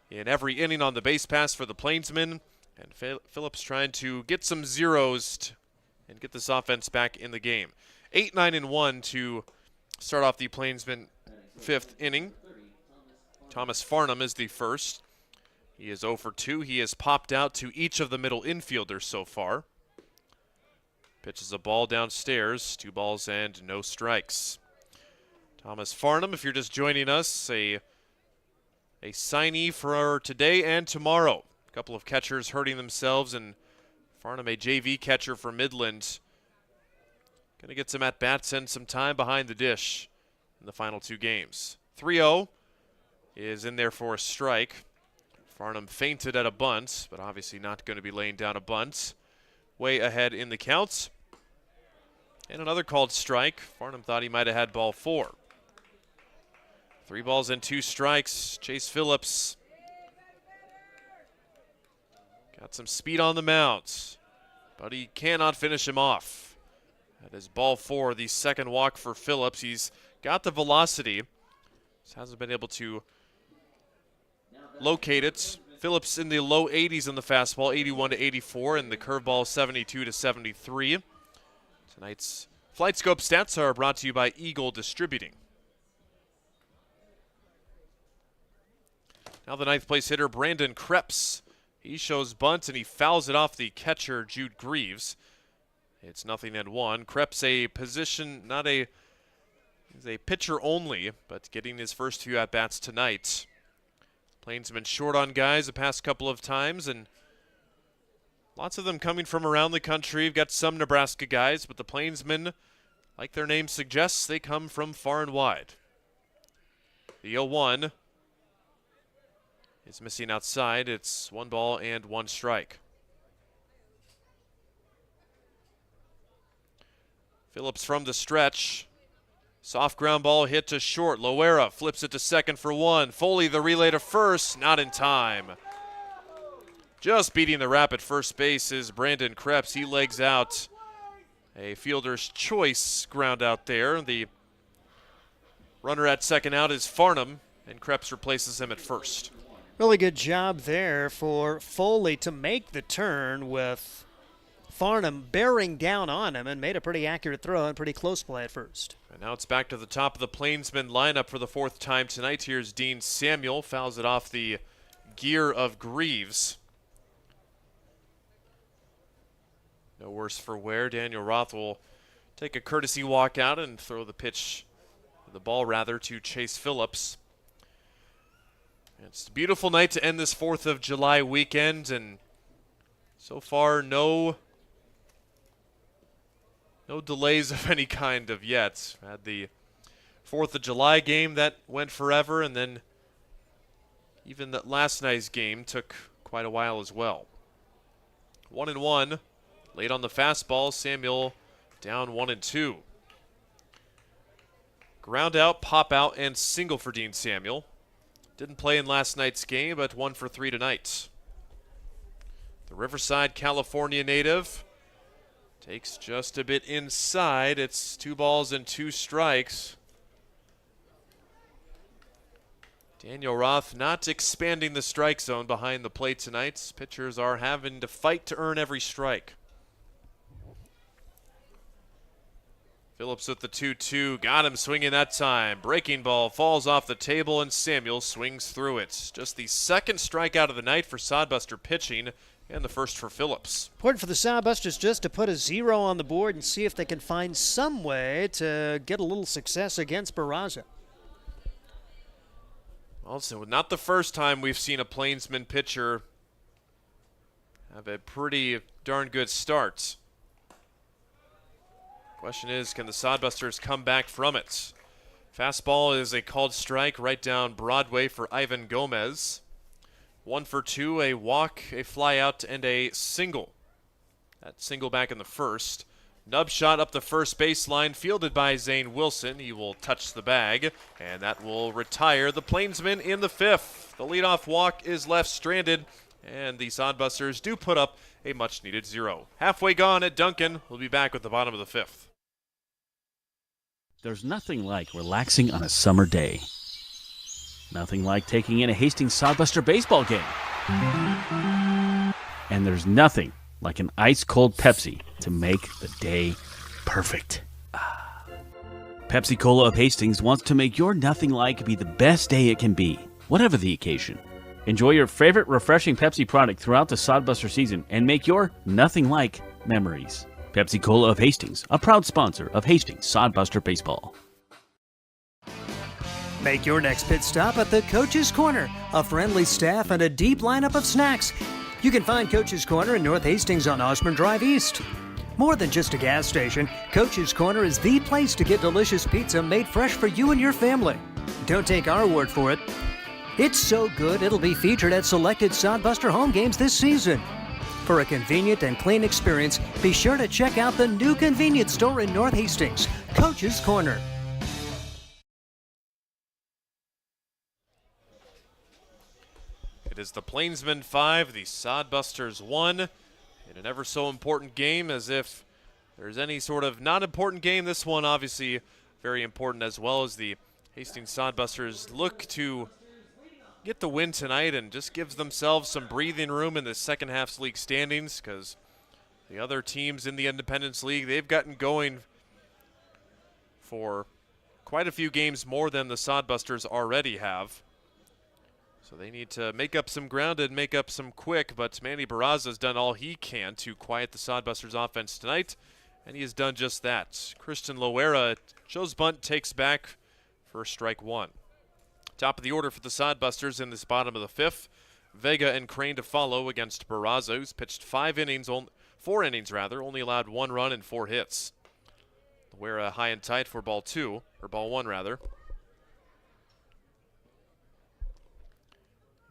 in every inning on the base pass for the Plainsmen, and Phillips trying to get some zeros and get this offense back in the game. 8, 9, and 1 to start off the Plainsmen 5th inning. Thomas Farnham is the first. He is 0 for 2. He has popped out to each of the middle infielders so far. Pitches a ball downstairs, 2 balls and no strikes. Thomas Farnham, if you're just joining us, a signee for today and tomorrow. A couple of catchers hurting themselves, and Farnham, a JV catcher for Midland. Going to get some at-bats and some time behind the dish in the final 2 games. 3-0 is in there for a strike. Farnham feinted at a bunt, but obviously not going to be laying down a bunt. Way ahead in the counts. And another called strike. Farnham thought he might have had ball 4. 3 balls and 2 strikes. Chase Phillips got some speed on the mound, but he cannot finish him off. That is ball 4, the second walk for Phillips. He's got the velocity. Just hasn't been able to locate it. Phillips in the low 80s on the fastball, 81 to 84, and the curveball 72 to 73. Tonight's Flight Scope stats are brought to you by Eagle Distributing. Now the ninth place hitter, Brandon Krebs. He shows bunt and he fouls it off the catcher, Jude Greaves. It's 0-1. Krebs a position, he's a pitcher only, but getting his first few at-bats tonight. Plainsmen short on guys the past couple of times, and lots of them coming from around the country. We've got some Nebraska guys, but the Plainsmen, like their name suggests, they come from far and wide. The 0-1 is missing outside. It's 1 ball and 1 strike. Phillips from the stretch. Soft ground ball hit to short. Loera flips it to second for 1. Foley the relay to first, not in time. Just beating the rap at first base is Brandon Krebs. He legs out a fielder's choice ground out there. The runner at second out is Farnham, and Krebs replaces him at first. Really good job there for Foley to make the turn with Farnham bearing down on him, and made a pretty accurate throw and pretty close play at first. And now it's back to the top of the Plainsmen lineup for the 4th time tonight. Here's Dean Samuel, fouls it off the gear of Greaves. No worse for wear. Daniel Roth will take a courtesy walk out and throw the ball to Chase Phillips. It's a beautiful night to end this 4th of July weekend, and so far no delays of any kind of yet. Had the 4th of July game that went forever, and then even that last night's game took quite a while as well. 1-1. Late on the fastball, Samuel down 1-2. Ground out, pop out, and single for Dean Samuel. Didn't play in last night's game, but 1 for 3 tonight. The Riverside, California native takes just a bit inside. It's 2 balls and 2 strikes. Daniel Roth not expanding the strike zone behind the plate tonight. Pitchers are having to fight to earn every strike. Phillips with the 2-2, got him swinging that time. Breaking ball falls off the table, and Samuel swings through it. Just the 2nd strikeout of the night for Sodbuster pitching, and the 1st for Phillips. Important for the Sodbusters just to put a 0 on the board and see if they can find some way to get a little success against Barraza. Also, not the first time we've seen a Plainsman pitcher have a pretty darn good start. Question is, can the Sodbusters come back from it? Fastball is a called strike right down Broadway for Ivan Gomez. 1 for 2, a walk, a fly out, and a single. That single back in the 1st. Nub shot up the first baseline, fielded by Zane Wilson. He will touch the bag, and that will retire the Plainsmen in the 5th. The leadoff walk is left stranded, and the Sodbusters do put up a much-needed 0. Halfway gone at Duncan. We'll be back with the bottom of the 5th. There's nothing like relaxing on a summer day. Nothing like taking in a Hastings Sodbuster baseball game. And there's nothing like an ice-cold Pepsi to make the day perfect. Pepsi Cola of Hastings wants to make your nothing like be the best day it can be, whatever the occasion. Enjoy your favorite refreshing Pepsi product throughout the Sodbuster season and make your nothing like memories. Pepsi Cola of Hastings, a proud sponsor of Hastings Sodbuster Baseball. Make your next pit stop at the Coach's Corner, a friendly staff and a deep lineup of snacks. You can find Coach's Corner in North Hastings on Osborne Drive East. More than just a gas station, Coach's Corner is the place to get delicious pizza made fresh for you and your family. Don't take our word for it. It's so good it'll be featured at selected Sodbuster home games this season. For a convenient and clean experience, be sure to check out the new convenience store in North Hastings, Coach's Corner. It is the Plainsmen 5, the Sodbusters 1, in an ever so important game. As if there's any sort of not important game, this one obviously very important as well, as the Hastings Sodbusters look to get the win tonight and just gives themselves some breathing room in the second half's league standings, because the other teams in the Independence League, they've gotten going for quite a few games more than the Sodbusters already have. So they need to make up some ground and make up some quick, but Manny Barraza has done all he can to quiet the Sodbusters offense tonight, and he has done just that. Christian Loera shows bunt, takes back for strike one. Top of the order for the Sodbusters in this bottom of the fifth. Vega and Crane to follow against Barraza, who's pitched 4 innings, only allowed 1 run and 4 hits. Loera high and tight for ball one rather.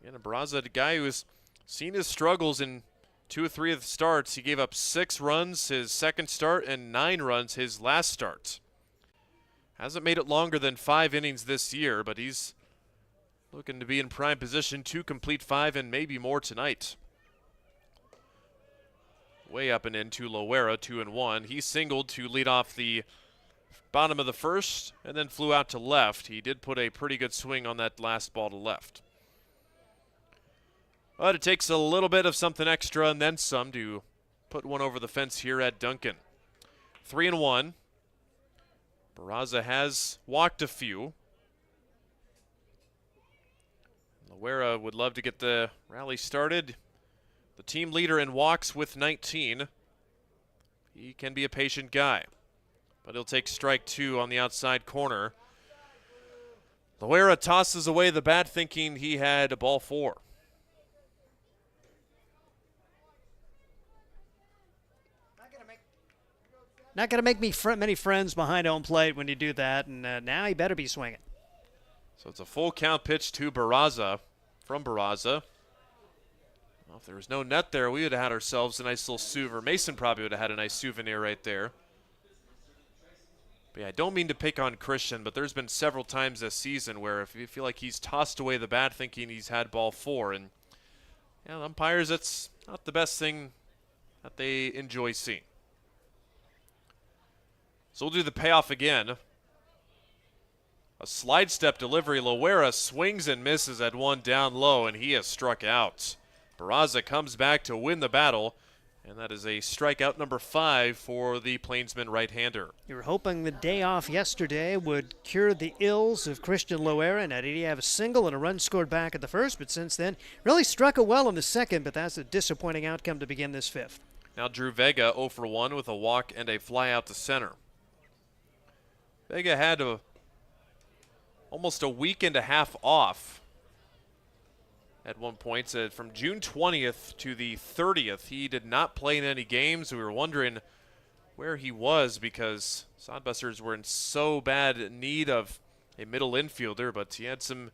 And Barraza, the guy who's seen his struggles in 2 or 3 of the starts. He gave up 6 runs his second start and 9 runs his last start. Hasn't made it longer than 5 innings this year, but he's looking to be in prime position to complete 5 and maybe more tonight. Way up and into Loera, 2-1. He singled to lead off the bottom of the first and then flew out to left. He did put a pretty good swing on that last ball to left. But it takes a little bit of something extra and then some to put one over the fence here at Duncan. 3-1. Barraza has walked a few. Loera would love to get the rally started. The team leader in walks with 19. He can be a patient guy, but he'll take strike 2 on the outside corner. Loera tosses away the bat, thinking he had a ball 4. Not going to make me many friends behind home plate when you do that, and now he better be swinging. So it's a full count pitch to Barraza, from Barraza. Well, if there was no net there, we would have had ourselves a nice little souvenir. Mason probably would have had a nice souvenir right there. But yeah, I don't mean to pick on Christian, but there's been several times this season where if you feel like he's tossed away the bat thinking he's had ball 4, and yeah, the umpires, it's not the best thing that they enjoy seeing. So we'll do the payoff again. A slide step delivery. Loera swings and misses at one down low, and he has struck out. Barraza comes back to win the battle, and that is a strikeout number 5 for the Plainsman right-hander. You were hoping the day off yesterday would cure the ills of Christian Loera, and that he'd have a single and a run scored back at the first, but since then, really struck it well in the second, but that's a disappointing outcome to begin this fifth. Now Drew Vega 0 for 1 with a walk and a fly out to center. Vega had almost a week and a half off at one point. From June 20th to the 30th, he did not play in any games. We were wondering where he was because Sodbusters were in so bad need of a middle infielder, but he had some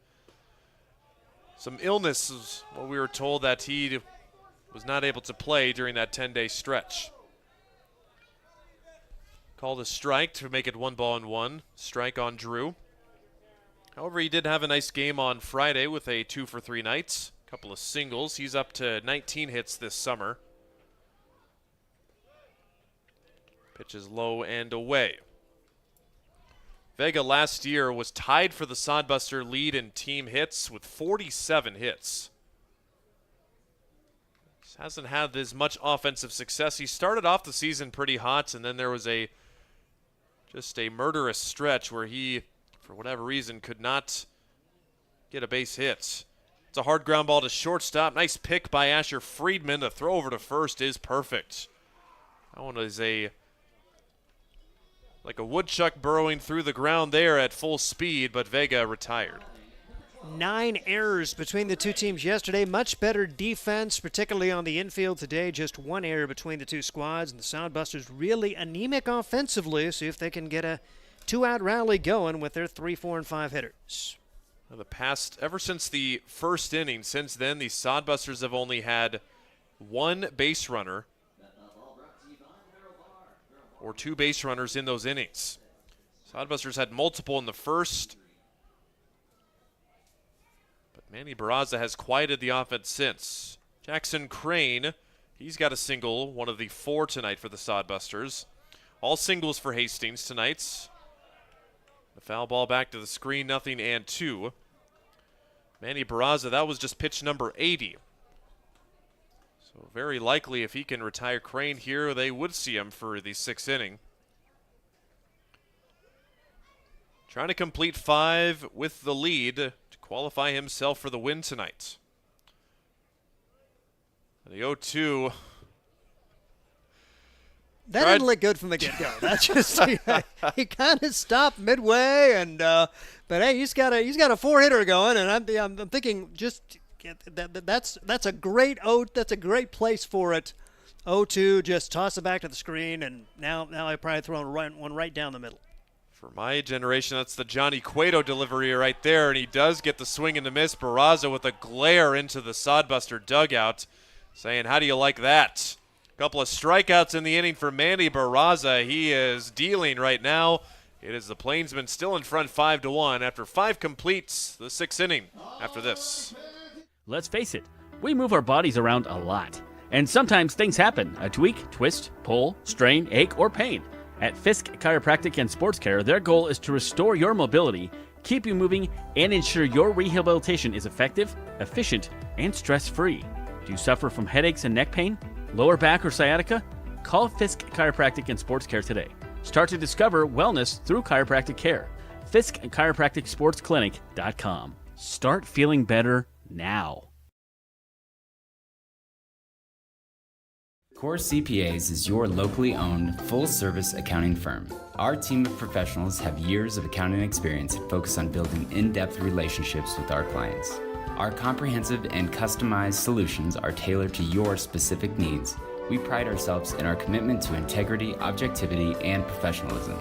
illness, what we were told, that he was not able to play during that 10-day stretch. Called a strike to make it 1-1. Strike on Drew. However, he did have a nice game on Friday with a 2 for 3 nights. A couple of singles. He's up to 19 hits this summer. Pitch is low and away. Vega last year was tied for the Sodbuster lead in team hits with 47 hits. Hasn't had as much offensive success. He started off the season pretty hot, and then there was just a murderous stretch where he, for whatever reason, could not get a base hit. It's a hard ground ball to shortstop. Nice pick by Asher Friedman. The throw over to first is perfect. That one is like a woodchuck burrowing through the ground there at full speed, but Vega retired. 9 errors between the two teams yesterday. Much better defense, particularly on the infield today. Just 1 error between the two squads. And the Sodbusters really anemic offensively. See if they can get a 2-out rally going with their 3, 4, and 5 hitters. Ever since the first inning, since then, the Sodbusters have only had 1 base runner or 2 base runners in those innings. Sodbusters had multiple in the first. Manny Barraza has quieted the offense since. Jackson Crane, he's got a single, one of the 4 tonight for the Sodbusters. All singles for Hastings tonight. The foul ball back to the screen, 0-2. Manny Barraza, that was just pitch number 80. So very likely if he can retire Crane here, they would see him for the 6th inning. Trying to complete 5 with the lead to qualify himself for the win tonight. The 0-2. That didn't look good from the get-go. That's just he kind of stopped midway, and but hey, he's got a four-hitter going, and I'm thinking just that's a great that's a great place for it. 0-2, just toss it back to the screen, and now I probably throw one right down the middle. For my generation, that's the Johnny Cueto delivery right there, and he does get the swing and the miss. Barraza with a glare into the Sodbuster dugout, saying, "How do you like that?" Couple of strikeouts in the inning for Manny Barraza. He is dealing right now. It is the Plainsmen still in front 5-1 after 5 completes the 6th inning after this. Let's face it, we move our bodies around a lot. And sometimes things happen. A tweak, twist, pull, strain, ache, or pain. At Fisk Chiropractic and Sports Care, their goal is to restore your mobility, keep you moving, and ensure your rehabilitation is effective, efficient, and stress-free. Do you suffer from headaches and neck pain? Lower back or sciatica? Call Fisk Chiropractic and Sports Care today. Start to discover wellness through chiropractic care. Fisk Chiropractic Sports Clinic.com. Start feeling better now. Core CPAs is your locally owned, full-service accounting firm. Our team of professionals have years of accounting experience and focus on building in-depth relationships with our clients. Our comprehensive and customized solutions are tailored to your specific needs. We pride ourselves in our commitment to integrity, objectivity, and professionalism.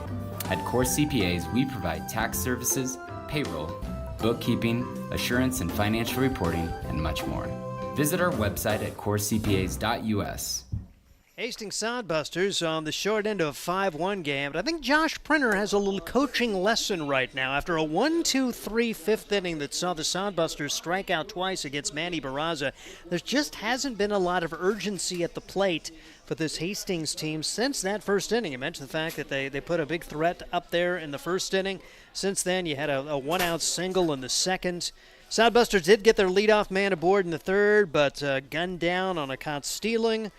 At Core CPAs, we provide tax services, payroll, bookkeeping, assurance and financial reporting, and much more. Visit our website at corecpas.us. Hastings Sodbusters on the short end of a 5-1 game, but I think Josh Printer has a little coaching lesson right now after a 1-2-3 fifth inning that saw the Sodbusters strike out twice against Manny Barraza. There just hasn't been a lot of urgency at the plate for this Hastings team since that first inning. You mentioned the fact that they put a big threat up there in the first inning. Since then, you had a one-out single in the second. Sodbusters did get their leadoff man aboard in the third, but gunned down on a caught stealing.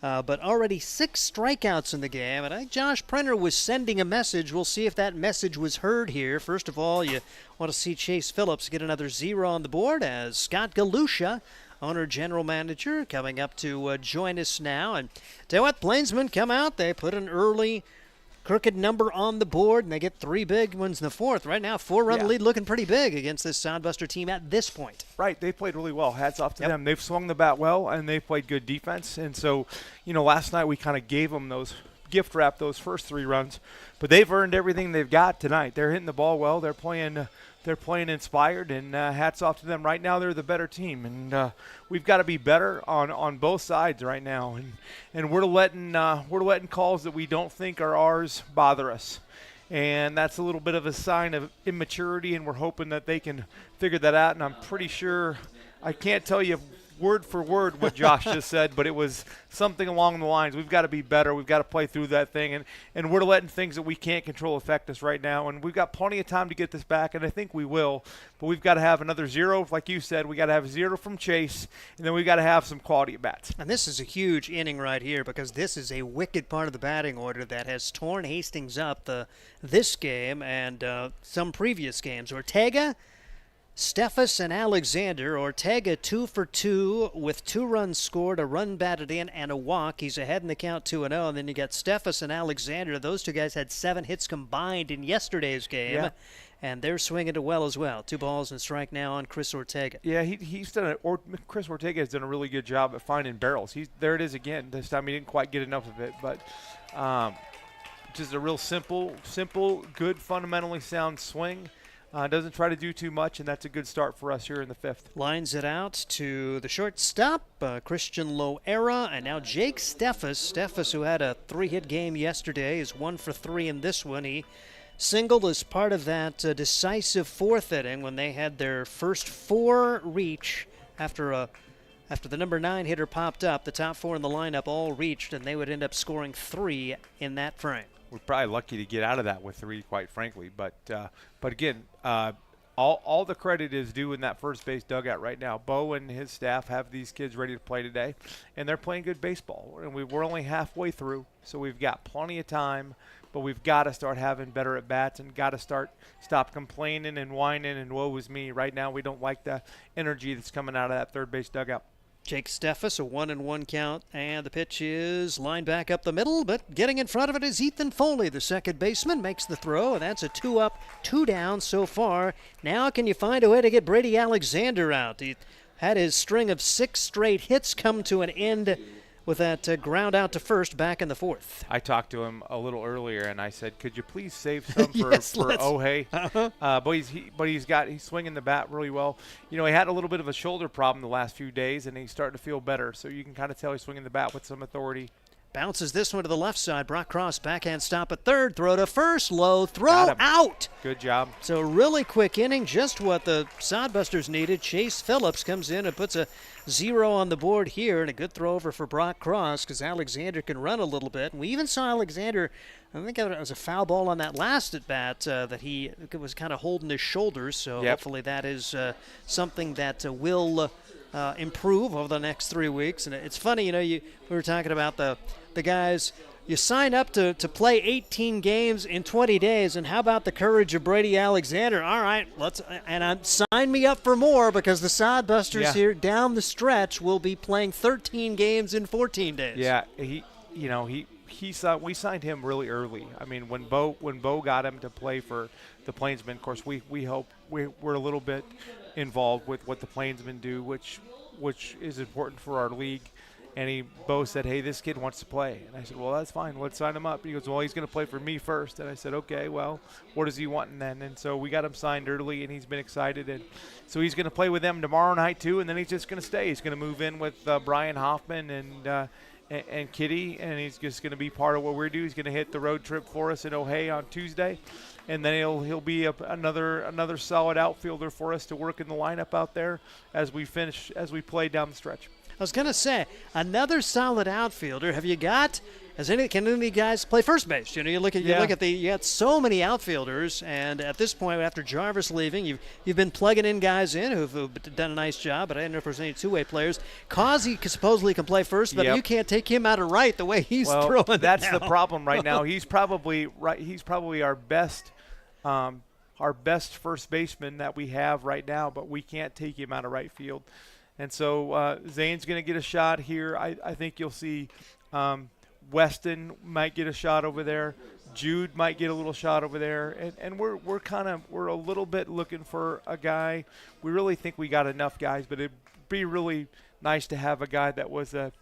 But already 6 strikeouts in the game, and I think Josh Printer was sending a message. We'll see if that message was heard here. First of all, you want to see Chase Phillips get another 0 on the board as Scott Galusha, owner-general manager, coming up to join us now. And tell you what, Plainsmen come out. They put an early crooked number on the board, and they get 3 big ones in the fourth. Right now, 4-run lead looking pretty big against this Sodbuster team at this point. Right, they played really well. Hats off to them. They've swung the bat well, and they've played good defense. And so, last night we kind of gave them those gift wrap those first 3 runs, but they've earned everything they've got tonight. They're hitting the ball well. They're playing inspired, and hats off to them. Right now, they're the better team, and we've got to be better on both sides right now. And we're letting calls that we don't think are ours bother us, and that's a little bit of a sign of immaturity. And we're hoping that they can figure that out. And I'm pretty sure I can't tell you word for word what Josh just said, but it was something along the lines, we've got to be better, we've got to play through that thing, and we're letting things that we can't control affect us right now, and we've got plenty of time to get this back, and I think we will, but we've got to have another 0, like you said. We got to have a 0 from Chase, and then we got to have some quality at bats. And this is a huge inning right here, because this is a wicked part of the batting order that has torn Hastings up this game and some previous games. Ortega, Steffes, and Alexander. Ortega 2 for 2 with 2 runs scored, a run batted in, and a walk. He's ahead in the count 2-0. And then you got Steffes and Alexander. Those 2 guys had 7 hits combined in yesterday's game, and they're swinging it well as well. 2 balls and strike now on Chris Ortega. Yeah, he's done Chris Ortega has done a really good job at finding barrels. There it is again. This time he didn't quite get enough of it, but just a real simple, good, fundamentally sound swing. Doesn't try to do too much, and that's a good start for us here in the 5th. Lines it out to the shortstop, Christian Loera, and now Jake Steffes. Steffes, who had a 3-hit game yesterday, is 1 for 3 in this one. He singled as part of that decisive 4th inning when they had their first 4 reach after the number 9 hitter popped up. The top 4 in the lineup all reached, and they would end up scoring 3 in that frame. We're probably lucky to get out of that with 3, quite frankly. But again, all the credit is due in that first base dugout right now. Bo and his staff have these kids ready to play today, and they're playing good baseball. And we're only halfway through, so we've got plenty of time, but we've got to start having better at-bats and got to stop complaining and whining and woe is me. Right now we don't like the energy that's coming out of that third base dugout. Jake Steffes, a 1-1 count, and the pitch is lined back up the middle, but getting in front of it is Ethan Foley, the second baseman, makes the throw, and that's a 2-up, 2 down so far. Now can you find a way to get Brady Alexander out? He had his string of 6 straight hits come to an end with that ground out to first back in the fourth. I talked to him a little earlier, and I said, "Could you please save some for Ohei?" But he's swinging the bat really well. You know, he had a little bit of a shoulder problem the last few days, and he's starting to feel better. So you can kind of tell he's swinging the bat with some authority. Bounces this one to the left side. Brock Cross backhand stop at third. Throw to first. Low throw out. Good job. So really quick inning. Just what the Sodbusters needed. Chase Phillips comes in and puts a 0 on the board here. And a good throw over for Brock Cross because Alexander can run a little bit. And we even saw Alexander, I think it was a foul ball on that last at bat that he was kind of holding his shoulders. So hopefully that is something that will improve over the next 3 weeks. And it's funny, you know, we were talking about the guys, you sign up to play 18 games in 20 days, and how about the courage of Brady Alexander? All right, sign me up for more because the Sodbusters here down the stretch will be playing 13 games in 14 days. Yeah, we signed him really early. I mean, when Bo got him to play for the Plainsmen, of course, we hope we're a little bit involved with what the Plainsmen do, which is important for our league. And Bo said, "Hey, this kid wants to play." And I said, "Well, that's fine. Let's sign him up." He goes, "Well, he's going to play for me first." And I said, "Okay, well, what does he want then?" And so we got him signed early, and he's been excited. And so he's going to play with them tomorrow night too, and then he's just going to stay. He's going to move in with Brian Hoffman and Kitty, and he's just going to be part of what we're doing. He's going to hit the road trip for us in Ohio on Tuesday, and then he'll be another solid outfielder for us to work in the lineup out there as we play down the stretch. I was going to say, another solid outfielder. Have you got, can any of you guys play first base? You know, you look at you got so many outfielders, and at this point, after Jarvis leaving, you've been plugging in guys in who've done a nice job, but I don't know if there's any two-way players. Causey supposedly can play first, but you can't take him out of right the way he's throwing. That's the problem right now. He's probably our best first baseman that we have right now, but we can't take him out of right field. And so Zane's going to get a shot here. I think you'll see Weston might get a shot over there. Jude might get a little shot over there. And we're a little bit looking for a guy. We really think we got enough guys, but it'd be really nice to have a guy that was a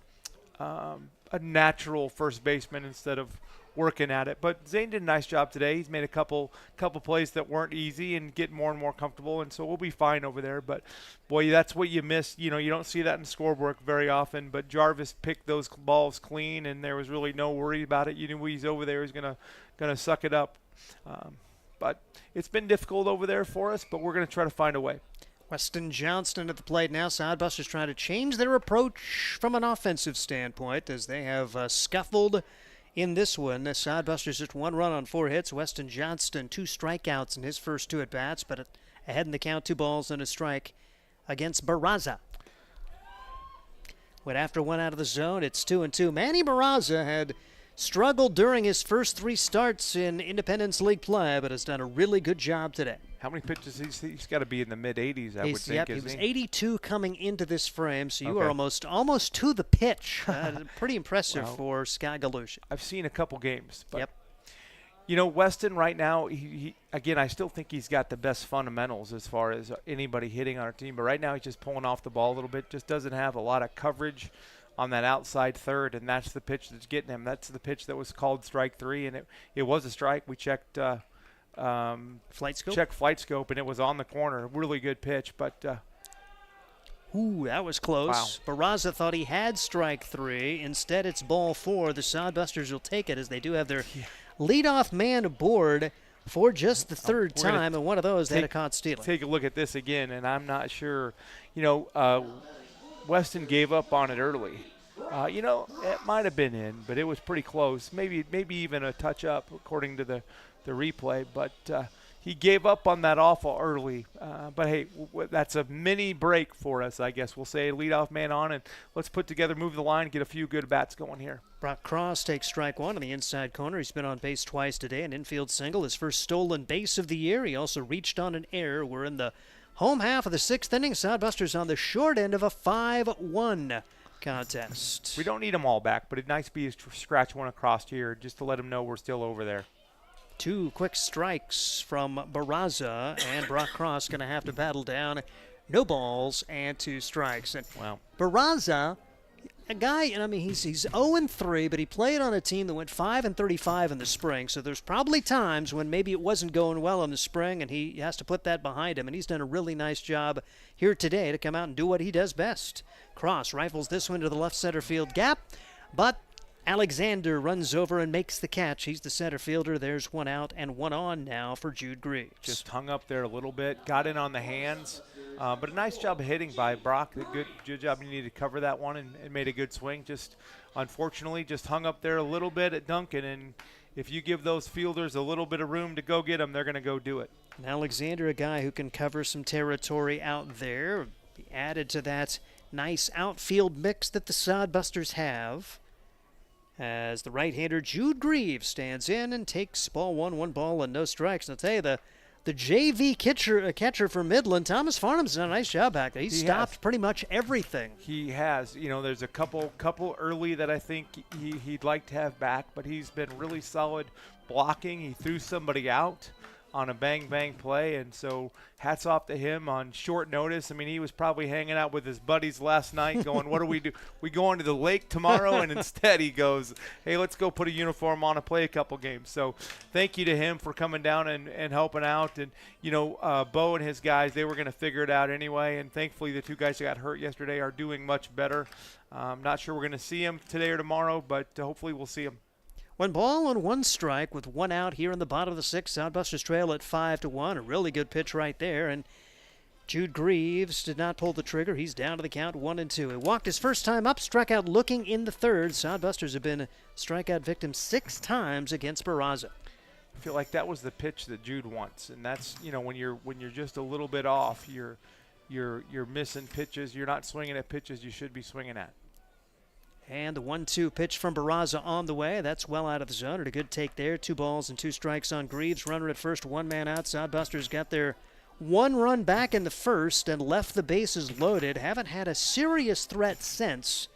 natural first baseman instead of working at it. But Zane did a nice job today. He's made a couple plays that weren't easy and getting more and more comfortable, and so we'll be fine over there. But, boy, that's what you miss. You know, you don't see that in scoreboard very often, but Jarvis picked those balls clean, and there was really no worry about it. You knew he's over there. He's gonna suck it up. But it's been difficult over there for us, but we're going to try to find a way. Weston Johnston at the plate now. Sodbusters trying to change their approach from an offensive standpoint as they have scuffled in this one. The Sodbusters just 1 run on 4 hits. Weston Johnston 2 strikeouts in his first 2 at-bats, but ahead in the count, 2 balls and a strike against Barraza. Went after 1 out of the zone. It's 2-2. Manny Barraza had struggled during his first 3 starts in Independence League play, but has done a really good job today. How many pitches he's got to be in the mid-80s, I would think. Yep, he was 82 coming into this frame, so you are almost to the pitch. Pretty impressive for Scott Galusha. I've seen a couple games. But, you know, Weston right now, he again, I still think he's got the best fundamentals as far as anybody hitting on our team. But right now he's just pulling off the ball a little bit, just doesn't have a lot of coverage on that outside third, and that's the pitch that's getting him. That's the pitch that was called strike 3, and it was a strike. We checked flight scope? Checked flight scope, and it was on the corner. Really good pitch, but ooh, that was close. Wow. Barraza thought he had strike 3. Instead, it's ball 4. The Sodbusters will take it as they do have their leadoff man aboard for just the third time, and one of those they had caught stealing. Take a look at this again, and I'm not sure. You know, Weston gave up on it early. You know, it might have been in, but it was pretty close. Maybe even a touch up according to the replay. But he gave up on that awful early. But, hey, that's a mini break for us, I guess. We'll say leadoff man on, and let's put together, move the line, get a few good bats going here. Brock Cross takes strike one on the inside corner. He's been on base twice today, an infield single, his first stolen base of the year. He also reached on an error. We're in the home half of the 6th inning. Sodbusters on the short end of a 5-1 contest. We don't need them all back, but it'd nice to be scratch one across here just to let them know we're still over there. 2 quick strikes from Barraza, and Brock Cross going to have to battle down no balls and 2 strikes. And wow. Barraza, a guy, and I mean, he's 0-3, but he played on a team that went 5-35 in the spring, so there's probably times when maybe it wasn't going well in the spring, and he has to put that behind him, and he's done a really nice job here today to come out and do what he does best. Cross rifles this one to the left center field gap, but Alexander runs over and makes the catch. He's the center fielder. There's 1 out and 1 on now for Jude Greaves. Just hung up there a little bit, got in on the hands, but a nice job of hitting by Brock. Good job. You needed to cover that one and made a good swing. Just unfortunately, just hung up there a little bit at Duncan, and if you give those fielders a little bit of room to go get them, they're going to go do it. And Alexander, a guy who can cover some territory out there, be added to that nice outfield mix that the Sodbusters have, as the right-hander Jude Greaves stands in and takes ball 1, 1 ball and no strikes. And I'll tell you, the JV catcher for Midland, Thomas Farnham's done a nice job back there. He stopped pretty much everything. He has. You know, there's a couple early that I think he'd like to have back, but he's been really solid blocking. He threw somebody out on a bang-bang play, and so hats off to him on short notice. I mean, he was probably hanging out with his buddies last night going, what do? We going to the lake tomorrow? And instead he goes, hey, let's go put a uniform on and play a couple games. So thank you to him for coming down and helping out. And, you know, Bo and his guys, they were going to figure it out anyway, and thankfully the 2 guys that got hurt yesterday are doing much better. Not sure we're going to see him today or tomorrow, but hopefully we'll see him. 1 ball and 1 strike with 1 out here in the bottom of the 6th. Sodbusters trail at 5-1. A really good pitch right there. And Jude Greaves did not pull the trigger. He's down to the count 1-2. He walked his first time up, struck out looking in the 3rd. Sodbusters have been strikeout victims 6 times against Barraza. I feel like that was the pitch that Jude wants, and that's, you know, when you're just a little bit off, you're missing pitches. You're not swinging at pitches you should be swinging at. And the 1-2 pitch from Barraza on the way. That's well out of the zone. And a good take there. 2 balls and 2 strikes on Greaves. Runner at first, 1 man out. Sodbusters got their 1 run back in the 1st and left the bases loaded. Haven't had a serious threat since.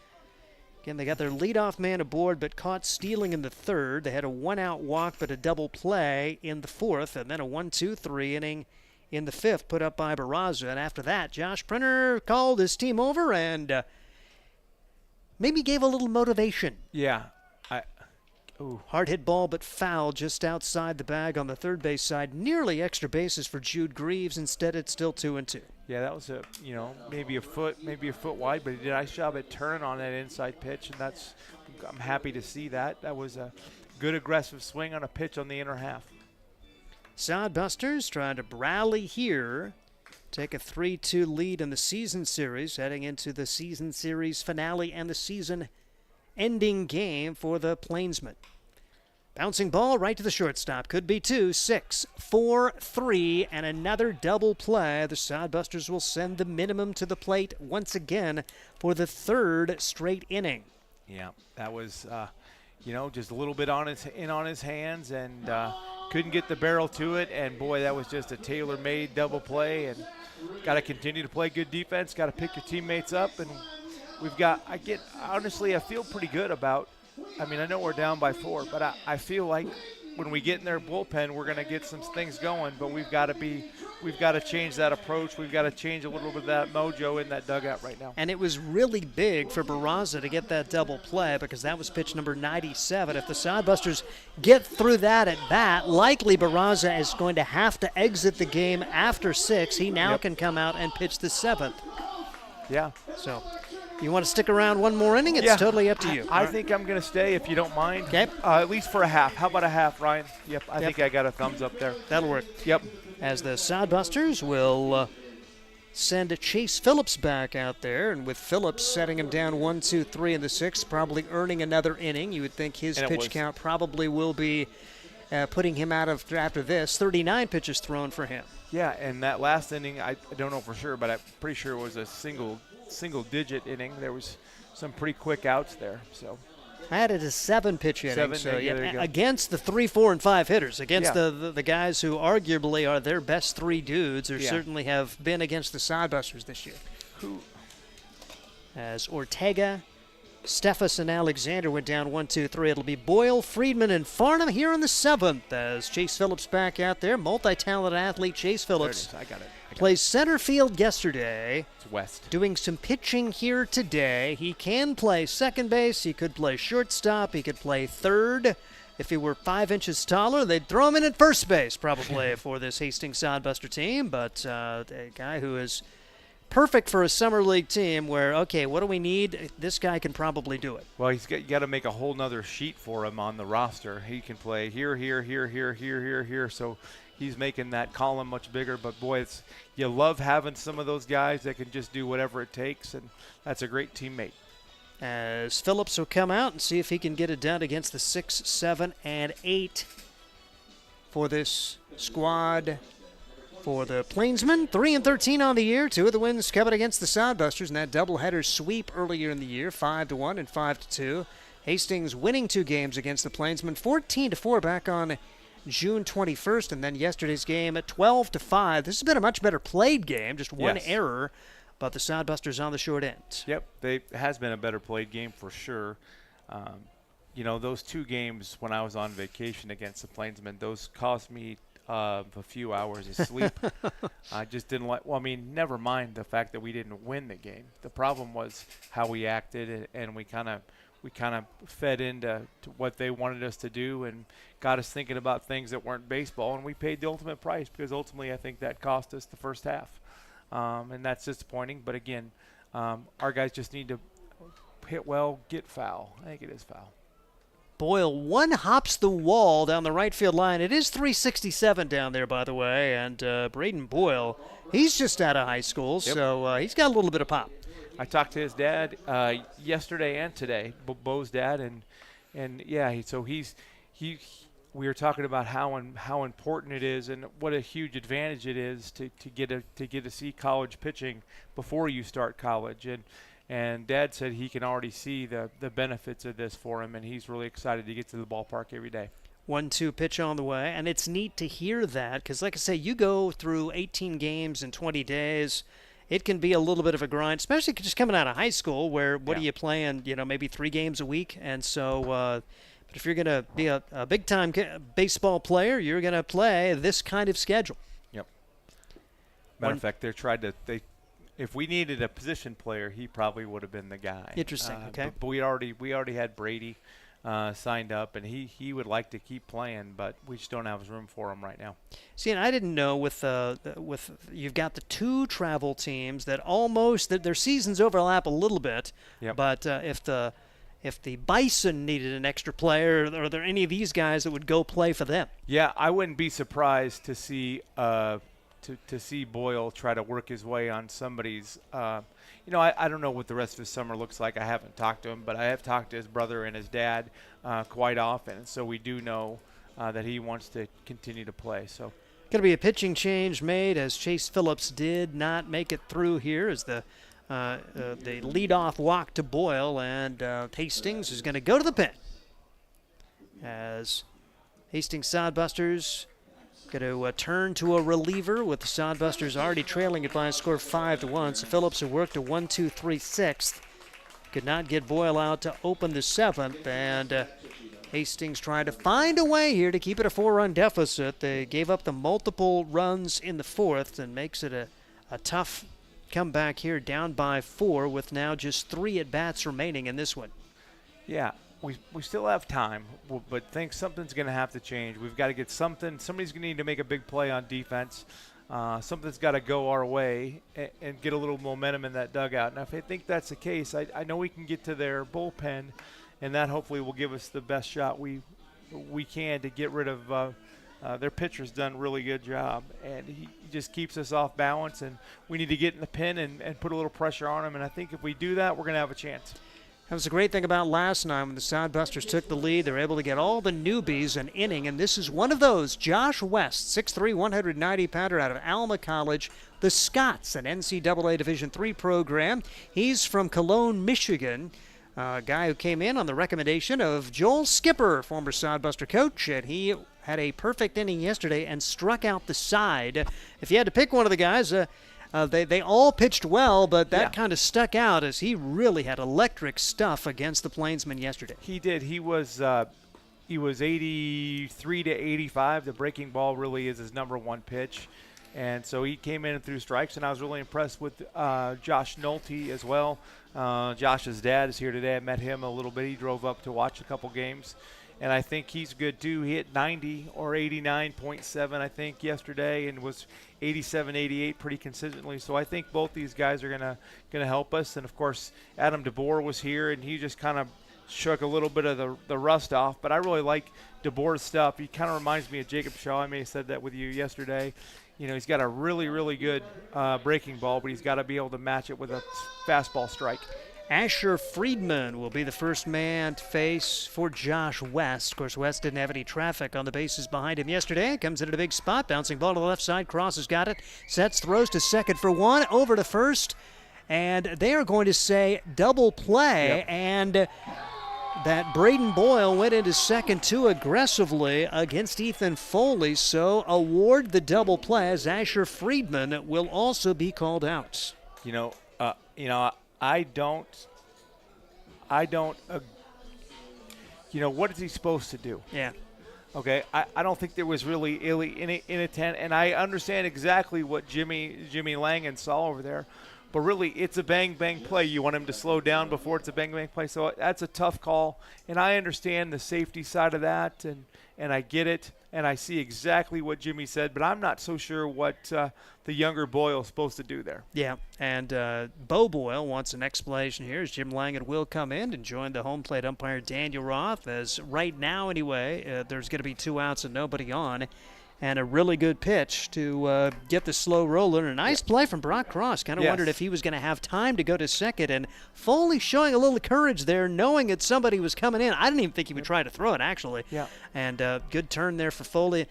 Again, they got their leadoff man aboard but caught stealing in the 3rd. They had a 1-out walk but a double play in the 4th. And then a 1-2-3 inning in the 5th put up by Barraza. And after that, Josh Printer called his team over and maybe gave a little motivation. Yeah. Hard hit ball, but foul just outside the bag on the 3rd base side. Nearly extra bases for Jude Greaves. Instead, it's still 2-2. Yeah, that was maybe a foot wide, but he did a nice job at turning on that inside pitch, and I'm happy to see that. That was a good aggressive swing on a pitch on the inner half. Sodbusters trying to rally here. Take a 3-2 lead in the season series, heading into the season series finale and the season-ending game for the Plainsmen. Bouncing ball right to the shortstop. Could be 2, 6, 4, 3, and another double play. The Sodbusters will send the minimum to the plate once again for the 3rd straight inning. Yeah, that was, just a little bit on his hands, and couldn't get the barrel to it. And boy, that was just a tailor-made double play. And got to continue to play good defense. Got to pick your teammates up, and honestly, I feel pretty good about. I mean, I know we're down by 4, but I feel like when we get in their bullpen, we're going to get some things going. But we've got to change that approach. We've got to change a little bit of that mojo in that dugout right now. And it was really big for Barraza to get that double play because that was pitch number 97. If the Sodbusters get through that at bat, likely Barraza is going to have to exit the game after 6. He now can come out and pitch the 7th. Yeah. So you want to stick around one more inning? It's totally up to you. I think I'm going to stay if you don't mind. Okay. At least for a half. How about a half, Ryan? Yep. I think I got a thumbs up there. That'll work. Yep. As the Sodbusters will send Chase Phillips back out there, and with Phillips setting him down 1, 2, 3 in the 6th, probably earning another inning. You would think his pitch count probably will be putting him out after this. 39 pitches thrown for him. Yeah, and that last inning, I don't know for sure, but I'm pretty sure it was a single-digit inning. There was some pretty quick outs there. So I had it as 7-pitch inning. So yeah, against the 3, 4, and 5 hitters, against the guys who arguably are their best 3 dudes, or certainly have been against the Sodbusters this year. Who? As Ortega, Steffes, and Alexander went down 1, 2, 3. It'll be Boyle, Friedman, and Farnham here in the 7th as Chase Phillips back out there. Multi-talented athlete Chase Phillips. I got it. Plays center field yesterday. It's West. Doing some pitching here today. He can play second base. He could play shortstop. He could play third. If he were 5 inches taller, they'd throw him in at first base probably for this Hastings Sodbuster team. But a guy who is perfect for a summer league team where, okay, what do we need? This guy can probably do it. Well, you got to make a whole nother sheet for him on the roster. He can play here, here, here, here, here, here, here. So he's making that column much bigger. But, boy, you love having some of those guys that can just do whatever it takes, and that's a great teammate. As Phillips will come out and see if he can get it done against the 6, 7, and 8 for this squad. For the Plainsmen, 3-13 on the year. 2 of the wins coming against the Sodbusters in that doubleheader sweep earlier in the year, 5-1 and 5-2. Hastings winning 2 games against the Plainsmen, 14-4 back on June 21st, and then yesterday's game at 12-5. This has been a much better played game, just one error, but the Sodbusters on the short end. Yep, it has been a better played game for sure. Those 2 games when I was on vacation against the Plainsmen, those cost me a few hours of sleep. I just didn't like. Well, I mean, never mind the fact that we didn't win the game. The problem was how we acted, and we kind of fed into what they wanted us to do, and got us thinking about things that weren't baseball. And we paid the ultimate price because ultimately I think that cost us the first half, and that's disappointing. But again, our guys just need to hit well, get foul. I think it is foul. Boyle one hops the wall down the right field line. It is 367 down there, by the way, and Braden Boyle, he's just out of high school, so he's got a little bit of pop. I talked to his dad yesterday and today, Bo's dad, and yeah, so we were talking about how important it is and what a huge advantage it is to get to see college pitching before you start college, and Dad said he can already see the benefits of this for him, and he's really excited to get to the ballpark every day. 1-2 pitch on the way, and it's neat to hear that because, like I say, you go through 18 games in 20 days. It can be a little bit of a grind, especially just coming out of high school where what are you playing, maybe 3 games a week. And so but if you're going to be a big-time baseball player, you're going to play this kind of schedule. Yep. Matter of fact, if we needed a position player, he probably would have been the guy. Interesting. Okay. But we already had Brady signed up, and he would like to keep playing, but we just don't have room for him right now. See, and I didn't know with you've got the 2 travel teams that almost their seasons overlap a little bit. Yep. But if the Bison needed an extra player, are there any of these guys that would go play for them? Yeah, I wouldn't be surprised to see to see Boyle try to work his way on somebody's. I don't know what the rest of his summer looks like. I haven't talked to him, but I have talked to his brother and his dad quite often, so we do know that he wants to continue to play. So, going to be a pitching change made as Chase Phillips did not make it through here as the leadoff walk to Boyle, and Hastings is going to go to the pen as Hastings Sodbusters going to turn to a reliever with the Sodbusters already trailing it by a score of 5-1. So Phillips will work to 1-2-3 6th. Could not get Boyle out to open the 7th, and Hastings tried to find a way here to keep it a 4-run deficit. They gave up the multiple runs in the 4th and makes it a tough comeback here, down by 4 with now just 3 at-bats remaining in this one. Yeah. We still have time, but think something's going to have to change. We've got to get something. Somebody's going to need to make a big play on defense. Something's got to go our way and get a little momentum in that dugout. And if I think that's the case, I know we can get to their bullpen, and that hopefully will give us the best shot we can to get rid of their pitcher's done a really good job. And he just keeps us off balance, and we need to get in the pen and put a little pressure on him. And I think if we do that, we're going to have a chance. That was the great thing about last night when the Sodbusters took the lead. They were able to get all the newbies an inning, and this is one of those. Josh West, 6'3", 190-pounder out of Alma College. The Scots, an NCAA Division III program. He's from Cologne, Michigan. A guy who came in on the recommendation of Joel Skipper, former Sodbuster coach, and he had a perfect inning yesterday and struck out the side. If you had to pick one of the guys, they all pitched well, but that kind of stuck out as he really had electric stuff against the Plainsmen yesterday. He did. He was 83 to 85. The breaking ball really is his number one pitch. And so he came in and threw strikes, and I was really impressed with Josh Nolte as well. Josh's dad is here today. I met him a little bit. He drove up to watch a couple games, and I think he's good too. He hit 90 or 89.7, I think, yesterday, and was 87, 88 pretty consistently. So I think both these guys are gonna help us. And of course, Adam DeBoer was here, and he just kind of shook a little bit of the rust off. But I really like DeBoer's stuff. He kind of reminds me of Jacob Shaw. I may have said that with you yesterday. You know, he's got a really, really good breaking ball, but he's got to be able to match it with a fastball strike. Asher Friedman will be the first man to face for Josh West. Of course, West didn't have any traffic on the bases behind him yesterday. Comes in at a big spot, bouncing ball to the left side. Cross has got it. Sets, throws to second for one, over to first. And they are going to say double play. Yep. And that Braden Boyle went into second too aggressively against Ethan Foley, so award the double play as Asher Friedman will also be called out. I don't. What is he supposed to do? Yeah. Okay, I don't think there was really in intent, and I understand exactly what Jimmy Langen saw over there. But really, it's a bang-bang play. You want him to slow down before it's a bang-bang play. So that's a tough call. And I understand the safety side of that, and I get it. And I see exactly what Jimmy said. But I'm not so sure what the younger Boyle is supposed to do there. Yeah, and Bo Boyle wants an explanation here as Jim Langen will come in and join the home plate umpire Daniel Roth. As right now, anyway, there's going to be 2 outs and nobody on. And a really good pitch to get the slow roller. And a nice play from Brock Cross. Kind of wondered if he was going to have time to go to second. And Foley showing a little courage there, knowing that somebody was coming in. I didn't even think he would try to throw it, actually. Yeah. And good turn there for Foley.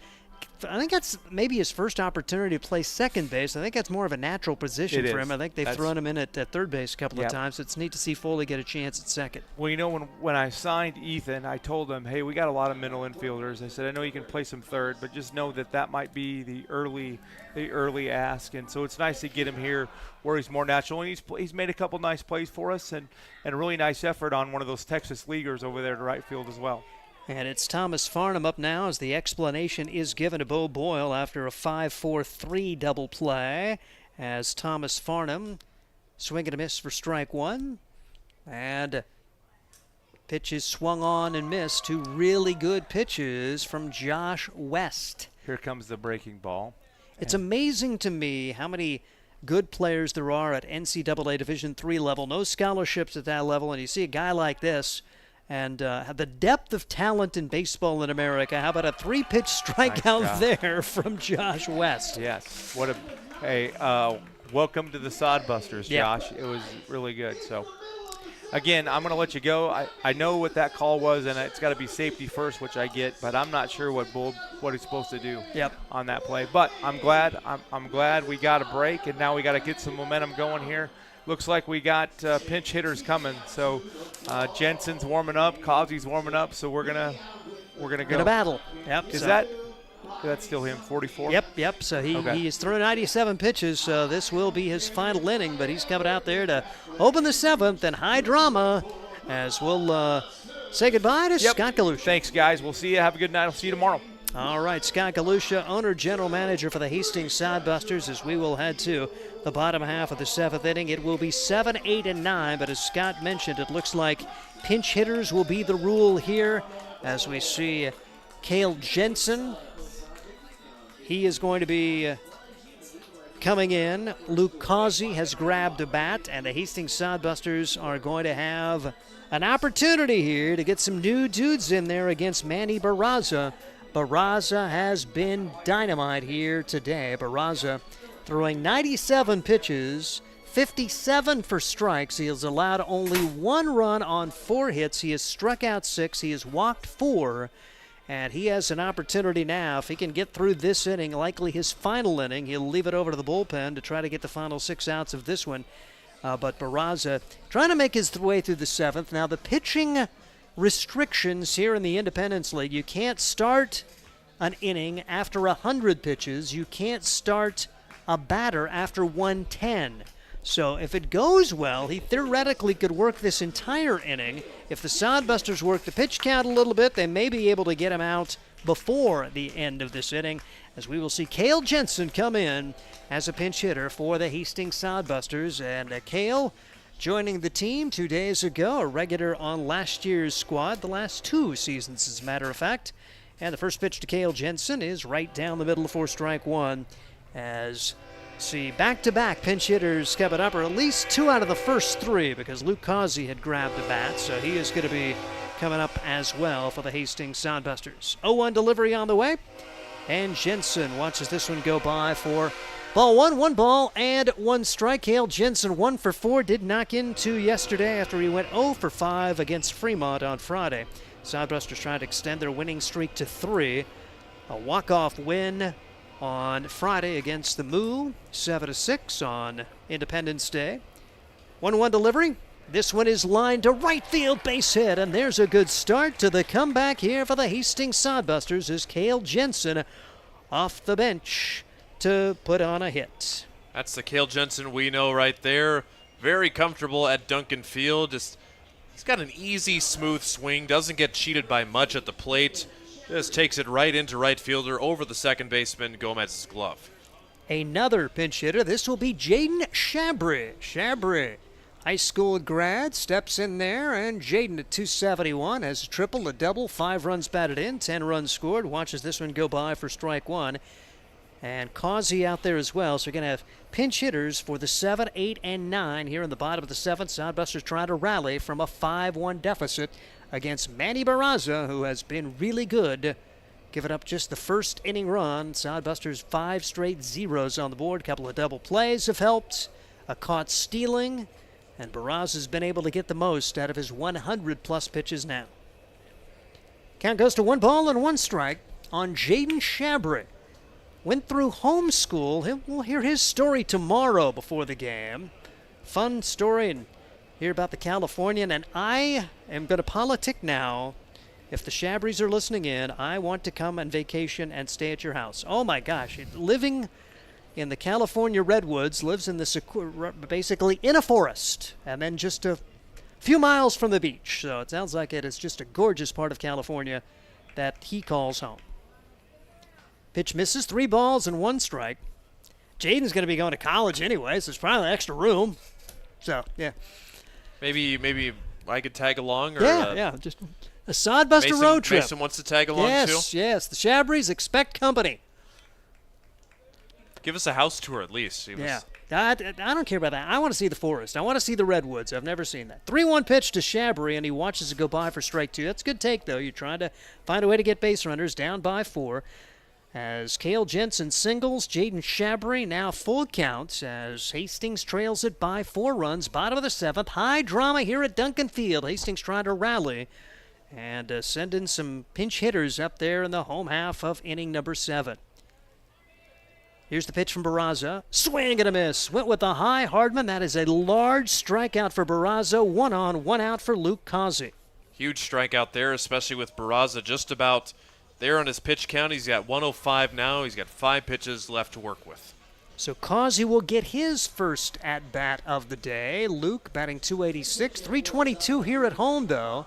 I think that's maybe his first opportunity to play second base. I think that's more of a natural position for him. I think they've thrown him in at third base a couple of times. It's neat to see Foley get a chance at second. Well, when I signed Ethan, I told him, hey, we got a lot of middle infielders. I said, I know you can play some third, but just know that might be the early ask. And so it's nice to get him here where he's more natural. And he's made a couple nice plays for us and a really nice effort on one of those Texas leaguers over there to right field as well. And it's Thomas Farnham up now as the explanation is given to Bo Boyle after a 5-4-3 double play. As Thomas Farnham swing and a miss for strike one. And pitches swung on and missed. 2 really good pitches from Josh West. Here comes the breaking ball. It's amazing to me how many good players there are at NCAA Division III level. No scholarships at that level. And you see a guy like this. And the depth of talent in baseball in America. How about a 3-pitch strikeout there from Josh West? Yes. Welcome to the Sodbusters, Josh. It was really good. So, again, I'm going to let you go. I know what that call was, and it's got to be safety first, which I get, but I'm not sure what he's supposed to do on that play. But I'm glad. I'm glad we got a break, and now we got to get some momentum going here. Looks like we got pinch hitters coming. So Jensen's warming up, Cosby's warming up. So we're gonna go. In a battle. Yep. That's still him? 44. Yep. So he has thrown 97 pitches. So this will be his final inning. But he's coming out there to open the 7th and high drama. As we'll say goodbye to Scott Galusha. Thanks, guys. We'll see you. Have a good night. I'll see you tomorrow. All right, Scott Galusha, owner, general manager for the Hastings Sodbusters, as we will head to the bottom half of the 7th inning. It will be 7, 8, and 9, but as Scott mentioned, it looks like pinch hitters will be the rule here as we see Cale Jensen. He is going to be coming in. Luke Causey has grabbed a bat, and the Hastings Sodbusters are going to have an opportunity here to get some new dudes in there against Manny Barraza. Barraza has been dynamite here today. Barraza throwing 97 pitches, 57 for strikes. He has allowed only 1 run on 4 hits. He has struck out 6. He has walked 4. And he has an opportunity now. If he can get through this inning, likely his final inning, he'll leave it over to the bullpen to try to get the final 6 outs of this one. But Barraza trying to make his way through the 7th. Now, the pitching restrictions here in the Independence League, you can't start an inning after 100 pitches. You can't start a batter after 110. So if it goes well, he theoretically could work this entire inning. If the Sodbusters work the pitch count a little bit, they may be able to get him out before the end of this inning, as we will see Cale Jensen come in as a pinch hitter for the Hastings Sodbusters. And Cale joining the team 2 days ago, a regular on last year's squad, the last 2 seasons as a matter of fact. And the first pitch to Cale Jensen is right down the middle for strike 1, as see back-to-back pinch hitters coming up, or at least 2 out of the first 3, because Luke Causey had grabbed a bat, so he is going to be coming up as well for the Hastings Sodbusters. 0-1 delivery on the way, and Jensen watches this one go by for ball 1, 1 ball and 1 strike. Cale Jensen 1 for 4, did knock into yesterday after he went 0 for 5 against Fremont on Friday. Sodbusters trying to extend their winning streak to 3. A walk-off win on Friday against the Moo, 7-6 on Independence Day. 1-1 delivery. This one is lined to right field, base hit, and there's a good start to the comeback here for the Hastings Sodbusters as Cale Jensen off the bench to put on a hit. That's the Cale Jensen we know right there. Very comfortable at Duncan Field. He's got an easy, smooth swing, doesn't get cheated by much at the plate. Just takes it right into right fielder over the second baseman Gomez's glove. Another pinch hitter. This will be Jaden Shabry. Shabry, high school grad, steps in there, and Jaden at 271 has a triple, a double, 5 runs batted in, 10 runs scored. Watches this one go by for strike 1. And Causey out there as well. So we're going to have pinch hitters for the 7, 8, and 9 here in the bottom of the 7th. Sodbusters trying to rally from a 5-1 deficit against Manny Barraza, who has been really good. Giving up just the first inning run. Sodbusters 5 straight zeros on the board. A couple of double plays have helped. A caught stealing. And Barraza's been able to get the most out of his 100-plus pitches now. Count goes to 1 ball and 1 strike on Jaden Shabry. Went through homeschool. We'll hear his story tomorrow before the game. Fun story, and hear about the Californian. And I am going to politic now. If the Shabrys are listening in, I want to come on vacation and stay at your house. Oh my gosh, living in the California redwoods, lives in the basically in a forest, and then just a few miles from the beach. So it sounds like it is just a gorgeous part of California that he calls home. Pitch misses, 3 balls and 1 strike. Jaden's going to be going to college anyway, so there's probably extra room. So, yeah. Maybe I could tag along? Or, yeah, just a Sodbuster road trip. Mason wants to tag along too? Yes, the Shabrys expect company. Give us a house tour at least. Yeah, I don't care about that. I want to see the forest. I want to see the redwoods. I've never seen that. 3-1 pitch to Shabry, and he watches it go by for strike 2. That's a good take, though. You're trying to find a way to get base runners, down by 4. As Cale Jensen singles, Jaden Shabry now full count as Hastings trails it by 4 runs. Bottom of the 7th. High drama here at Duncan Field. Hastings trying to rally and send in some pinch hitters up there in the home half of inning number 7. Here's the pitch from Barraza. Swing and a miss. Went with a high Hardman. That is a large strikeout for Barraza. 1 on, 1 out for Luke Causey. Huge strikeout there, especially with Barraza just about there on his pitch count. He's got 105 now. He's got 5 pitches left to work with. So Causey will get his first at-bat of the day. Luke batting .286. .322 here at home, though,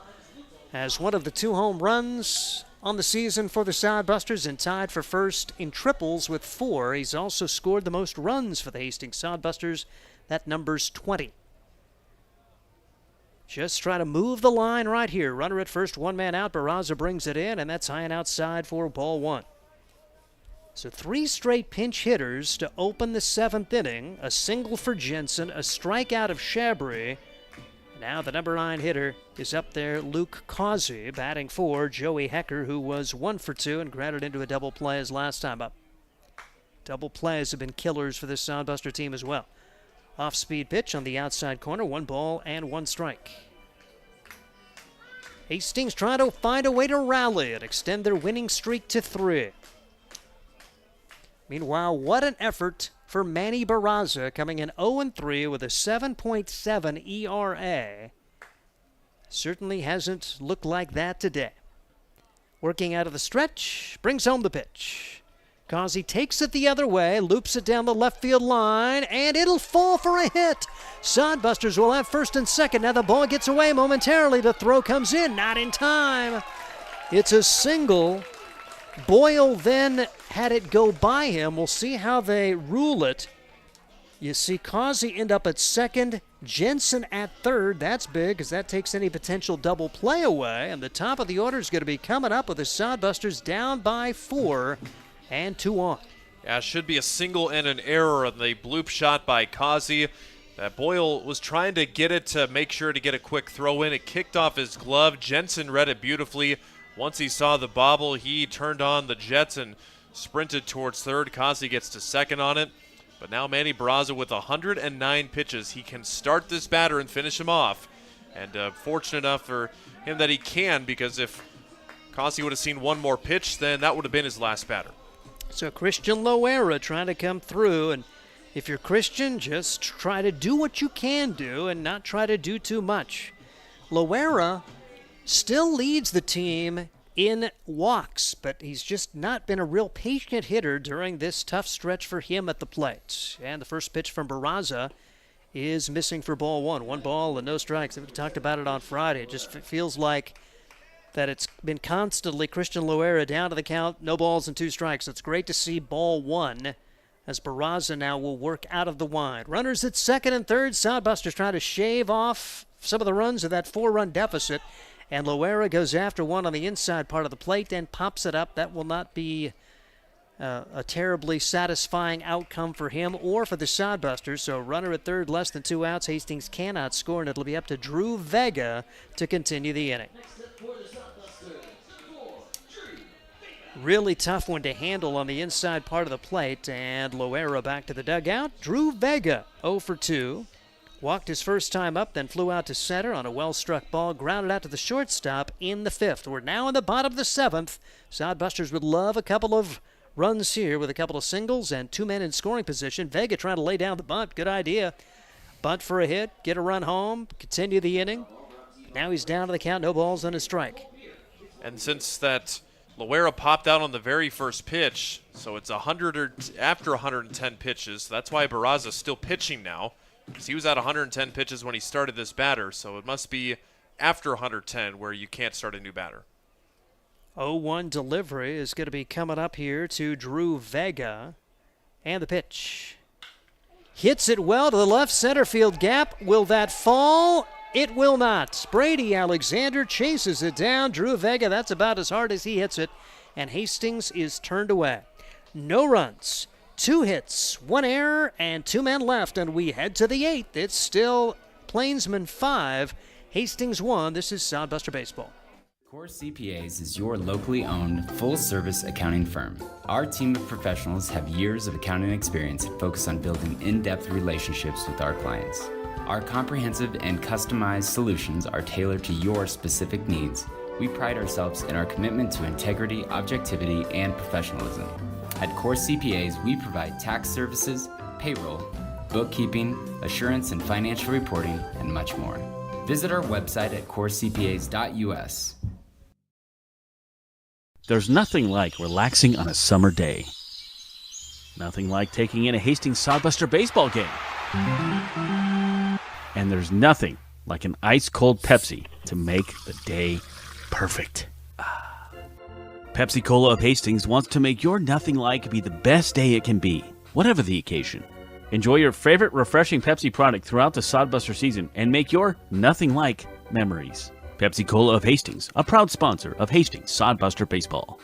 as one of the 2 home runs on the season for the Sodbusters and tied for first in triples with 4. He's also scored the most runs for the Hastings Sodbusters. That number's 20. Just try to move the line right here. Runner at first, 1 man out. Barraza brings it in, and that's high and outside for ball 1. So 3 straight pinch hitters to open the 7th inning. A single for Jensen, a strikeout of Shabry. Now the number 9 hitter is up there, Luke Causey, batting for Joey Hecker, who was 1 for 2 and grounded into a double play his last time up. Double plays have been killers for this Sodbuster team as well. Off-speed pitch on the outside corner, 1 ball and 1 strike. Hastings trying to find a way to rally and extend their winning streak to 3. Meanwhile, what an effort for Manny Barraza, coming in 0-3 with a 7.7 ERA. Certainly hasn't looked like that today. Working out of the stretch, brings home the pitch. Causey takes it the other way, loops it down the left field line, and it'll fall for a hit. Sodbusters will have first and second. Now the ball gets away momentarily. The throw comes in, not in time. It's a single. Boyle then had it go by him. We'll see how they rule it. You see Causey end up at second, Jensen at third. That's big because that takes any potential double play away. And the top of the order is going to be coming up with the Sodbusters down by 4 and 2 on. Yeah, it should be a single and an error on the bloop shot by Causey. That Boyle was trying to get it to make sure to get a quick throw in. It kicked off his glove. Jensen read it beautifully. Once he saw the bobble, he turned on the jets and sprinted towards third. Causey gets to second on it. But now Manny Barraza with 109 pitches. He can start this batter and finish him off. And fortunate enough for him that he can, because if Causey would have seen one more pitch, then that would have been his last batter. So Christian Loera trying to come through, and if you're Christian, just try to do what you can do and not try to do too much. Loera still leads the team in walks, but he's just not been a real patient hitter during this tough stretch for him at the plate. And the first pitch from Barraza is missing for ball 1. 1 ball and no strikes. We talked about it on Friday. It just feels like that it's been constantly Christian Loera down to the count, no balls and 2 strikes. It's great to see ball 1 as Barraza now will work out of the wind. Runners at second and third. Sodbusters trying to shave off some of the runs of that 4-run deficit. And Loera goes after one on the inside part of the plate and pops it up. That will not be a terribly satisfying outcome for him or for the Sodbusters. So runner at third, less than 2 outs. Hastings cannot score, and it'll be up to Drew Vega to continue the inning. Really tough one to handle on the inside part of the plate, and Loera back to the dugout. Drew Vega 0 for 2. Walked his first time up, then flew out to center on a well-struck ball, grounded out to the shortstop in the 5th. We're now in the bottom of the 7th. Sodbusters would love a couple of runs here with a couple of singles and 2 men in scoring position. Vega trying to lay down the bunt. Good idea. Bunt for a hit, get a run home, continue the inning. Now he's down to the count, no balls and a strike. And since that Loera popped out on the very first pitch, so it's 100 or after 110 pitches. That's why Barraza's still pitching now, because he was at 110 pitches when he started this batter, so it must be after 110 where you can't start a new batter. 0-1 delivery is going to be coming up here to Drew Vega. And the pitch. Hits it well to the left center field gap. Will that fall? It will not. Brady Alexander chases it down. Drew Vega, that's about as hard as he hits it. And Hastings is turned away. No runs, 2 hits, 1 error, and 2 men left. And we head to the 8th. It's still Plainsmen 5, Hastings 1. This is Sodbuster Baseball. Core CPAs is your locally owned, full-service accounting firm. Our team of professionals have years of accounting experience and focus on building in-depth relationships with our clients. Our comprehensive and customized solutions are tailored to your specific needs. We pride ourselves in our commitment to integrity, objectivity, and professionalism. At Core CPAs, we provide tax services, payroll, bookkeeping, assurance and financial reporting, and much more. Visit our website at corecpas.us. There's nothing like relaxing on a summer day. Nothing like taking in a Hastings Sodbuster baseball game. And there's nothing like an ice-cold Pepsi to make the day perfect. Pepsi Cola of Hastings wants to make your nothing like be the best day it can be, whatever the occasion. Enjoy your favorite refreshing Pepsi product throughout the Sodbuster season and make your nothing like memories. Pepsi Cola of Hastings, a proud sponsor of Hastings Sodbuster Baseball.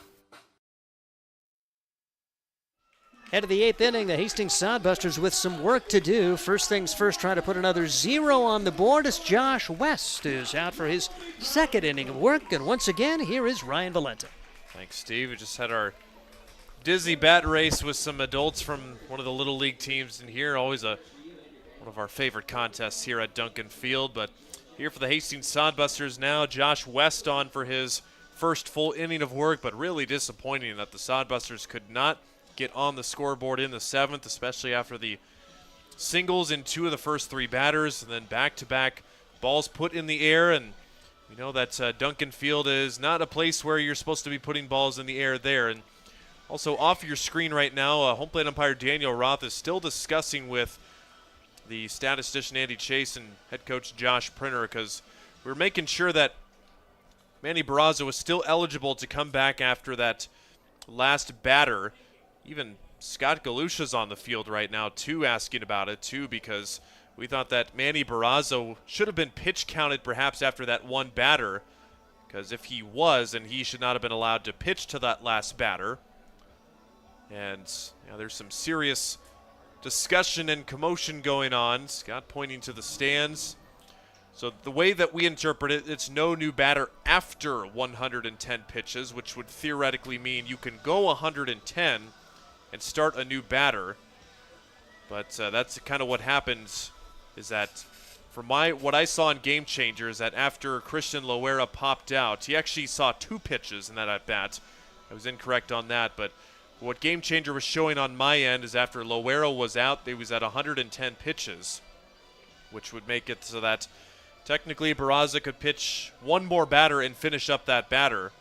Head of the 8th inning, the Hastings Sodbusters with some work to do. First things first, try to put another 0 on the board as Josh West is out for his 2nd inning of work. And once again, here is Ryan Valenta. Thanks, Steve. We just had our dizzy bat race with some adults from one of the Little League teams in here. Always a one of our favorite contests here at Duncan Field. But here for the Hastings Sodbusters now, Josh West on for his first full inning of work, but really disappointing that the Sodbusters could not get on the scoreboard in the 7th, especially after the singles in 2 of the first 3 batters, and then back-to-back balls put in the air. And we know that Duncan Field is not a place where you're supposed to be putting balls in the air there. And also off your screen right now, home plate umpire Daniel Roth is still discussing with the statistician Andy Chase and head coach Josh Printer, because we're making sure that Manny Barraza was still eligible to come back after that last batter. Even Scott Galusha's on the field right now, too, asking about it, too, because we thought that Manny Barraza should have been pitch counted perhaps after that one batter, because if he was, then he should not have been allowed to pitch to that last batter. And there's some serious discussion and commotion going on. Scott pointing to the stands. So the way that we interpret it, it's no new batter after 110 pitches, which would theoretically mean you can go 110 and start a new batter. But that's kind of what happens, is that from what I saw in Game Changer is that after Christian Loera popped out, he actually saw 2 pitches in that at-bat. I was incorrect on that, but what Game Changer was showing on my end is after Loera was out, they was at 110 pitches, which would make it so that technically Barraza could pitch one more batter and finish up that batter.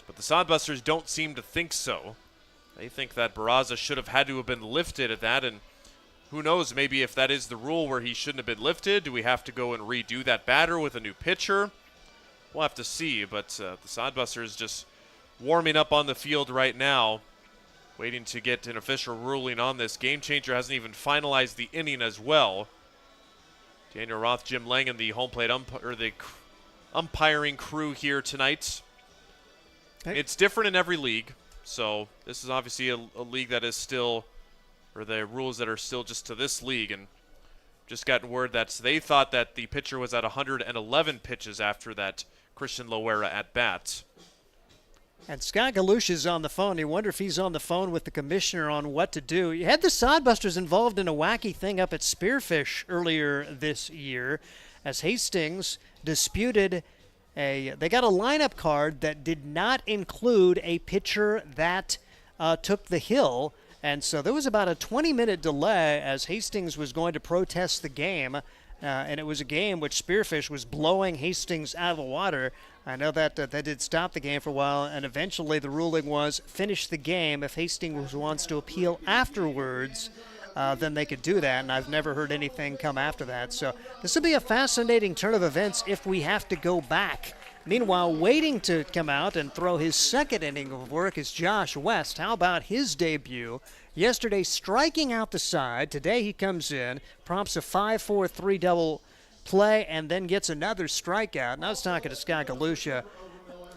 But the Sodbusters don't seem to think so. They think that Barraza should have had to have been lifted at that, and who knows, maybe if that is the rule where he shouldn't have been lifted, do we have to go and redo that batter with a new pitcher? We'll have to see, but the Sodbusters just warming up on the field right now, waiting to get an official ruling on this. Game Changer hasn't even finalized the inning as well. Daniel Roth, Jim Langen, the home plate the umpiring crew here tonight. Hey. It's different in every league, so this is obviously a league that is still, or the rules that are still just to this league, and just gotten word that they thought that the pitcher was at 111 pitches after that Christian Loera at bat. And Scott Galusha's on the phone. You wonder if he's on the phone with the commissioner on what to do. You had the Sodbusters involved in a wacky thing up at Spearfish earlier this year as Hastings disputed they got a lineup card that did not include a pitcher that took the hill. And so there was about a 20-minute delay as Hastings was going to protest the game. And it was a game which Spearfish was blowing Hastings out of the water. I know that that did stop the game for a while, and eventually the ruling was finish the game. If Hastings wants to appeal afterwards, then they could do that, and I've never heard anything come after that. So this will be a fascinating turn of events if we have to go back. Meanwhile, waiting to come out and throw his second inning of work is Josh West. How about his debut? Yesterday, striking out the side. Today he comes in, prompts a 5-4-3 double play, and then gets another strikeout. And I was talking to Scott Galusha.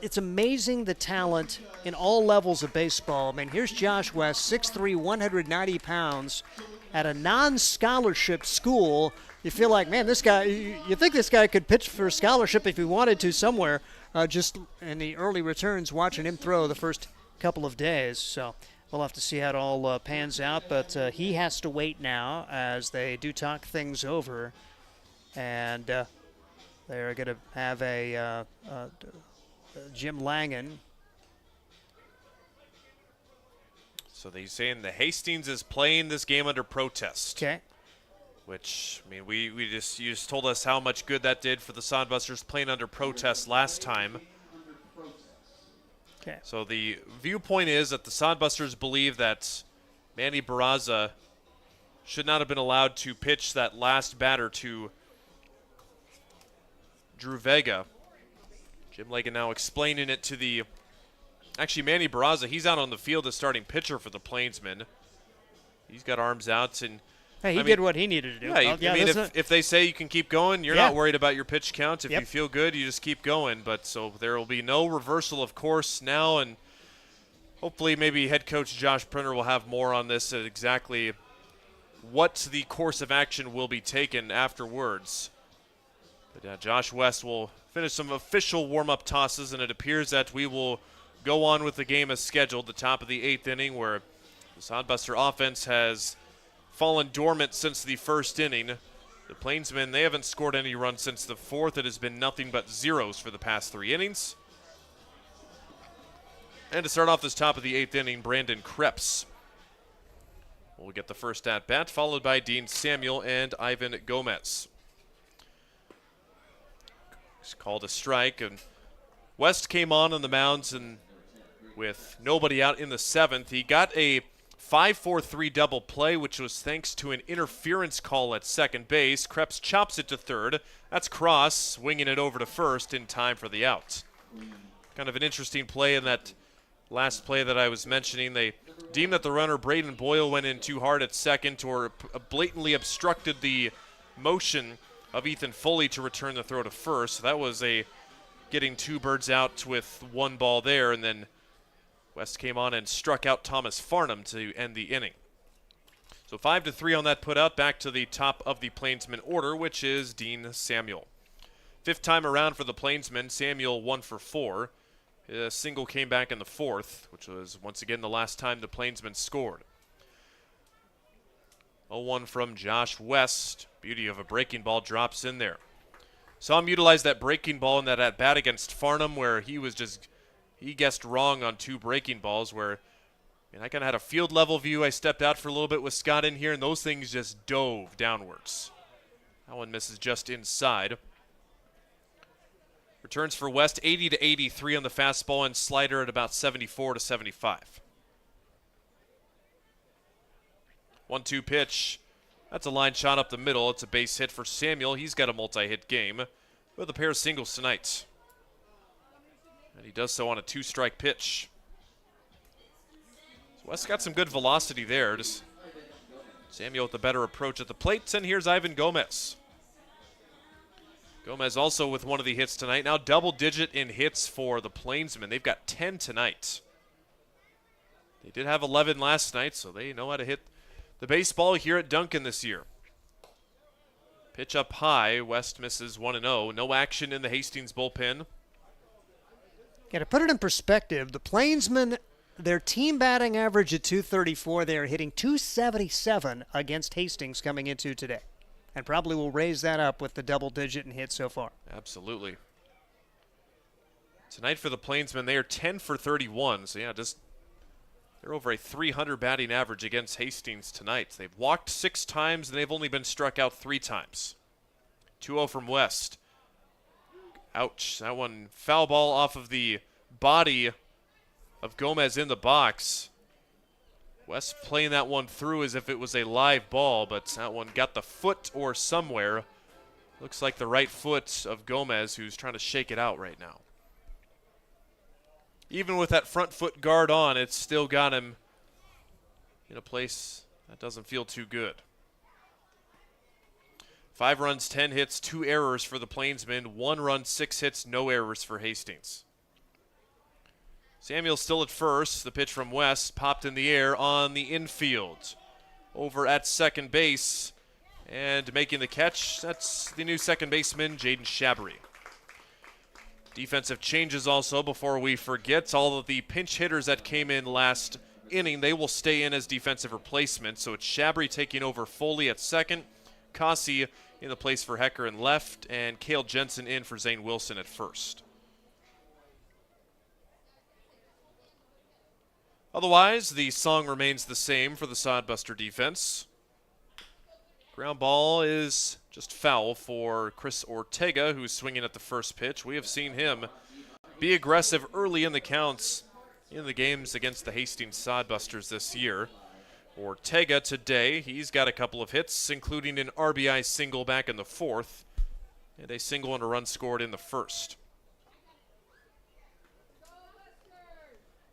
It's amazing the talent in all levels of baseball. I mean, here's Josh West, 6'3", 190 pounds, at a non-scholarship school. You feel like, man, this guy, you think this guy could pitch for a scholarship if he wanted to somewhere, just in the early returns, watching him throw the first couple of days. So we'll have to see how it all pans out, but he has to wait now as they do talk things over. And they're going to have a Jim Langen. So they're saying the Hastings is playing this game under protest. Okay. Which, I mean, you just told us how much good that did for the Sodbusters playing under protest last time. Okay. So the viewpoint is that the Sodbusters believe that Manny Barraza should not have been allowed to pitch that last batter to Drew Vega. Jim Lagan now explaining it to the... Actually, Manny Barraza, he's out on the field as starting pitcher for the Plainsmen. He's got arms out, and hey, he did what he needed to do. Yeah, I mean, if they say you can keep going, you're not worried about your pitch count. If you feel good, you just keep going. But so there will be no reversal, of course, now, and hopefully maybe head coach Josh Printer will have more on this, exactly what the course of action will be taken afterwards. But Josh West will finish some official warm-up tosses, and it appears that we will go on with the game as scheduled, the top of the 8th inning, where the Sodbuster offense has fallen dormant since the first inning. The Plainsmen, they haven't scored any runs since the fourth. It has been nothing but zeros for the past 3 innings. And to start off this top of the 8th inning, Brandon Krebs will get the first at-bat, followed by Dean Samuel and Ivan Gomez. He's called a strike, and West came on the mounds, and with nobody out in the 7th, he got a 5-4-3 double play, which was thanks to an interference call at second base. Krebs chops it to third. That's Cross swinging it over to first in time for the out. Kind of an interesting play in that last play that I was mentioning. They deemed that the runner Braden Boyle went in too hard at second or blatantly obstructed the motion of Ethan Foley to return the throw to first. So that was a getting 2 birds out with 1 ball there, and then West came on and struck out Thomas Farnham to end the inning. So 5-3 on that put out. Back to the top of the Plainsmen order, which is Dean Samuel. 5th time around for the Plainsmen. Samuel 1 for 4. A single came back in the 4th, which was once again the last time the Plainsmen scored. 0-1 from Josh West. Beauty of a breaking ball drops in there. Saw him utilize that breaking ball in that at-bat against Farnham, where he guessed wrong on 2 breaking balls, where I kind of had a field level view. I stepped out for a little bit with Scott in here, and those things just dove downwards. That one misses just inside. Returns for West 80-83 on the fastball and slider at about 74-75. 1-2 pitch. That's a line shot up the middle. It's a base hit for Samuel. He's got a multi-hit game with a pair of singles tonight. And he does so on a 2-strike pitch. So West got some good velocity there. Just Samuel with the better approach at the plate. And here's Ivan Gomez. Gomez also with one of the hits tonight. Now double-digit in hits for the Plainsmen. They've got 10 tonight. They did have 11 last night, so they know how to hit the baseball here at Duncan this year. Pitch up high. West misses 1-0. No action in the Hastings bullpen. Yeah, to put it in perspective, the Plainsmen, their team batting average at .234, they are hitting .277 against Hastings coming into today. And probably will raise that up with the double-digit in hits so far. Absolutely. Tonight for the Plainsmen, they are 10 for 31. So, yeah, they're over a 300 batting average against Hastings tonight. They've walked 6 times, and they've only been struck out 3 times. 2-0 from West. Ouch. That one foul ball off of the body of Gomez in the box. West playing that one through as if it was a live ball, but that one got the foot or somewhere. Looks like the right foot of Gomez, who's trying to shake it out right now. Even with that front foot guard on, it's still got him in a place that doesn't feel too good. 5 runs, 10 hits, 2 errors for the Plainsmen. 1 run, 6 hits, no errors for Hastings. Samuel still at first. The pitch from West popped in the air on the infield. Over at second base and making the catch, that's the new second baseman, Jaden Shabry. Defensive changes also before we forget. All of the pinch hitters that came in last inning, they will stay in as defensive replacements. So it's Shabry taking over Foley at second, Cossey in the place for Hecker in left, and Cale Jensen in for Zane Wilson at first. Otherwise, the song remains the same for the Sodbuster defense. Ground ball is just foul for Chris Ortega, who's swinging at the first pitch. We have seen him be aggressive early in the counts in the games against the Hastings Sodbusters this year. Ortega today, he's got a couple of hits, including an RBI single back in the 4th, and a single and a run scored in the 1st.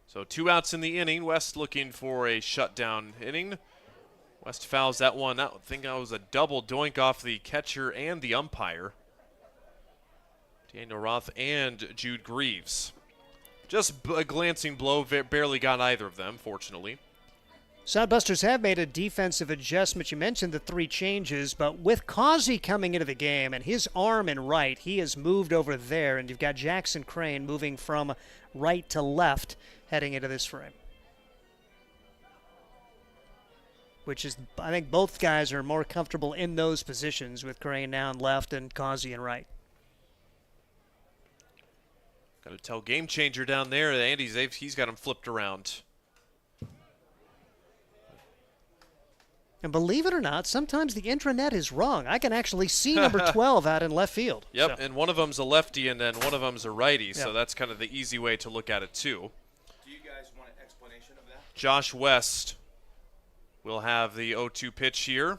So 2 outs in the inning. West looking for a shutdown inning. West fouls that one out. I think that was a double doink off the catcher and the umpire. Daniel Roth and Jude Greaves. Just a glancing blow, barely got either of them, fortunately. Sodbusters have made a defensive adjustment. You mentioned the 3 changes, but with Causey coming into the game and his arm in right, he has moved over there, and you've got Jackson Crane moving from right to left heading into this frame. which is, I think both guys are more comfortable in those positions with Crane now on left and Causey and right. Got to tell game changer down there. He's got him flipped around. And believe it or not, sometimes the intranet is wrong. I can actually see number 12 out in left field. Yep, so. and one of them's a lefty and then one of them's a righty, Yep. so that's kind of the easy way to look at it too. Do you guys want an explanation of that? Josh West will have the 0-2 pitch here.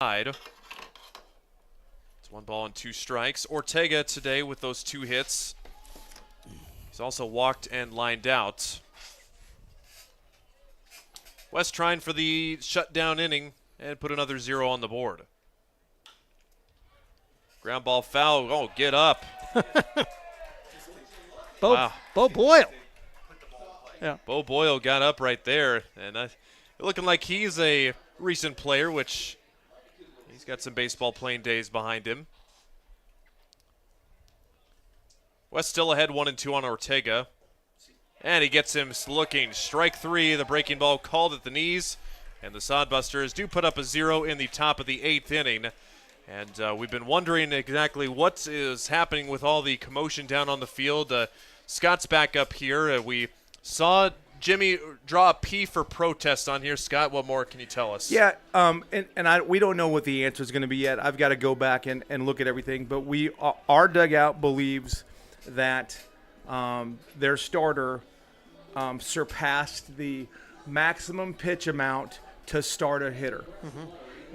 It's 1 ball and 2 strikes. Ortega today with those 2 hits. He's also walked and lined out. West trying for the shutdown inning and put another 0 on the board. Ground ball foul. Oh, get up. Wow. Bo Boyle. Yeah. Bo Boyle got up right there, and looking like he's a recent player, which he's got some baseball playing days behind him. West still ahead 1-2 on Ortega. And he gets him looking. Strike 3, the breaking ball called at the knees. And the Sodbusters do put up a 0 in the top of the 8th inning. And we've been wondering exactly what is happening with all the commotion down on the field. Scott's back up here. We saw Jimmy draw a P for protest on here. Scott, what more can you tell us? Yeah, we don't know what the answer is going to be yet. I've got to go back and look at everything. But our dugout believes that their starter surpassed the maximum pitch amount to start a hitter. Mm-hmm.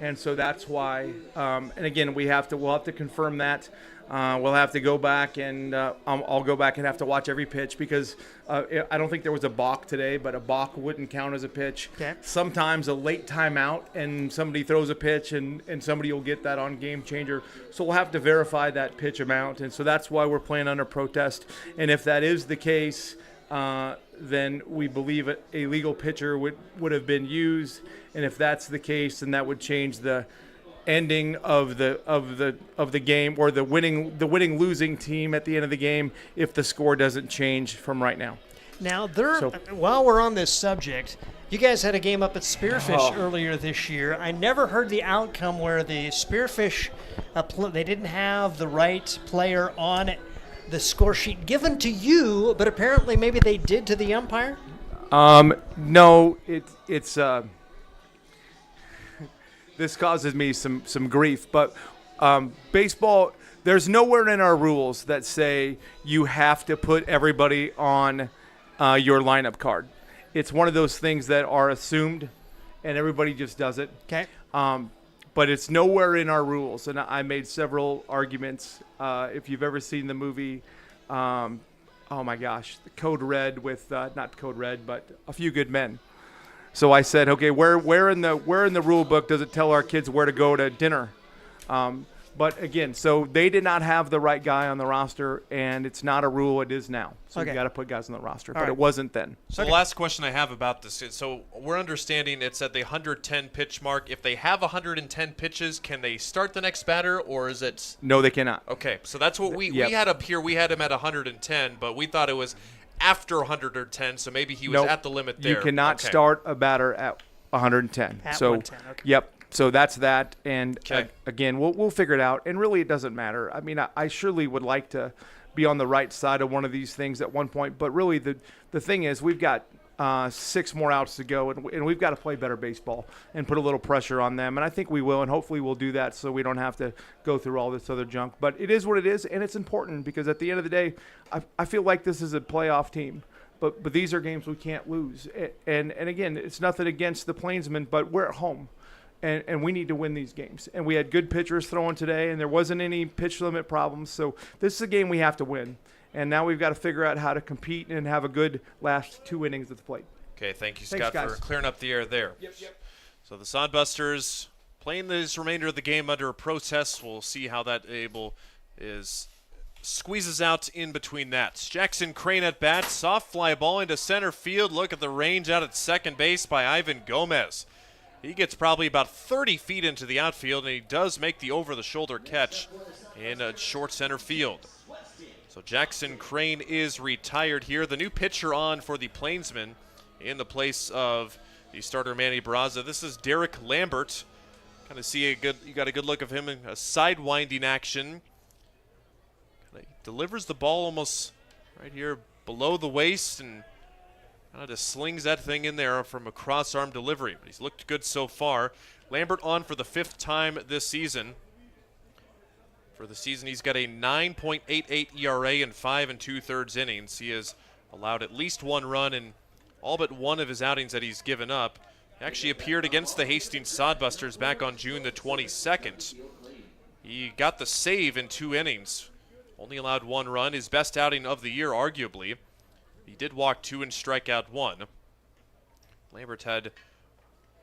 And so that's why, and again, we'll have to confirm that. We'll have to go back and I'll go back and have to watch every pitch because I don't think there was a balk today, but a balk wouldn't count as a pitch. Okay. Sometimes a late timeout and somebody throws a pitch and somebody will get that on game changer. So we'll have to verify that pitch amount. And so that's why we're playing under protest. And if that is the case, then we believe a legal pitcher would have been used, and if that's the case, then that would change the ending of the game or the winning losing team at the end of the game if the score doesn't change from right now. Now, while we're on this subject, you guys had a game up at Spearfish earlier this year. I never heard the outcome where the Spearfish they didn't have the right player on the score sheet given to you, but apparently maybe they did to the umpire? No, it's this causes me some grief, but baseball, there's nowhere in our rules that say you have to put everybody on your lineup card. It's one of those things that are assumed, and everybody just does it. Okay. But it's nowhere in our rules, and I made several arguments. If you've ever seen the movie, oh my gosh, Code Red with not Code Red, but A Few Good Men. So I said, okay, where in the rule book does it tell our kids where to go to dinner? But again, so they did not have the right guy on the roster, and it's not a rule. It is now. So you got to put guys on the roster, but it wasn't then. So the last question I have about this is, so we're understanding it's at the 110 pitch mark. If they have 110 pitches, can they start the next batter, or is it? No, they cannot. Okay, so that's what we had up here. We had him at 110, but we thought it was after 110, so maybe he was at the limit there. You cannot start a batter at 110. At so, 110, okay. Yep. So that's that, and again, we'll figure it out. And really, it doesn't matter. I mean, I surely would like to be on the right side of one of these things at one point, but really, the thing is, we've got 6 more outs to go, and we've got to play better baseball and put a little pressure on them. And I think we will, and hopefully we'll do that so we don't have to go through all this other junk. But it is what it is, and it's important because at the end of the day, I feel like this is a playoff team. But these are games we can't lose. And again, it's nothing against the Plainsmen, but we're at home. And we need to win these games. And we had good pitchers throwing today, and there wasn't any pitch limit problems. So this is a game we have to win. And now we've got to figure out how to compete and have a good last 2 innings at the plate. Okay, thank you, Scott, for clearing up the air there. Yep. So the Sodbusters playing this remainder of the game under a protest. We'll see how that squeezes out in between that. Jackson Crane at bat, soft fly ball into center field. Look at the range out at second base by Ivan Gomez. He gets probably about 30 feet into the outfield, and he does make the over-the-shoulder catch in a short center field. So Jackson Crane is retired here. The new pitcher on for the Plainsmen in the place of the starter Manny Barraza. This is Derek Lambert. Kind of see you got a good look of him in a sidewinding action. Kinda delivers the ball almost right here below the waist and kind of just slings that thing in there from a cross-arm delivery. But he's looked good so far. Lambert on for the 5th time this season. For the season, he's got a 9.88 ERA in 5 2/3 innings. He has allowed at least 1 run in all but 1 of his outings that he's given up. He actually appeared against the Hastings Sodbusters back on June the 22nd. He got the save in 2 innings. Only allowed 1 run, his best outing of the year, arguably. He did walk 2 and strike out 1. Lambert had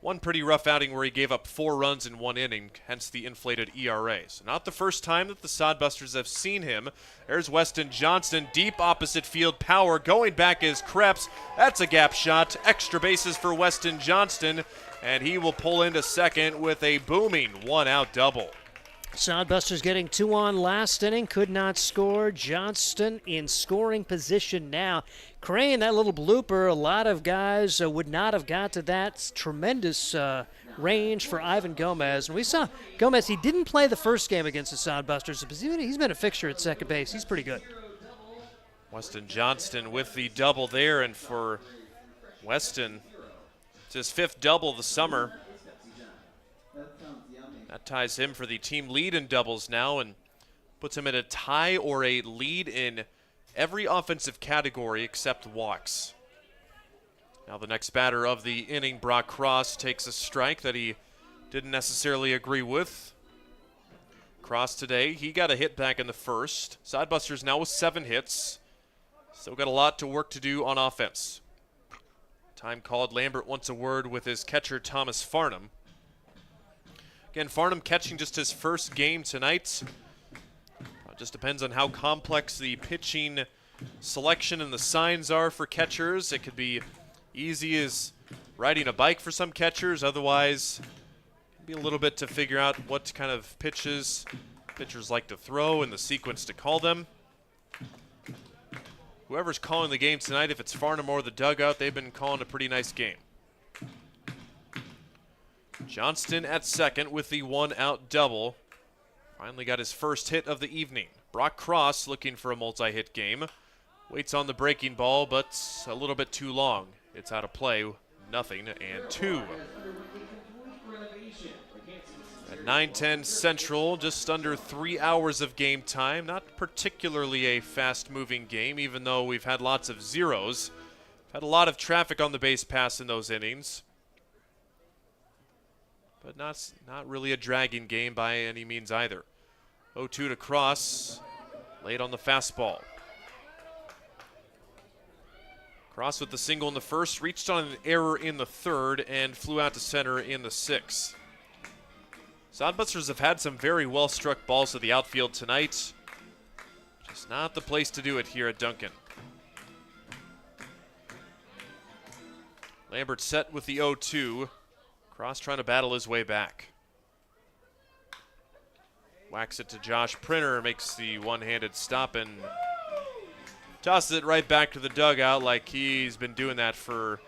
one pretty rough outing where he gave up 4 runs in 1 inning, hence the inflated ERA. So not the first time that the Sodbusters have seen him. There's Weston Johnston, deep opposite field power, going back is Krebs. That's a gap shot. Extra bases for Weston Johnston, and he will pull into second with a booming 1-out double. Sodbusters getting 2 on last inning, could not score. Johnston in scoring position now. Crane, that little blooper, a lot of guys would not have got to that tremendous range for Ivan Gomez. And we saw Gomez, he didn't play the first game against the Sodbusters, but he's been a fixture at second base. He's pretty good. Weston Johnston with the double there, and for Weston, it's his 5th double of the summer. That ties him for the team lead in doubles now and puts him in a tie or a lead in every offensive category except walks. Now the next batter of the inning, Brock Cross, takes a strike that he didn't necessarily agree with. Cross today, he got a hit back in the 1st. Sodbusters now with 7 hits. Still got a lot to work to do on offense. Time called. Lambert wants a word with his catcher, Thomas Farnham. Again, Farnham catching just his 1st game tonight. Just depends on how complex the pitching selection and the signs are for catchers. It could be easy as riding a bike for some catchers. Otherwise, it can be a little bit to figure out what kind of pitches pitchers like to throw and the sequence to call them. Whoever's calling the game tonight, if it's Farnham or the dugout, they've been calling a pretty nice game. Johnston at second with the 1-out double. Finally got his 1st hit of the evening. Brock Cross looking for a multi-hit game. Waits on the breaking ball, but a little bit too long. It's out of play. 0-2. At 9:10 Central, just under 3 hours of game time. Not particularly a fast-moving game, even though we've had lots of zeros. Had a lot of traffic on the base pass in those innings. But not really a dragging game by any means either. 0-2 to Cross, late on the fastball. Cross with the single in the 1st, reached on an error in the 3rd, and flew out to center in the 6th. Sodbusters have had some very well-struck balls to the outfield tonight. Just not the place to do it here at Duncan. Lambert set with the 0-2. Cross trying to battle his way back. Whacks it to Josh Printer, makes the one-handed stop and tosses it right back to the dugout like he's been doing that for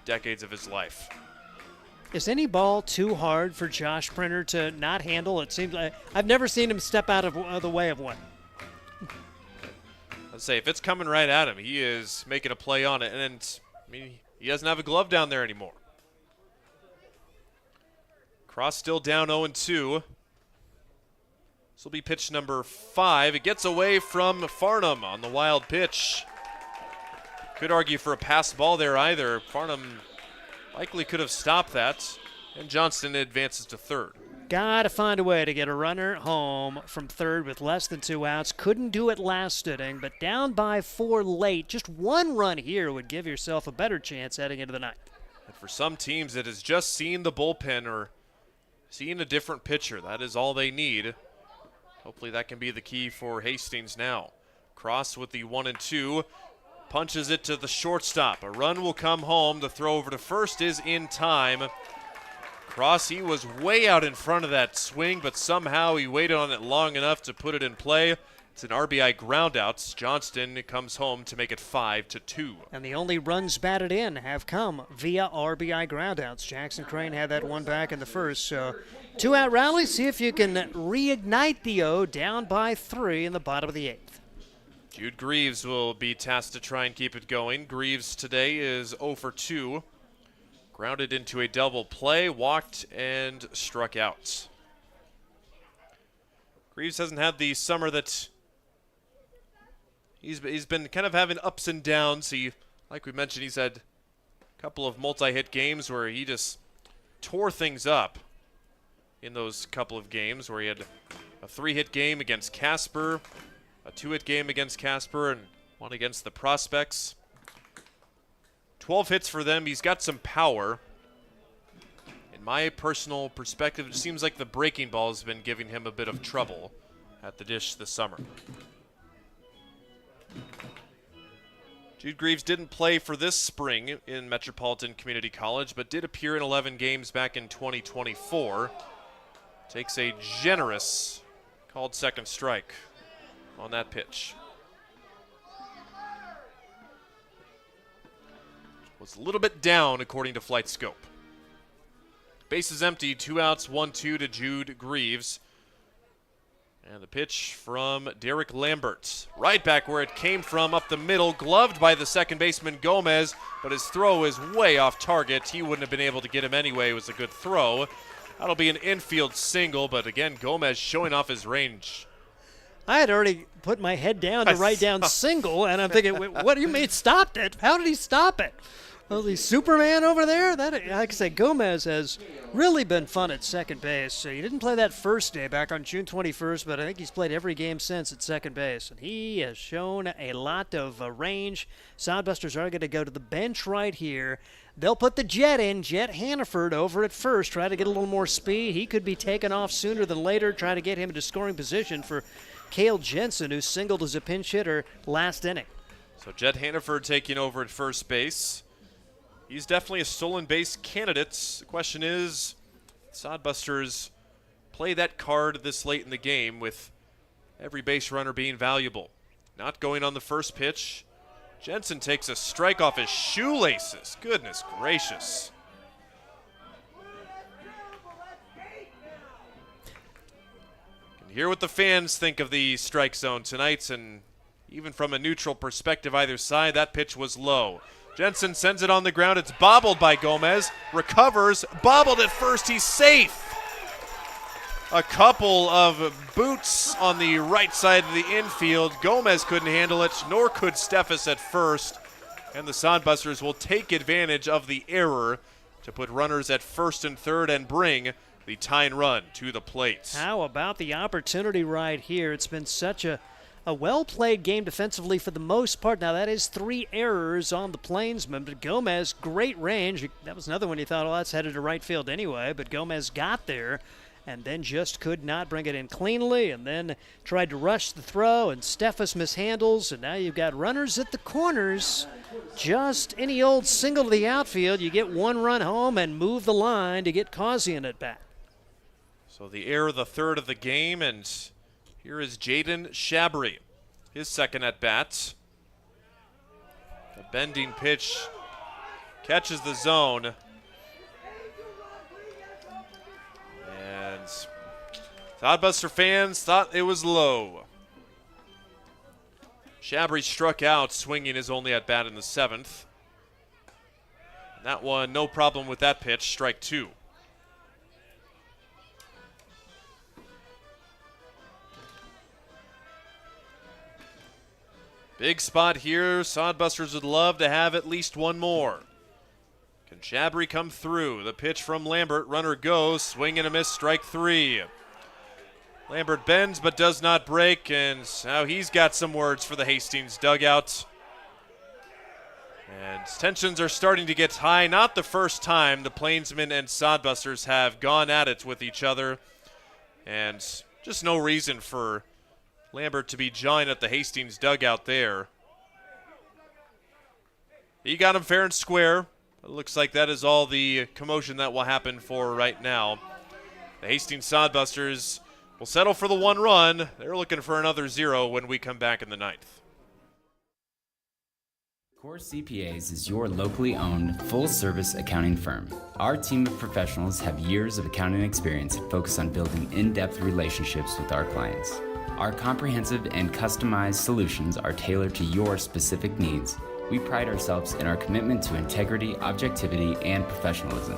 decades of his life. Is any ball too hard for Josh Printer to not handle? It seems like I've never seen him step out of the way of one. I'd say if it's coming right at him, he is making a play on it. And I mean, he doesn't have a glove down there anymore. Cross still down 0-2. This will be pitch number 5. It gets away from Farnham on the wild pitch. Could argue for a pass ball there either. Farnham likely could have stopped that. And Johnston advances to 3rd. Got to find a way to get a runner home from 3rd with less than 2 outs. Couldn't do it last inning, but down by 4 late. Just 1 run here would give yourself a better chance heading into the 9th. And for some teams, it is just seeing the bullpen or seeing a different pitcher. That is all they need. Hopefully that can be the key for Hastings now. Cross with the 1-2. Punches it to the shortstop. A run will come home. The throw over to 1st is in time. Cross, he was way out in front of that swing, but somehow he waited on it long enough to put it in play. It's an RBI groundouts. Johnston comes home to make it 5-2. And the only runs batted in have come via RBI groundouts. Jackson Crane had that one back in the first. So 2-out rally. See if you can reignite the O down by 3 in the bottom of the 8th. Jude Greaves will be tasked to try and keep it going. Greaves today is 0 for 2. Grounded into a double play, walked and struck out. Greaves hasn't had the summer that he's been kind of having ups and downs. Like we mentioned, he's had a couple of multi-hit games where he just tore things up in those couple of games, where he had a 3-hit game against Casper, a 2-hit game against Casper, and one against the Prospects. 12 hits for them. He's got some power. In my personal perspective, it seems like the breaking ball has been giving him a bit of trouble at the dish this summer. Jude Greaves didn't play for this spring in Metropolitan Community College, but did appear in 11 games back in 2024. Takes a generous called second strike on that pitch. Was a little bit down according to Flight Scope. Base is empty, 2 outs, 1-2 to Jude Greaves. And the pitch from Derek Lambert. Right back where it came from, up the middle, gloved by the second baseman Gomez, but his throw is way off target. He wouldn't have been able to get him anyway. It was a good throw. That'll be an infield single, but again, Gomez showing off his range. I had already put my head down to write down single, and I'm thinking, wait, what do you mean stopped it? How did he stop it? Well, the Superman over there? That, like I say, Gomez has really been fun at second base. So he didn't play that first day back on June 21st, but I think he's played every game since at second base. And he has shown a lot of range. Sodbusters are going to go to the bench right here. They'll put the Jet in, Jet Hannaford over at first, try to get a little more speed. He could be taken off sooner than later, trying to get him into scoring position for Cale Jensen, who singled as a pinch hitter last inning. So Jet Hannaford taking over at first base. He's definitely a stolen base candidate. The question is, Sodbusters play that card this late in the game with every base runner being valuable. Not going on the first pitch. Jensen takes a strike off his shoelaces. Goodness gracious. You can hear what the fans think of the strike zone tonight, and even from a neutral perspective either side, that pitch was low. Jensen sends it on the ground. It's bobbled by Gomez. Recovers. Bobbled at first. He's safe. A couple of boots on the right side of the infield. Gomez couldn't handle it, nor could Steffes at first. And the Sodbusters will take advantage of the error to put runners at first and third and bring the tying run to the plate. How about the opportunity right here? It's been such a well-played game defensively for the most part. Now, that is 3 errors on the Plainsmen, but Gomez, great range. That was another one you thought, oh, that's headed to right field anyway, but Gomez got there and then just could not bring it in cleanly, and then tried to rush the throw, and Steffes mishandles, and now you've got runners at the corners. Just any old single to the outfield, you get 1 run home and move the line to get Causian at bat. So the error, the third of the game, and here is Jaden Shabry, his second at bat. A bending pitch catches the zone. And Sodbuster fans thought it was low. Shabry struck out, swinging his only at bat in the 7th. And that one, no problem with that pitch, strike 2. Big spot here. Sodbusters would love to have at least one more. Can Shabry come through? The pitch from Lambert. Runner goes. Swing and a miss. Strike 3. Lambert bends but does not break. And now he's got some words for the Hastings dugout. And tensions are starting to get high. Not the first time the Plainsmen and Sodbusters have gone at it with each other. And just no reason for Lambert to be jawing at the Hastings dugout there. He got him fair and square. It looks like that is all the commotion that will happen for right now. The Hastings Sodbusters will settle for the 1 run. They're looking for another 0 when we come back in the 9th. Core CPAs is your locally owned, full-service accounting firm. Our team of professionals have years of accounting experience and focus on building in-depth relationships with our clients. Our comprehensive and customized solutions are tailored to your specific needs. We pride ourselves in our commitment to integrity, objectivity, and professionalism.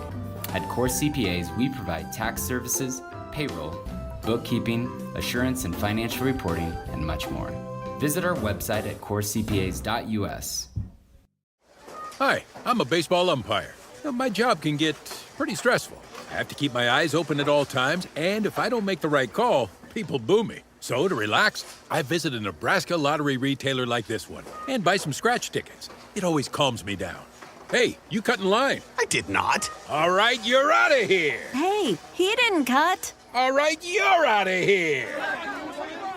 At Core CPAs, we provide tax services, payroll, bookkeeping, assurance and financial reporting, and much more. Visit our website at corecpas.us. Hi, I'm a baseball umpire. My job can get pretty stressful. I have to keep my eyes open at all times, and if I don't make the right call, people boo me. So to relax, I visit a Nebraska lottery retailer like this one and buy some scratch tickets. It always calms me down. Hey, you cut in line. I did not. All right, you're out of here. Hey, he didn't cut. All right, you're out of here.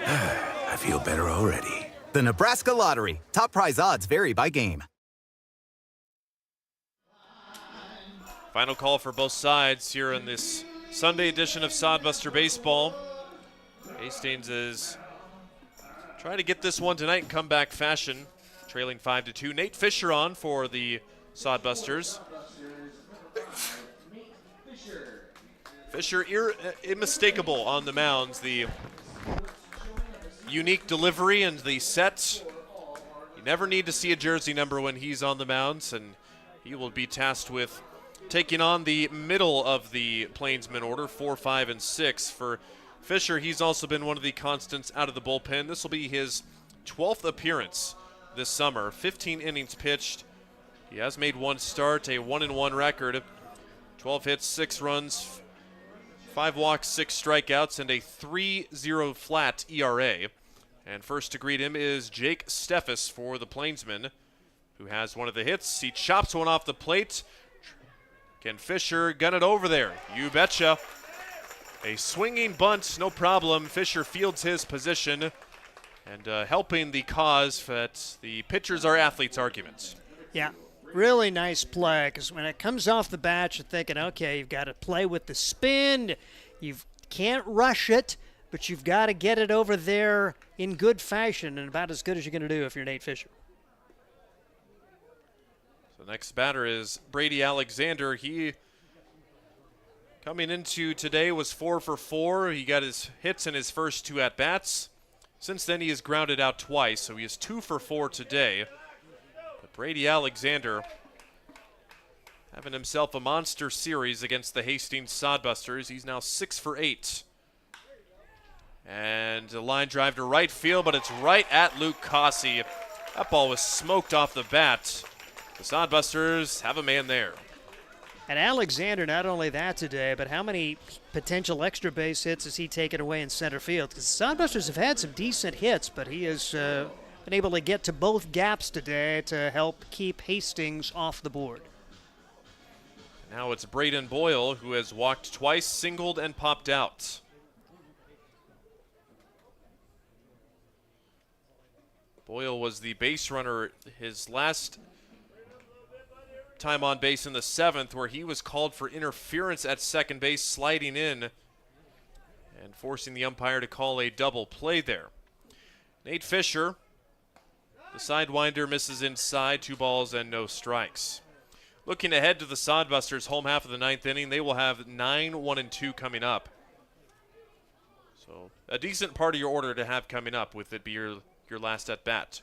I feel better already. The Nebraska Lottery. Top prize odds vary by game. Final call for both sides here in this Sunday edition of Sodbuster Baseball. Hastings is trying to get this one tonight in comeback fashion, trailing 5-2. Nate Fisher on for the Sodbusters. Fisher unmistakable on the mounds. The unique delivery and the set. You never need to see a jersey number when he's on the mounds, and he will be tasked with taking on the middle of the Plainsmen order, 4, 5, and 6. For Fisher, he's also been one of the constants out of the bullpen. This will be his 12th appearance this summer. 15 innings pitched. He has made 1 start, a 1-1 record. 12 hits, 6 runs, 5 walks, 6 strikeouts, and a 3.0 flat ERA. And first to greet him is Jake Steffes for the Plainsmen, who has one of the hits. He chops one off the plate. Can Fisher gun it over there? You betcha. A swinging bunt, no problem. Fisher fields his position and helping the cause that the pitchers are athletes argument. Yeah, really nice play, because when it comes off the bat, you're thinking, okay, you've got to play with the spin. You can't rush it, but you've got to get it over there in good fashion, and about as good as you're going to do if you're Nate Fisher. The next batter is Brady Alexander. He, coming into today, was 4 for 4. He got his hits in his first 2 at-bats. Since then, he has grounded out twice, so he is 2 for 4 today. But Brady Alexander having himself a monster series against the Hastings Sodbusters. He's now 6 for 8. And a line drive to right field, but it's right at Luke Cossey. That ball was smoked off the bat. The Sodbusters have a man there. And Alexander, not only that today, but how many potential extra base hits has he taken away in center field? Because the Sodbusters have had some decent hits, but he has been able to get to both gaps today to help keep Hastings off the board. Now it's Braden Boyle, who has walked twice, singled, and popped out. Boyle was the base runner his last time on base in the 7th, where he was called for interference at second base, sliding in and forcing the umpire to call a double play there. Nate Fisher, the sidewinder, misses inside, 2 balls and no strikes. Looking ahead to the Sodbusters' home half of the 9th inning, they will have 9, 1, and 2 coming up. So a decent part of your order to have coming up, with it be your last at bat.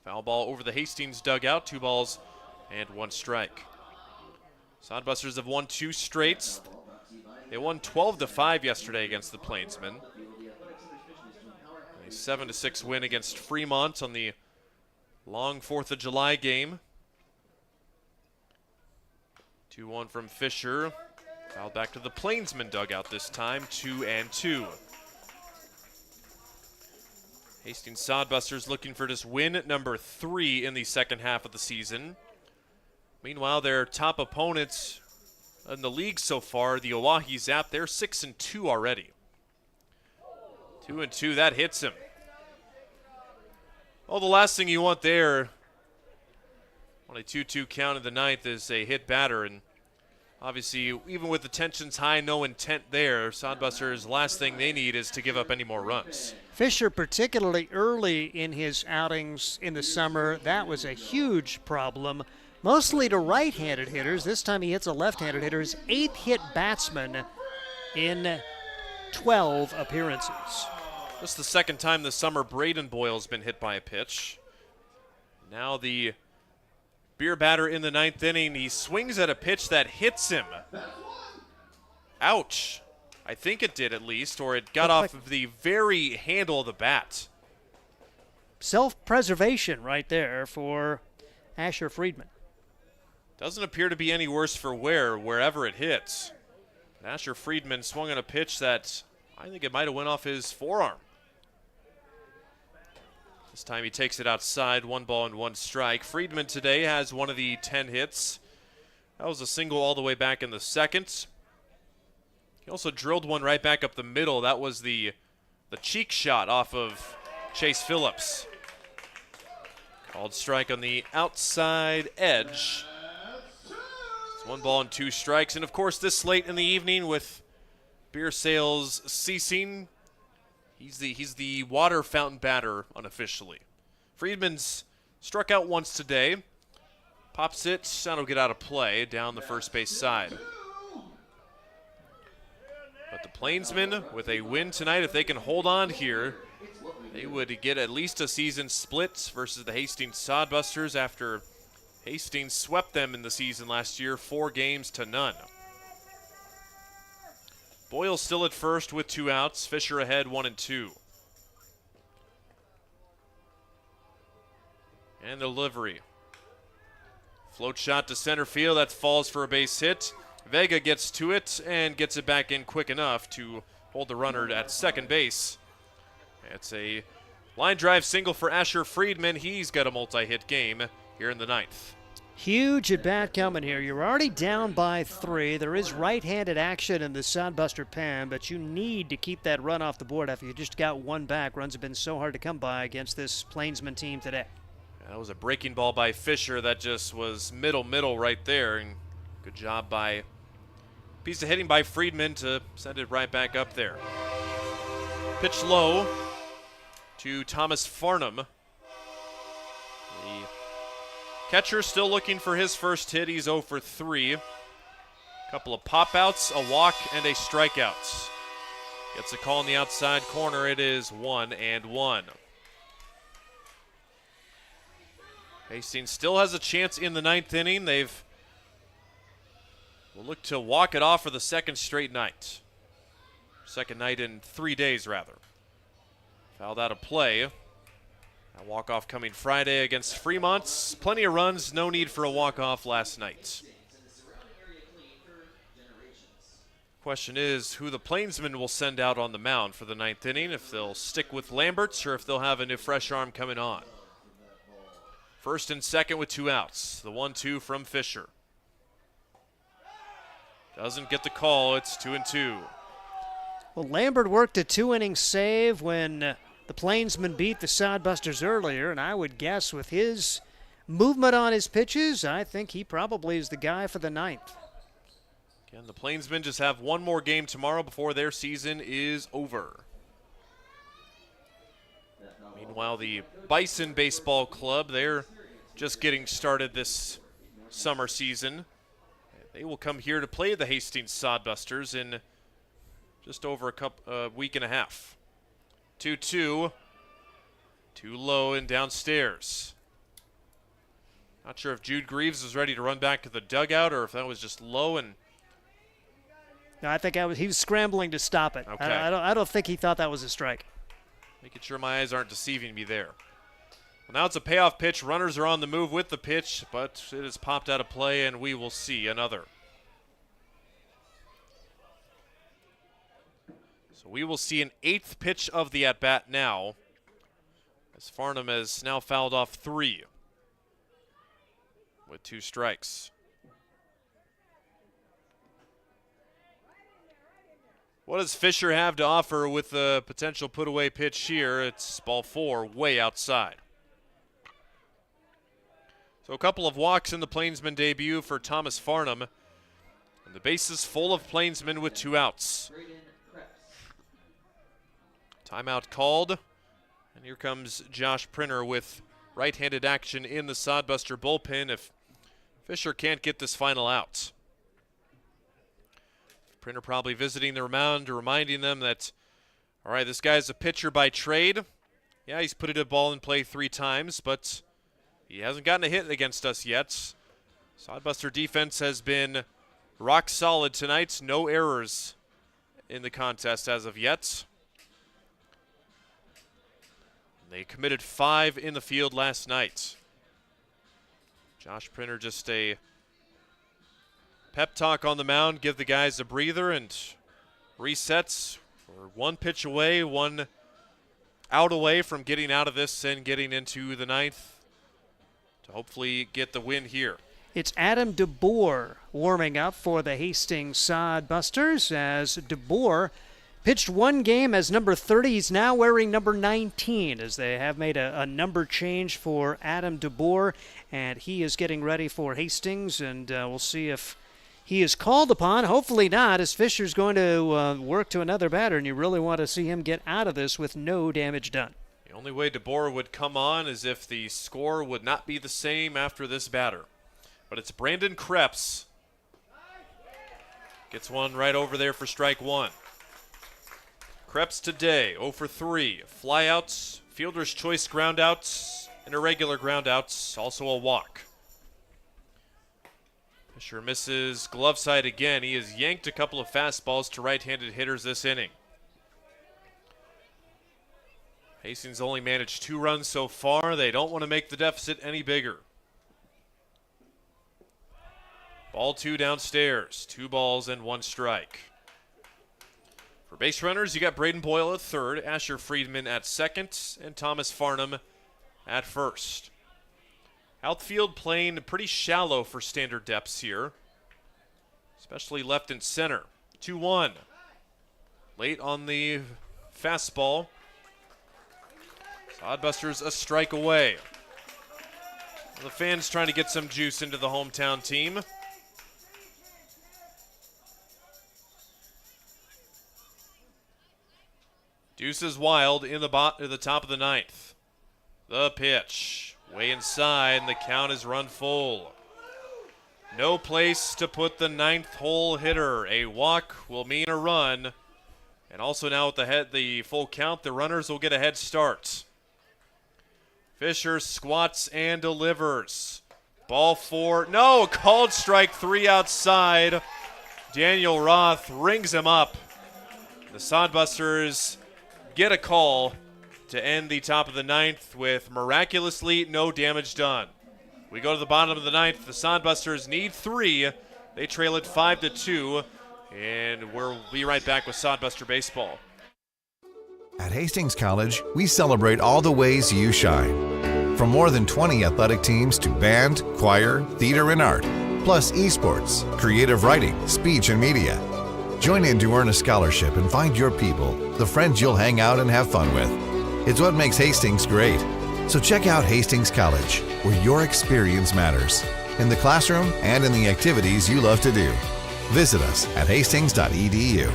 Foul ball over the Hastings dugout, 2 balls and 1 strike. Sodbusters have won 2 straights. They won 12-5 yesterday against the Plainsmen. A 7-6 win against Fremont on the long 4th of July game. 2-1 from Fisher. Fouled back to the Plainsmen dugout this time, 2-2. Hastings Sodbusters looking for just win number 3 in the second half of the season. Meanwhile, their top opponents in the league so far, the Oahe Zap, they're 6-2 already. 2-2, that hits him. Well, the last thing you want there on a 2-2 count in the 9th is a hit batter, and Obviously, even with the tensions high, no intent there. Sodbusters' last thing they need is to give up any more runs. Fisher, particularly early in his outings in the summer, that was a huge problem, mostly to right-handed hitters. This time he hits a left-handed hitter, his 8th hit batsman in 12 appearances. Just the second time this summer Braden Boyle's been hit by a pitch. Now the beer batter in the 9th inning. He swings at a pitch that hits him. Ouch. I think it did at least, or it got off of the very handle of the bat. Self-preservation right there for Asher Friedman. Doesn't appear to be any worse for wherever it hits. Asher Friedman swung on a pitch that I think it might have went off his forearm. This time he takes it outside, 1 ball and 1 strike. Friedman today has one of the 10 hits. That was a single all the way back in the 2nd. He also drilled one right back up the middle. That was the cheek shot off of Chase Phillips. Called strike on the outside edge. It's 1 ball and 2 strikes. And of course, this late in the evening with beer sales ceasing, he's the water fountain batter unofficially. Friedman's struck out once today. Pops it, that'll get out of play down the first base side. But the Plainsmen, with a win tonight, if they can hold on here, they would get at least a season split versus the Hastings Sodbusters after Hastings swept them in the season last year, 4-0. Boyle still at first with 2 outs. Fisher ahead 1 and 2. And the delivery. Float shot to center field. That falls for a base hit. Vega gets to it and gets it back in quick enough to hold the runner at second base. It's a line drive single for Asher Friedman. He's got a multi-hit game here in the 9th. Huge at bat coming here. You're already down by 3. There is right-handed action in the Sodbuster pen, but you need to keep that run off the board after you just got 1 back. Runs have been so hard to come by against this Plainsman team today. That was a breaking ball by Fisher. That just was middle right there. And good job by piece of hitting by Friedman to send it right back up there. Pitch low to Thomas Farnham. The catcher still looking for his first hit. He's 0 for 3. Couple of pop-outs, a walk, and a strikeout. Gets a call in the outside corner. It is 1 and 1. Hastings still has a chance in the 9th inning. Will look to walk it off for the 2nd straight night. 2nd night in 3 days, rather. Fouled out of play. That walk-off coming Friday against Fremont. Plenty of runs, no need for a walk-off last night. Question is who the Plainsmen will send out on the mound for the 9th inning, if they'll stick with Lamberts or if they'll have a new fresh arm coming on. 1st and 2nd with 2 outs. The 1-2 from Fisher. Doesn't get the call. It's 2 and 2. Well, Lambert worked a 2-inning save when the Plainsmen beat the Sodbusters earlier, and I would guess with his movement on his pitches, I think he probably is the guy for the 9th. Again, the Plainsmen just have 1 more game tomorrow before their season is over. Meanwhile, the Bison Baseball Club, they're just getting started this summer season. They will come here to play the Hastings Sodbusters in just over a week and a half. 2-2. Too low and downstairs. Not sure if Jude Greaves was ready to run back to the dugout or if that was just low and... No, I think he was scrambling to stop it. Okay. I don't think he thought that was a strike. Making sure my eyes aren't deceiving me there. Well, now it's a payoff pitch. Runners are on the move with the pitch, but it has popped out of play, and we will see another. So we will see an 8th pitch of the at-bat now, as Farnham has now fouled off 3 with 2 strikes. What does Fisher have to offer with the potential put-away pitch here? It's ball 4, way outside. So a couple of walks in the Plainsman debut for Thomas Farnham. And the base is full of Plainsmen with 2 outs. Timeout called. And here comes Josh Printer with right-handed action in the Sodbuster bullpen if Fisher can't get this final out. Printer probably visiting their mound, reminding them that, all right, this guy's a pitcher by trade. Yeah, he's put a ball in play 3 times, but he hasn't gotten a hit against us yet. Sodbuster defense has been rock solid tonight. No errors in the contest as of yet. They committed 5 in the field last night. Josh Printer just a pep talk on the mound, give the guys a breather and resets. We're 1 pitch away, 1 out away from getting out of this and getting into the 9th to hopefully get the win here. It's Adam DeBoer warming up for the Hastings Sodbusters as DeBoer pitched 1 game as number 30. He's now wearing number 19 as they have made a number change for Adam DeBoer, and he is getting ready for Hastings, and we'll see if he is called upon. Hopefully not, as Fisher's going to work to another batter, and you really want to see him get out of this with no damage done. The only way DeBoer would come on is if the score would not be the same after this batter. But it's Brandon Krebs. Gets one right over there for strike 1. Krebs today, 0 for 3. Flyouts, fielder's choice groundouts, and irregular groundouts, also a walk. Fisher misses glove side again. He has yanked a couple of fastballs to right-handed hitters this inning. Hastings only managed 2 runs so far. They don't want to make the deficit any bigger. Ball 2 downstairs. 2 balls and 1 strike. For base runners, you got Braden Boyle at third, Asher Friedman at second, and Thomas Farnham at first. Outfield playing pretty shallow for standard depths here, especially left and center. 2-1. Late on the fastball. Sodbusters a strike away. The fans trying to get some juice into the hometown team. Deuce is wild in the top of the 9th. The pitch. Way inside, and the count is run full. No place to put the 9th hole hitter. A walk will mean a run. And also now with the full count, the runners will get a head start. Fisher squats and delivers. Ball 4. No, called strike 3 outside. Daniel Roth rings him up. The Sodbusters get a call to end the top of the 9th with miraculously no damage done. We go to the bottom of the 9th. The Sodbusters need 3. They trail it 5-2, and we'll be right back with Sodbuster Baseball. At Hastings College, we celebrate all the ways you shine. From more than 20 athletic teams to band, choir, theater, and art, plus esports, creative writing, speech, and media. Join in to earn a scholarship and find your people, the friends you'll hang out and have fun with. It's what makes Hastings great. So check out Hastings College, where your experience matters, in the classroom and in the activities you love to do. Visit us at hastings.edu.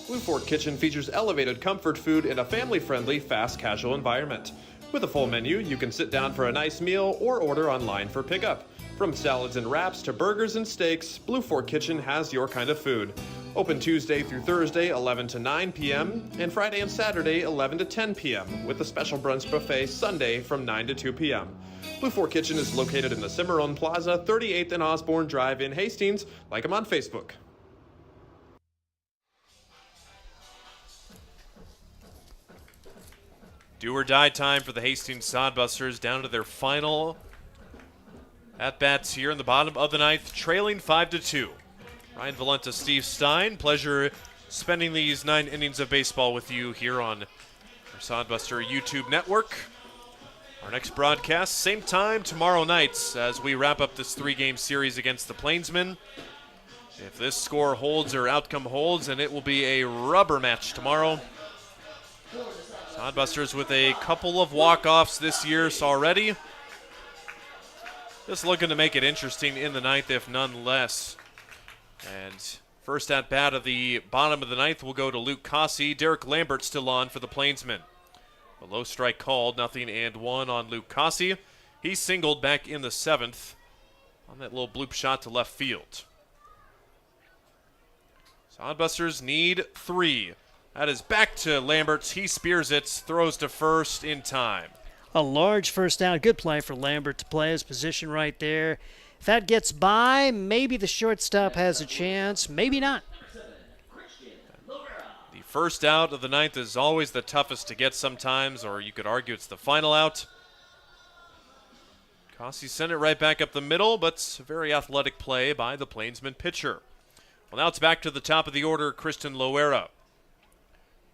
Blue Fork Kitchen features elevated comfort food in a family-friendly, fast casual environment. With a full menu, you can sit down for a nice meal or order online for pickup. From salads and wraps to burgers and steaks, Blue Fork Kitchen has your kind of food. Open Tuesday through Thursday, 11 to 9 p.m., and Friday and Saturday, 11 to 10 p.m., with a special brunch buffet Sunday from 9 to 2 p.m. Blue Fork Kitchen is located in the Cimarron Plaza, 38th and Osborne Drive in Hastings. Like them on Facebook. Do or die time for the Hastings Sodbusters, down to their final at-bats here in the bottom of the 9th, trailing 5-2. Ryan Valenta, Steve Stein, pleasure spending these 9 innings of baseball with you here on our Sodbuster YouTube network. Our next broadcast, same time tomorrow night as we wrap up this 3-game series against the Plainsmen. If this score holds or outcome holds, then it will be a rubber match tomorrow. Sodbusters with a couple of walk-offs this year already. Just looking to make it interesting in the ninth, if none less. And first at bat of the bottom of the ninth will go to Luke Cossey. Derek Lambert still on for the Plainsmen. A low strike called, 0-1 on Luke Cossey. He singled back in the seventh on that little bloop shot to left field. Sodbusters need 3. That is back to Lambert. He spears it, throws to first in time. A large first down. Good play for Lambert to play his position right there. If that gets by, maybe the shortstop has a chance. Maybe not. The first out of the ninth is always the toughest to get sometimes, or you could argue it's the final out. Cossey sent it right back up the middle, but a very athletic play by the Plainsman pitcher. Well, now it's back to the top of the order, Christian Loera.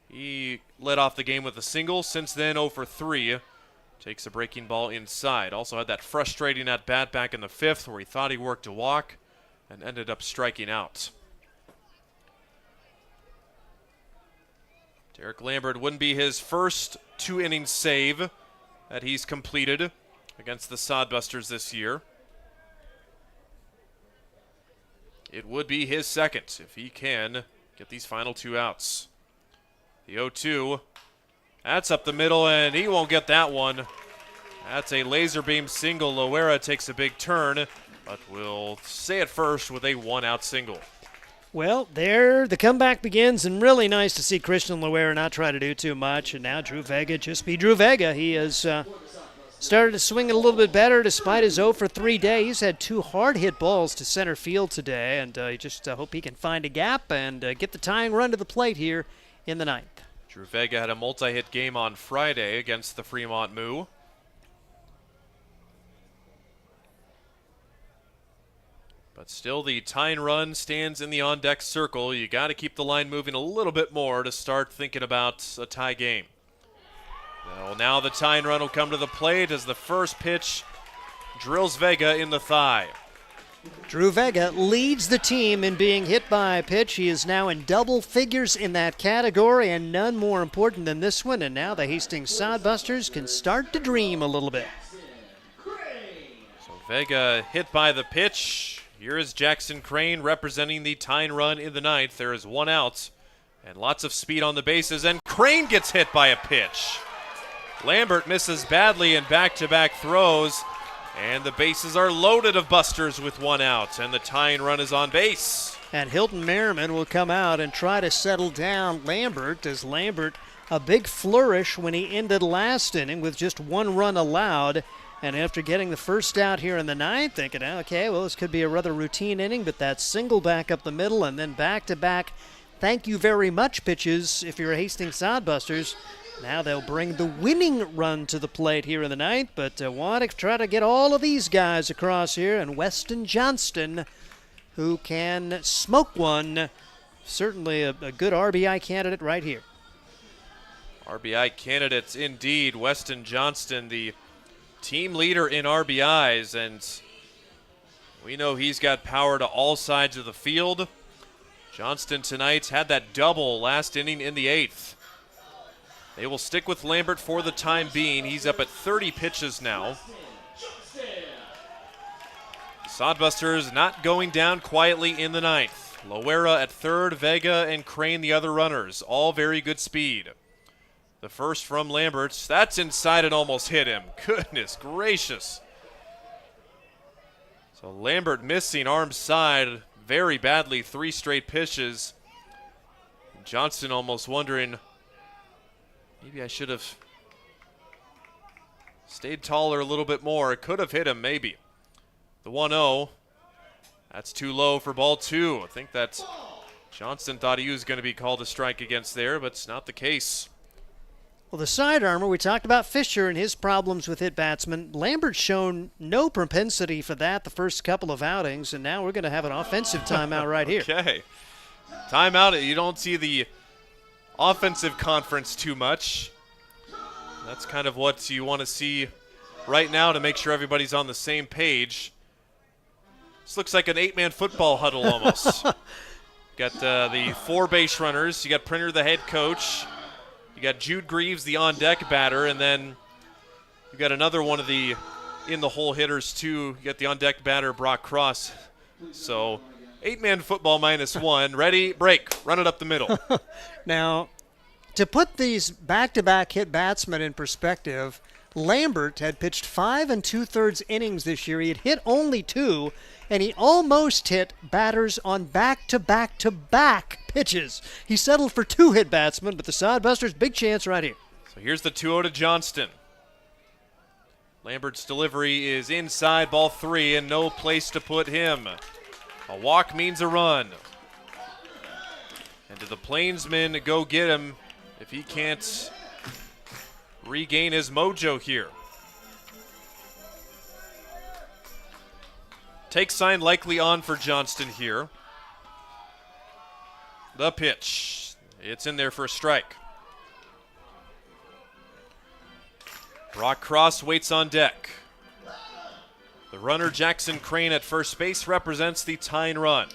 He led off the game with a single. Since then, 0 for 3. Takes a breaking ball inside. Also had that frustrating at-bat back in the fifth where he thought he worked a walk and ended up striking out. Derek Lambert wouldn't be his first 2-inning save that he's completed against the Sodbusters this year. It would be his second if he can get these final 2 outs. The 0-2. That's up the middle, and he won't get that one. That's a laser beam single. Loera takes a big turn, but will stay at first with a 1-out single. Well, there the comeback begins, and really nice to see Christian Loera not try to do too much. And now Drew Vega just be Drew Vega. He has started to swing it a little bit better despite his 0 for 3 day. He's had 2 hard hit balls to center field today, and you just hope he can find a gap and get the tying run to the plate here in the ninth. Drew Vega had a multi-hit game on Friday against the Fremont Moo. But still, the tying run stands in the on-deck circle. You got to keep the line moving a little bit more to start thinking about a tie game. Well, now the tying run will come to the plate as the first pitch drills Vega in the thigh. Drew Vega leads the team in being hit by a pitch. He is now in double figures in that category, and none more important than this one. And now the Hastings Sodbusters can start to dream a little bit. So Vega hit by the pitch. Here is Jackson Crane representing the tying run in the ninth. There is 1 out and lots of speed on the bases, and Crane gets hit by a pitch. Lambert misses badly in back-to-back throws. And the bases are loaded of busters with 1 out, and the tying run is on base. And Hilton Merriman will come out and try to settle down Lambert, as Lambert, a big flourish when he ended last inning with just 1 run allowed. And after getting the first out here in the ninth, thinking, okay, well, this could be a rather routine inning, but that single back up the middle and then back-to-back thank you very much pitches if you're Hastings Sodbusters. Now they'll bring the winning run to the plate here in the ninth, but want to try to get all of these guys across here. And Weston Johnston, who can smoke one, certainly a good RBI candidate right here. RBI candidates indeed. Weston Johnston, the team leader in RBIs, and we know he's got power to all sides of the field. Johnston tonight had that double last inning in the 8th. They will stick with Lambert for the time being. He's up at 30 pitches now. Sodbusters not going down quietly in the ninth. Loera at third, Vega and Crane the other runners. All very good speed. The first from Lambert. That's inside and almost hit him. Goodness gracious. So Lambert missing arm side very badly. 3 straight pitches. Johnston almost wondering, maybe I should have stayed taller a little bit more. It could have hit him, maybe. The 1-0. That's too low for ball 2. I think that Johnston thought he was going to be called a strike against there, but it's not the case. Well, the side armor, we talked about Fisher and his problems with hit batsmen. Lambert's shown no propensity for that the first couple of outings, and now we're going to have an offensive timeout right here. Okay. Timeout. You don't see the offensive conference too much. That's kind of what you want to see right now to make sure everybody's on the same page. This looks like an 8-man football huddle almost. Got the 4 base runners. You got Printer, the head coach. You got Jude Greaves, the on-deck batter, and then you got another one of the in the hole hitters too. You get the on-deck batter, Brock Cross. So 8-man football -1. Ready, break, run it up the middle. Now, to put these back-to-back hit batsmen in perspective, Lambert had pitched 5 2/3 innings this year. He had hit only 2, and he almost hit batters on back-to-back-to-back pitches. He settled for 2 hit batsmen, but the Sodbusters, big chance right here. So here's the 2-0 to Johnston. Lambert's delivery is inside, ball 3, and no place to put him. A walk means a run. And do the Plainsmen go get him if he can't regain his mojo here? Take sign likely on for Johnston here. The pitch. It's in there for a strike. Brock Cross waits on deck. The runner, Jackson Crane, at first base represents the tying run.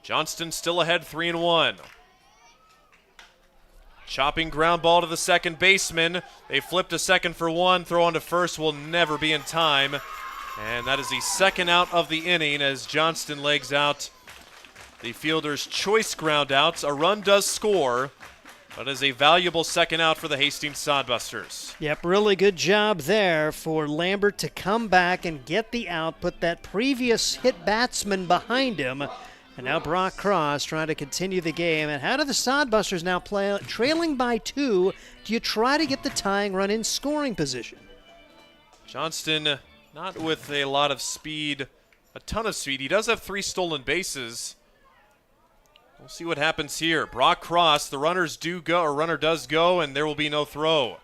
Johnston still ahead 3-1. Chopping ground ball to the second baseman. They flip to second for 1. Throw on to first will never be in time. And that is the second out of the inning as Johnston legs out the fielder's choice ground outs. A run does score, but is a valuable second out for the Hastings Sodbusters. Yep, really good job there for Lambert to come back and get the out, put that previous hit batsman behind him. And now Brock Cross trying to continue the game. And how do the Sodbusters now play? Trailing by 2, do you try to get the tying run in scoring position? Johnston, not with a lot of speed, a ton of speed. He does have 3 stolen bases. We'll see what happens here. Brock Cross, the runners do go, or runner does go, and there will be no throw.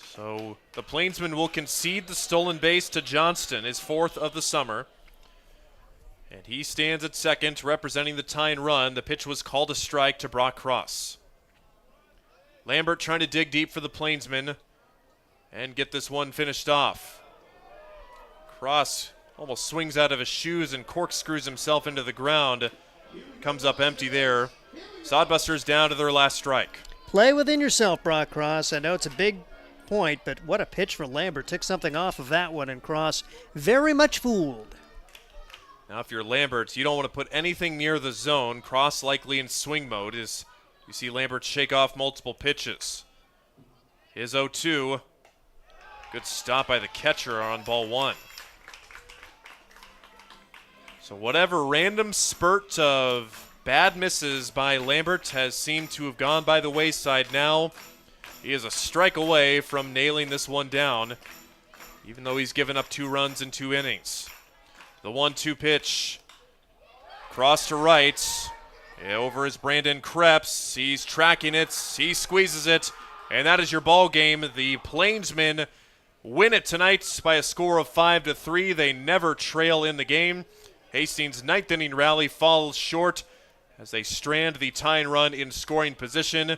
So the Plainsmen will concede the stolen base to Johnston, his 4th of the summer. And he stands at second, representing the tying run. The pitch was called a strike to Brock Cross. Lambert trying to dig deep for the Plainsmen and get this one finished off. Cross almost swings out of his shoes and corkscrews himself into the ground. Comes up empty there. Sodbusters down to their last strike. Play within yourself, Brock Cross. I know it's a big point, but what a pitch for Lambert. Took something off of that one, and Cross very much fooled. Now if you're Lambert, you don't want to put anything near the zone. Cross likely in swing mode as you see Lambert shake off multiple pitches. His 0-2. Good stop by the catcher on ball 1. So whatever random spurt of bad misses by Lambert has seemed to have gone by the wayside now. He is a strike away from nailing this one down, even though he's given up 2 runs in 2 innings. The 1-2 pitch. Cross to right. Over is Brandon Krebs. He's tracking it. He squeezes it. And that is your ball game. The Plainsmen win it tonight by a score of 5-3. They never trail in the game. Hastings' 9th inning rally falls short as they strand the tying run in scoring position.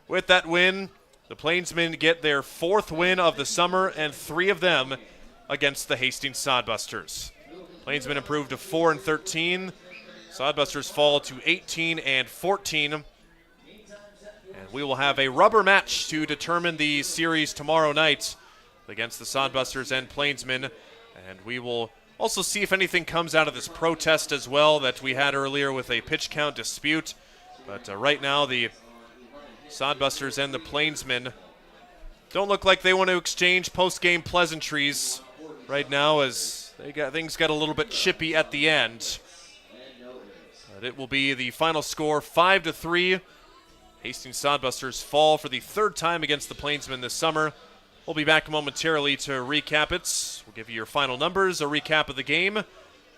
With that win, the Plainsmen get their 4th win of the summer and 3 of them against the Hastings Sodbusters. Plainsmen improved to 4-13. Sodbusters fall to 18-14. And we will have a rubber match to determine the series tomorrow night against the Sodbusters and Plainsmen. And we will also see if anything comes out of this protest as well that we had earlier with a pitch count dispute. But right now, the Sodbusters and the Plainsmen don't look like they want to exchange post-game pleasantries right now, as things got a little bit chippy at the end. But it will be the final score, 5-3. Hastings Sodbusters fall for the 3rd time against the Plainsmen this summer. We'll be back momentarily to recap it. We'll give you your final numbers, a recap of the game,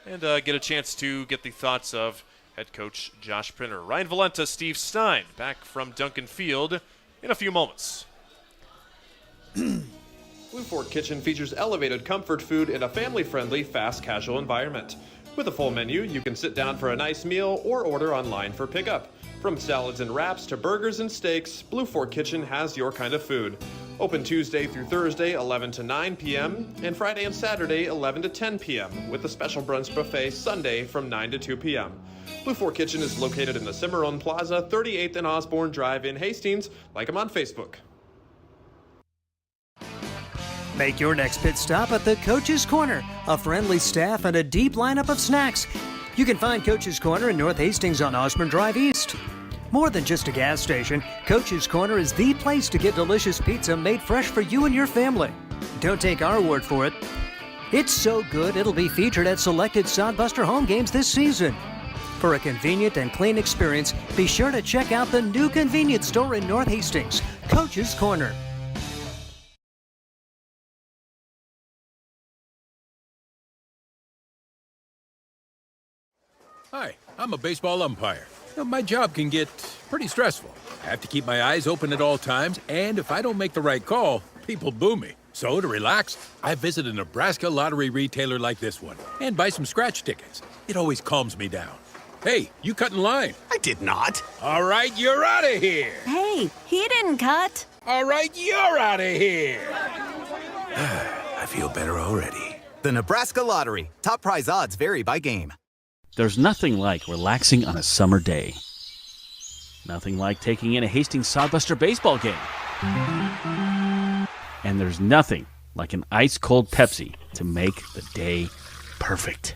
and get a chance to get the thoughts of head coach Josh Printer. Ryan Valenta, Steve Stein, back from Duncan Field in a few moments. Blue Fork Kitchen features elevated comfort food in a family-friendly, fast casual environment. With a full menu, you can sit down for a nice meal or order online for pickup. From salads and wraps to burgers and steaks, Blue Fork Kitchen has your kind of food. Open Tuesday through Thursday, 11 to 9 p.m., and Friday and Saturday, 11 to 10 p.m., with a special brunch buffet Sunday from 9 to 2 p.m. Blue Fork Kitchen is located in the Cimarron Plaza, 38th and Osborne Drive in Hastings. Like them on Facebook. Make your next pit stop at the Coach's Corner, a friendly staff and a deep lineup of snacks. You can find Coach's Corner in North Hastings on Osborne Drive East. More than just a gas station, Coach's Corner is the place to get delicious pizza made fresh for you and your family. Don't take our word for it. It's so good it'll be featured at selected Sodbuster home games this season. For a convenient and clean experience, be sure to check out the new convenience store in North Hastings, Coach's Corner. Hi, I'm a baseball umpire. My job can get pretty stressful. I have to keep my eyes open at all times, and if I don't make the right call, people boo me. So to relax, I visit a Nebraska lottery retailer like this one and buy some scratch tickets. It always calms me down. Hey, you cut in line. I did not. All right, you're out of here. Hey, he didn't cut. All right, you're out of here. I feel better already. The Nebraska Lottery. Top prize odds vary by game. There's nothing like relaxing on a summer day. Nothing like taking in a Hastings Sodbuster baseball game. And there's nothing like an ice-cold Pepsi to make the day perfect.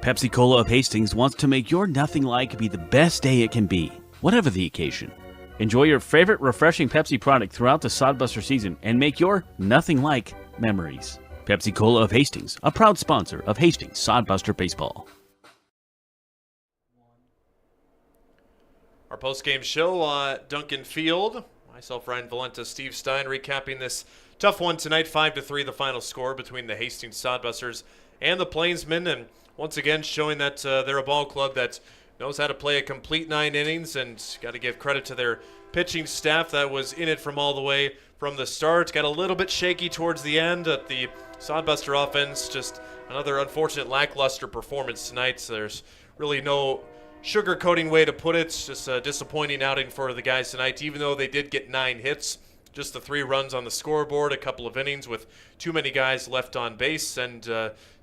Pepsi Cola of Hastings wants to make your nothing like be the best day it can be, whatever the occasion. Enjoy your favorite refreshing Pepsi product throughout the Sodbuster season and make your nothing like memories. Pepsi Cola of Hastings, a proud sponsor of Hastings Sodbuster Baseball. Our post-game show, Duncan Field, myself, Ryan Valenta, Steve Stein, recapping this tough one tonight, 5-3 the final score between the Hastings Sodbusters and the Plainsmen, and once again showing that they're a ball club that knows how to play a complete 9 innings, and got to give credit to their pitching staff that was in it from all the way from the start. Got a little bit shaky towards the end at the Sodbuster offense, just another unfortunate lackluster performance tonight. So there's really no sugar-coating way to put it. It's just a disappointing outing for the guys tonight, even though they did get 9 hits. Just the 3 runs on the scoreboard, a couple of innings with too many guys left on base, and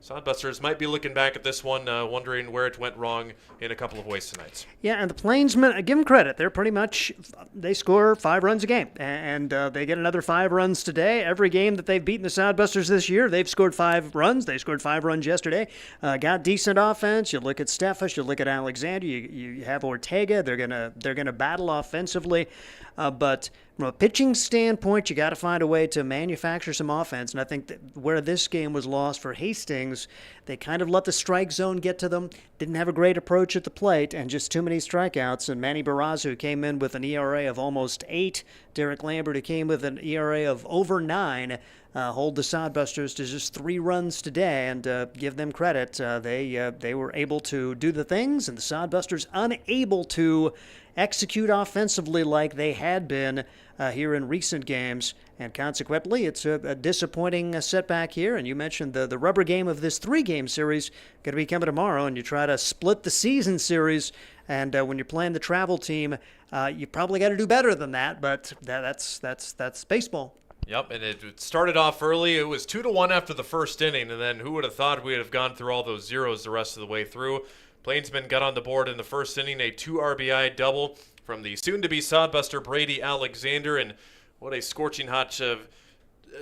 Sodbusters might be looking back at this one, wondering where it went wrong in a couple of ways tonight. Yeah, and the Plainsmen, give them credit. They're pretty much, they score 5 runs a game, and they get another 5 runs today. Every game that they've beaten the Sodbusters this year, they've scored 5 runs. They scored 5 runs yesterday. Got decent offense. You look at Steffes, you look at Alexander, you have Ortega. They're gonna battle offensively, but from a pitching standpoint, you got to find a way to manufacture some offense. And I think that where this game was lost for Hastings, they kind of let the strike zone get to them, didn't have a great approach at the plate, and just too many strikeouts. And Manny Barraza, who came in with an ERA of almost 8, Derek Lambert, who came with an ERA of over 9, hold the Sodbusters to just 3 runs today, and give them credit. They were able to do the things, and the Sodbusters unable to execute offensively like they had been here in recent games, and consequently it's a disappointing setback here. And you mentioned the rubber game of this 3-game series going to be coming tomorrow, and you try to split the season series, and when you're playing the travel team, you probably got to do better than that, but that's baseball. Yep, and it started off early. It was 2-1 after the first inning, and then who would have thought we would have gone through all those zeros the rest of the way through. Plainsmen got on the board in the first inning, a 2 RBI double from the soon-to-be Sodbuster Brady Alexander, and what a scorching hot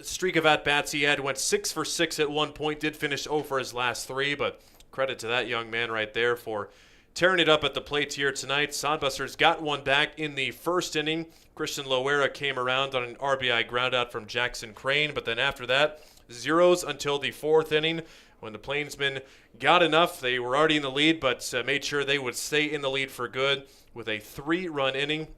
streak of at-bats he had. Went 6 for 6 at one point, did finish 0 for his last 3, but credit to that young man right there for tearing it up at the plate here tonight. Sodbusters got one back in the first inning. Christian Loera came around on an RBI groundout from Jackson Crane, but then after that, zeros until the 4th inning. When the Plainsmen got enough, they were already in the lead, but made sure they would stay in the lead for good with a 3-run inning.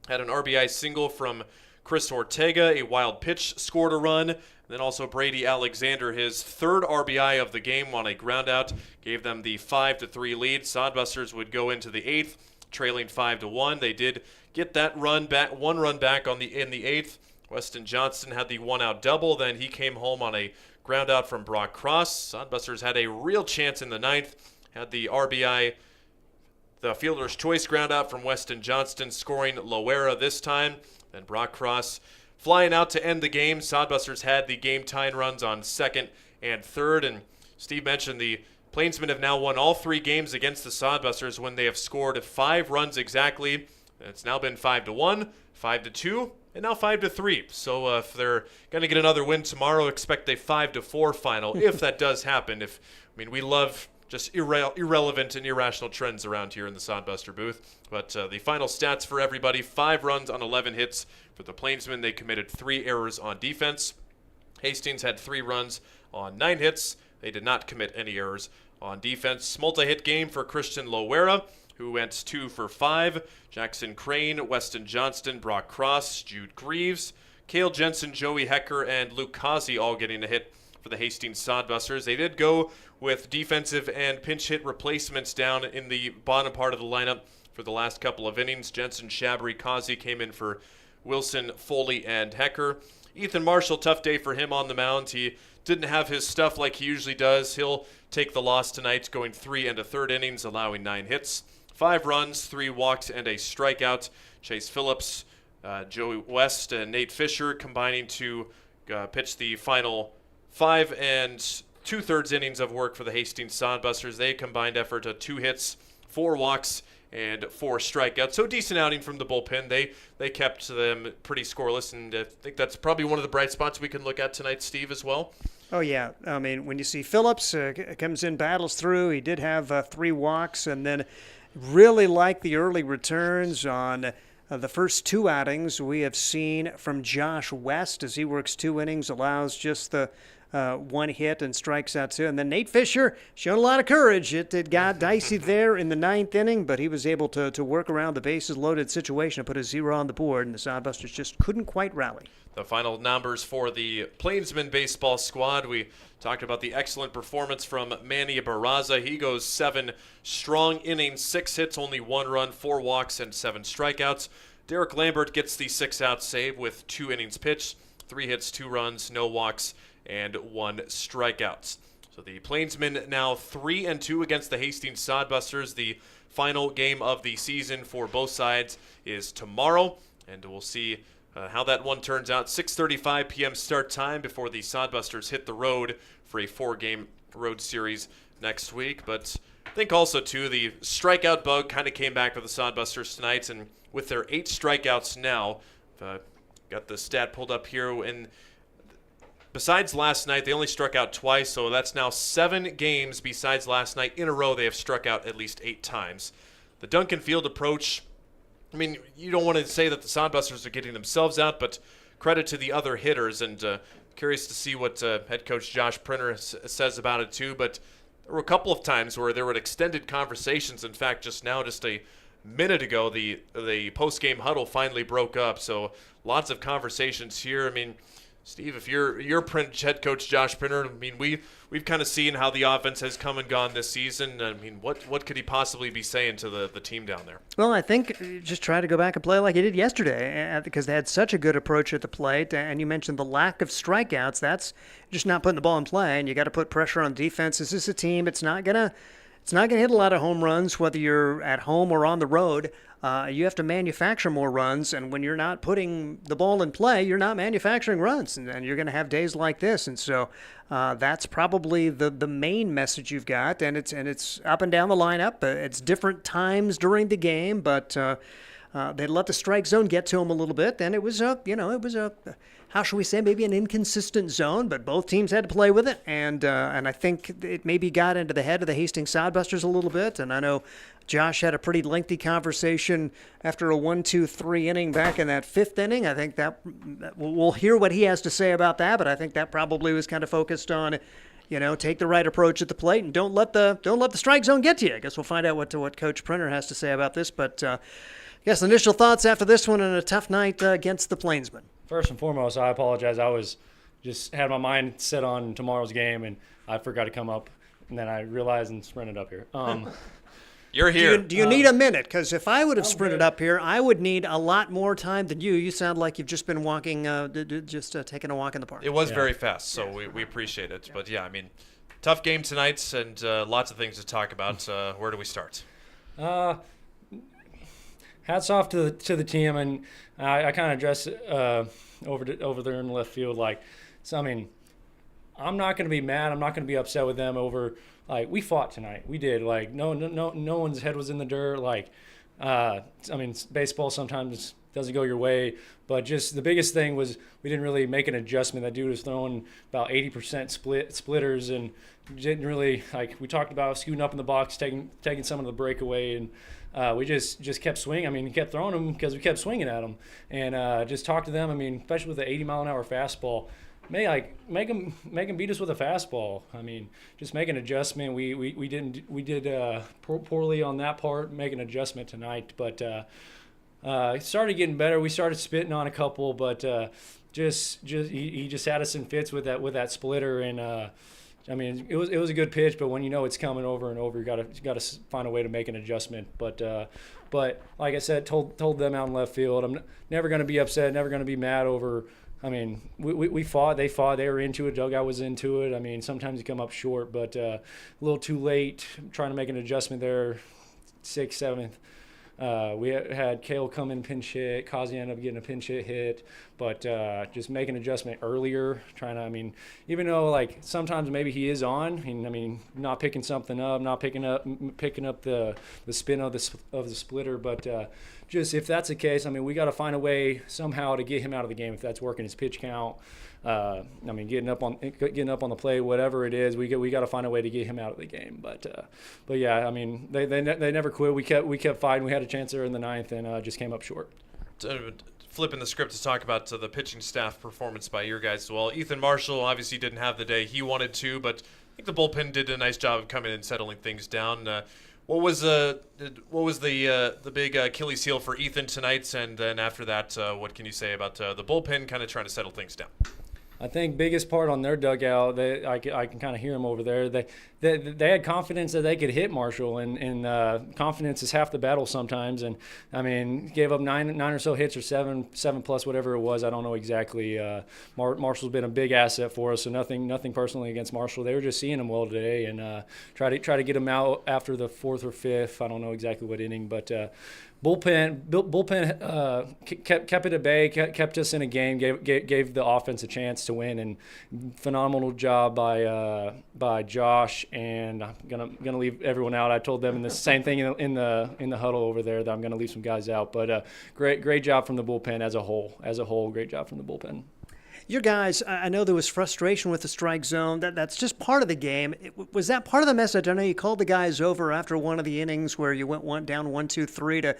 Had an RBI single from Chris Ortega, a wild pitch scored a run. And then also Brady Alexander, his 3rd RBI of the game on a groundout, gave them the 5-3 lead. Sodbusters would go into the 8th, trailing 5-1. They did get that run back, 1 run back in the 8th. Weston Johnston had the 1-out double. Then he came home on a ground out from Brock Cross. Sodbusters had a real chance in the 9th. Had the RBI, the fielder's choice ground out from Weston Johnston, scoring Loera this time. Then Brock Cross flying out to end the game. Sodbusters had the game-tying runs on 2nd and 3rd. And Steve mentioned the Plainsmen have now won all 3 games against the Sodbusters when they have scored 5 runs exactly. It's now been 5-1, 5-2, and now 5-3. So if they're going to get another win tomorrow, expect a 5-4 final if that does happen. We love just irrelevant and irrational trends around here in the Sodbuster booth. But the final stats for everybody: 5 runs on 11 hits for the Plainsmen. They committed 3 errors on defense. Hastings had 3 runs on 9 hits. They did not commit any errors on defense. Multi-hit game for Christian Loera, who went 2 for 5. Jackson Crane, Weston Johnston, Brock Cross, Jude Greaves, Cale Jensen, Joey Hecker, and Luke Causey all getting a hit for the Hastings Sodbusters. They did go with defensive and pinch hit replacements down in the bottom part of the lineup for the last couple of innings. Jensen, Shabry, Causey came in for Wilson, Foley, and Hecker. Ethan Marshall, tough day for him on the mound. He didn't have his stuff like he usually does. He'll take the loss tonight, going 3 1/3 innings, allowing 9 hits. 5 runs, 3 walks, and a strikeout. Chase Phillips, Joey West, and Nate Fisher combining to pitch the final 5 2/3 innings of work for the Hastings Sodbusters. They combined effort of 2 hits, 4 walks, and 4 strikeouts. So decent outing from the bullpen. They kept them pretty scoreless, and I think that's probably one of the bright spots we can look at tonight, Steve, as well. Oh, yeah. I mean, when you see Phillips comes in, battles through, he did have 3 walks, and then really like the early returns on the first 2 outings we have seen from Josh West as he works 2 innings, allows just the 1 hit and strikes out 2. And then Nate Fisher showed a lot of courage. It got dicey there in the 9th inning, but he was able to work around the bases loaded situation and put a 0 on the board, and the Sodbusters just couldn't quite rally. The final numbers for the Plainsmen baseball squad. We talked about the excellent performance from Manny Barraza. He goes 7 strong innings, 6 hits, only 1 run, 4 walks, and 7 strikeouts. Derek Lambert gets the 6-out save with 2 innings pitched, 3 hits, 2 runs, no walks, and 1 strikeout. So the Plainsmen now 3-2 against the Hastings Sodbusters. The final game of the season for both sides is tomorrow, and we'll see how that one turns out. 6:35 p.m. start time before the Sodbusters hit the road for a 4-game road series next week. But I think also, too, the strikeout bug kind of came back for the Sodbusters tonight, and with their 8 strikeouts now, got the stat pulled up here, and besides last night, they only struck out twice, so that's now 7 games besides last night in a row they have struck out at least 8 times. The Duncan Field approach, I mean, you don't want to say that the Sodbusters are getting themselves out, but credit to the other hitters, and curious to see what head coach Josh Printer says about it too. But there were a couple of times where there were extended conversations. In fact, just a minute ago, the post-game huddle finally broke up, so lots of conversations here. I mean, Steve, if you're head coach Josh Printer, I mean, we've kind of seen how the offense has come and gone this season. I mean, what could he possibly be saying to the team down there? Well, I think just try to go back and play like he did yesterday, because they had such a good approach at the plate. And you mentioned the lack of strikeouts. That's just not putting the ball in play, and you got to put pressure on defense. This is a team. It's not gonna hit a lot of home runs, whether you're at home or on the road. You have to manufacture more runs, and when you're not putting the ball in play, you're not manufacturing runs, and you're going to have days like this. And so that's probably the main message you've got, and it's up and down the lineup. It's different times during the game, but they let the strike zone get to them a little bit, and it was a how shall we say, maybe an inconsistent zone, but both teams had to play with it, and I think it maybe got into the head of the Hastings Sodbusters a little bit, and I know Josh had a pretty lengthy conversation after a 1-2-3 inning back in that 5th inning. I think that we'll hear what he has to say about that, but I think that probably was kind of focused on, take the right approach at the plate and don't let the strike zone get to you. I guess we'll find out what Coach Printer has to say about this, but I guess initial thoughts after this one and a tough night against the Plainsmen. First and foremost, I apologize. I was just had my mind set on tomorrow's game, and I forgot to come up, and then I realized and sprinted up here. You're here. Do you need a minute? Because if I would have sprinted up here, I would need a lot more time than you. You sound like you've just been walking, taking a walk in the park. It was very fast, so we appreciate it. But, yeah, I mean, tough game tonight and lots of things to talk about. Where do we start? Hats off to the team, and I kind of addressed over there in left field. So I mean, I'm not going to be mad. I'm not going to be upset with them over. We fought tonight. We did. No one's head was in the dirt. I mean, baseball sometimes doesn't go your way, but just the biggest thing was we didn't really make an adjustment. That dude was throwing about 80% splitters and didn't really, like we talked about, scooting up in the box, taking some of the breakaway, and we just kept swinging. I mean, he kept throwing them because we kept swinging at them, and just talk to them. I mean, especially with the 80-mile-an-hour fastball, make them beat us with a fastball. I mean, just make an adjustment. We did poorly on that part. Make an adjustment tonight, but it started getting better. We started spitting on a couple, but he just had us in fits with that splitter, and I mean, it was a good pitch, but when you know it's coming over and over, you got to find a way to make an adjustment. But like I said, told them out in left field, I'm never going to be upset, never going to be mad over. I mean, we fought, they were into it, dugout was into it. I mean, sometimes you come up short, but a little too late, trying to make an adjustment there, 6th, 7th. We had Kale come in pinch hit, Kazi ended up getting a pinch hit, but just make an adjustment earlier, I mean, even though like sometimes maybe he is on, and I mean, not picking something up, not picking up the spin of the splitter, but just if that's the case, I mean, we got to find a way somehow to get him out of the game if that's working his pitch count. I mean, getting up on the play, whatever it is, we got to find a way to get him out of the game. But yeah, I mean, they never quit. We kept fighting. We had a chance there in the 9th and just came up short. Flipping the script to talk about the pitching staff performance by your guys as well. Ethan Marshall obviously didn't have the day he wanted to, but I think the bullpen did a nice job of coming in and settling things down. What was the big Achilles heel for Ethan tonight? And then after that, what can you say about the bullpen kind of trying to settle things down? I think biggest part on their dugout, I can kind of hear them over there. They had confidence that they could hit Marshall, and confidence is half the battle sometimes. And I mean, gave up nine or so hits, or seven plus, whatever it was. I don't know exactly. Marshall's been a big asset for us, so nothing personally against Marshall. They were just seeing him well today, and try to get him out after the 4th or 5th. I don't know exactly what inning, but. Bullpen kept it at bay, kept us in a game, gave the offense a chance to win, and phenomenal job by Josh. And I'm gonna leave everyone out. I told them the same thing in the huddle over there, that I'm gonna leave some guys out. But great job from the bullpen as a whole. Great job from the bullpen. Your guys, I know there was frustration with the strike zone. That's just part of the game. Was that part of the message? I know you called the guys over after one of the innings where you went down 1, 2, 3 to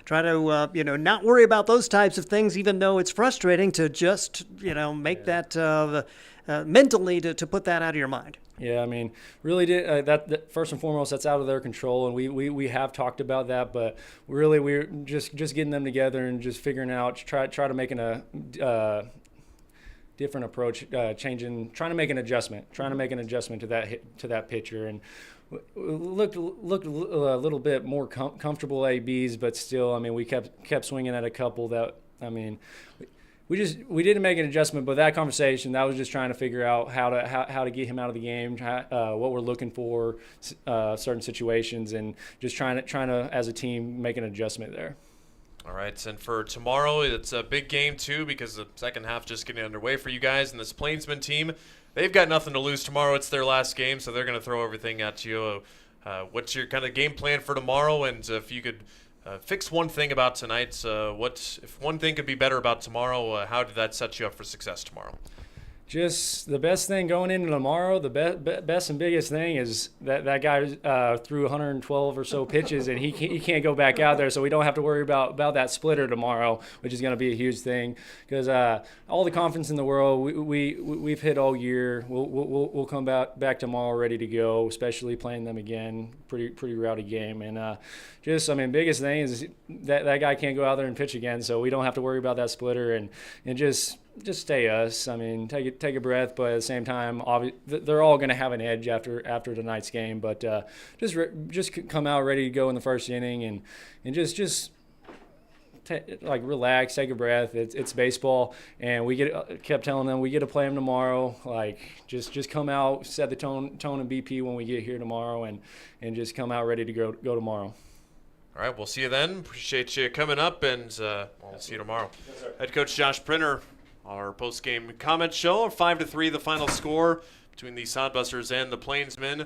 try to not worry about those types of things, even though it's frustrating to just make that mentally to put that out of your mind. Yeah, I mean, really did that first and foremost, that's out of their control, and we have talked about that, but really we're just getting them together and just figuring out, try to make a different approach, trying to make an adjustment to that pitcher, and looked a little bit more comfortable ABs, but still, I mean, we kept swinging at a couple that, I mean, we didn't make an adjustment. But that conversation, that was just trying to figure out how to get him out of the game, what we're looking for, certain situations, and just trying to as a team make an adjustment there. All right, and for tomorrow, it's a big game, too, because the second half just getting underway for you guys. And this Plainsmen team, they've got nothing to lose tomorrow. It's their last game, so they're going to throw everything at you. What's your kind of game plan for tomorrow? And if you could fix one thing about tonight, if one thing could be better about tomorrow, how did that set you up for success tomorrow? Just the best thing going into tomorrow, the best and biggest thing is that guy threw 112 or so pitches, and he can't go back out there, so we don't have to worry about that splitter tomorrow, which is going to be a huge thing, because all the confidence in the world we've hit all year. We'll come back tomorrow ready to go, especially playing them again. Pretty rowdy game, and biggest thing is that guy can't go out there and pitch again, so we don't have to worry about that splitter, and just stay us. I mean, take a breath, but at the same time, they're all going to have an edge after tonight's game. But just come out ready to go in the first inning, and just relax, take a breath. It's baseball, and kept telling them we get to play them tomorrow. Like just come out, set the tone and BP when we get here tomorrow, and just come out ready to go tomorrow. All right, we'll see you then. Appreciate you coming up, and we'll see you tomorrow. Head coach Josh Printer. Our post-game comment show, 5-3 the final score between the Sodbusters and the Plainsmen.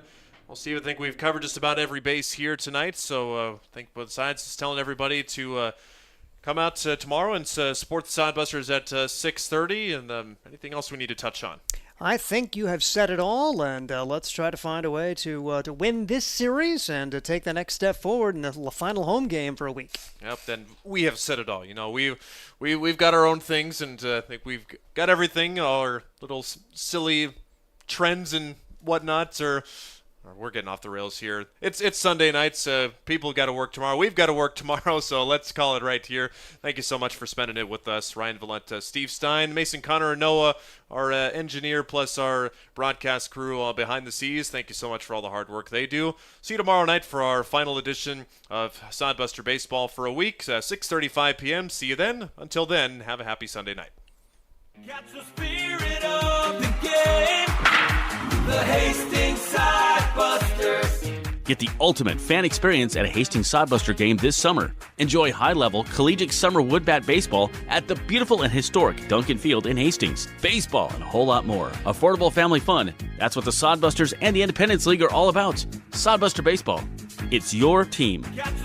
Well, Steve, I think we've covered just about every base here tonight, so I think both sides is telling everybody to come out tomorrow and support the Sodbusters at 6:30, and anything else we need to touch on? I think you have said it all, and let's try to find a way to win this series and to take the next step forward in the final home game for a week. Yep, then we have said it all. You know, we've got our own things, and I think we've got everything. Our little silly trends and whatnots are. We're getting off the rails here. It's Sunday nights. People got to work tomorrow. We've got to work tomorrow, so let's call it right here. Thank you so much for spending it with us. Ryan Valenta, Steve Stein, Mason Connor, and Noah, our engineer, plus our broadcast crew behind the scenes. Thank you so much for all the hard work they do. See you tomorrow night for our final edition of Sodbuster Baseball for a week, 6:35 p.m. See you then. Until then, have a happy Sunday night. Catch the spirit of the game. The Hastings Sodbusters. Get the ultimate fan experience at a Hastings Sodbuster game this summer. Enjoy high-level collegiate summer wood bat baseball at the beautiful and historic Duncan Field in Hastings. Baseball and a whole lot more. Affordable family fun. That's what the Sodbusters and the Independence League are all about. Sodbuster Baseball. It's your team. Catch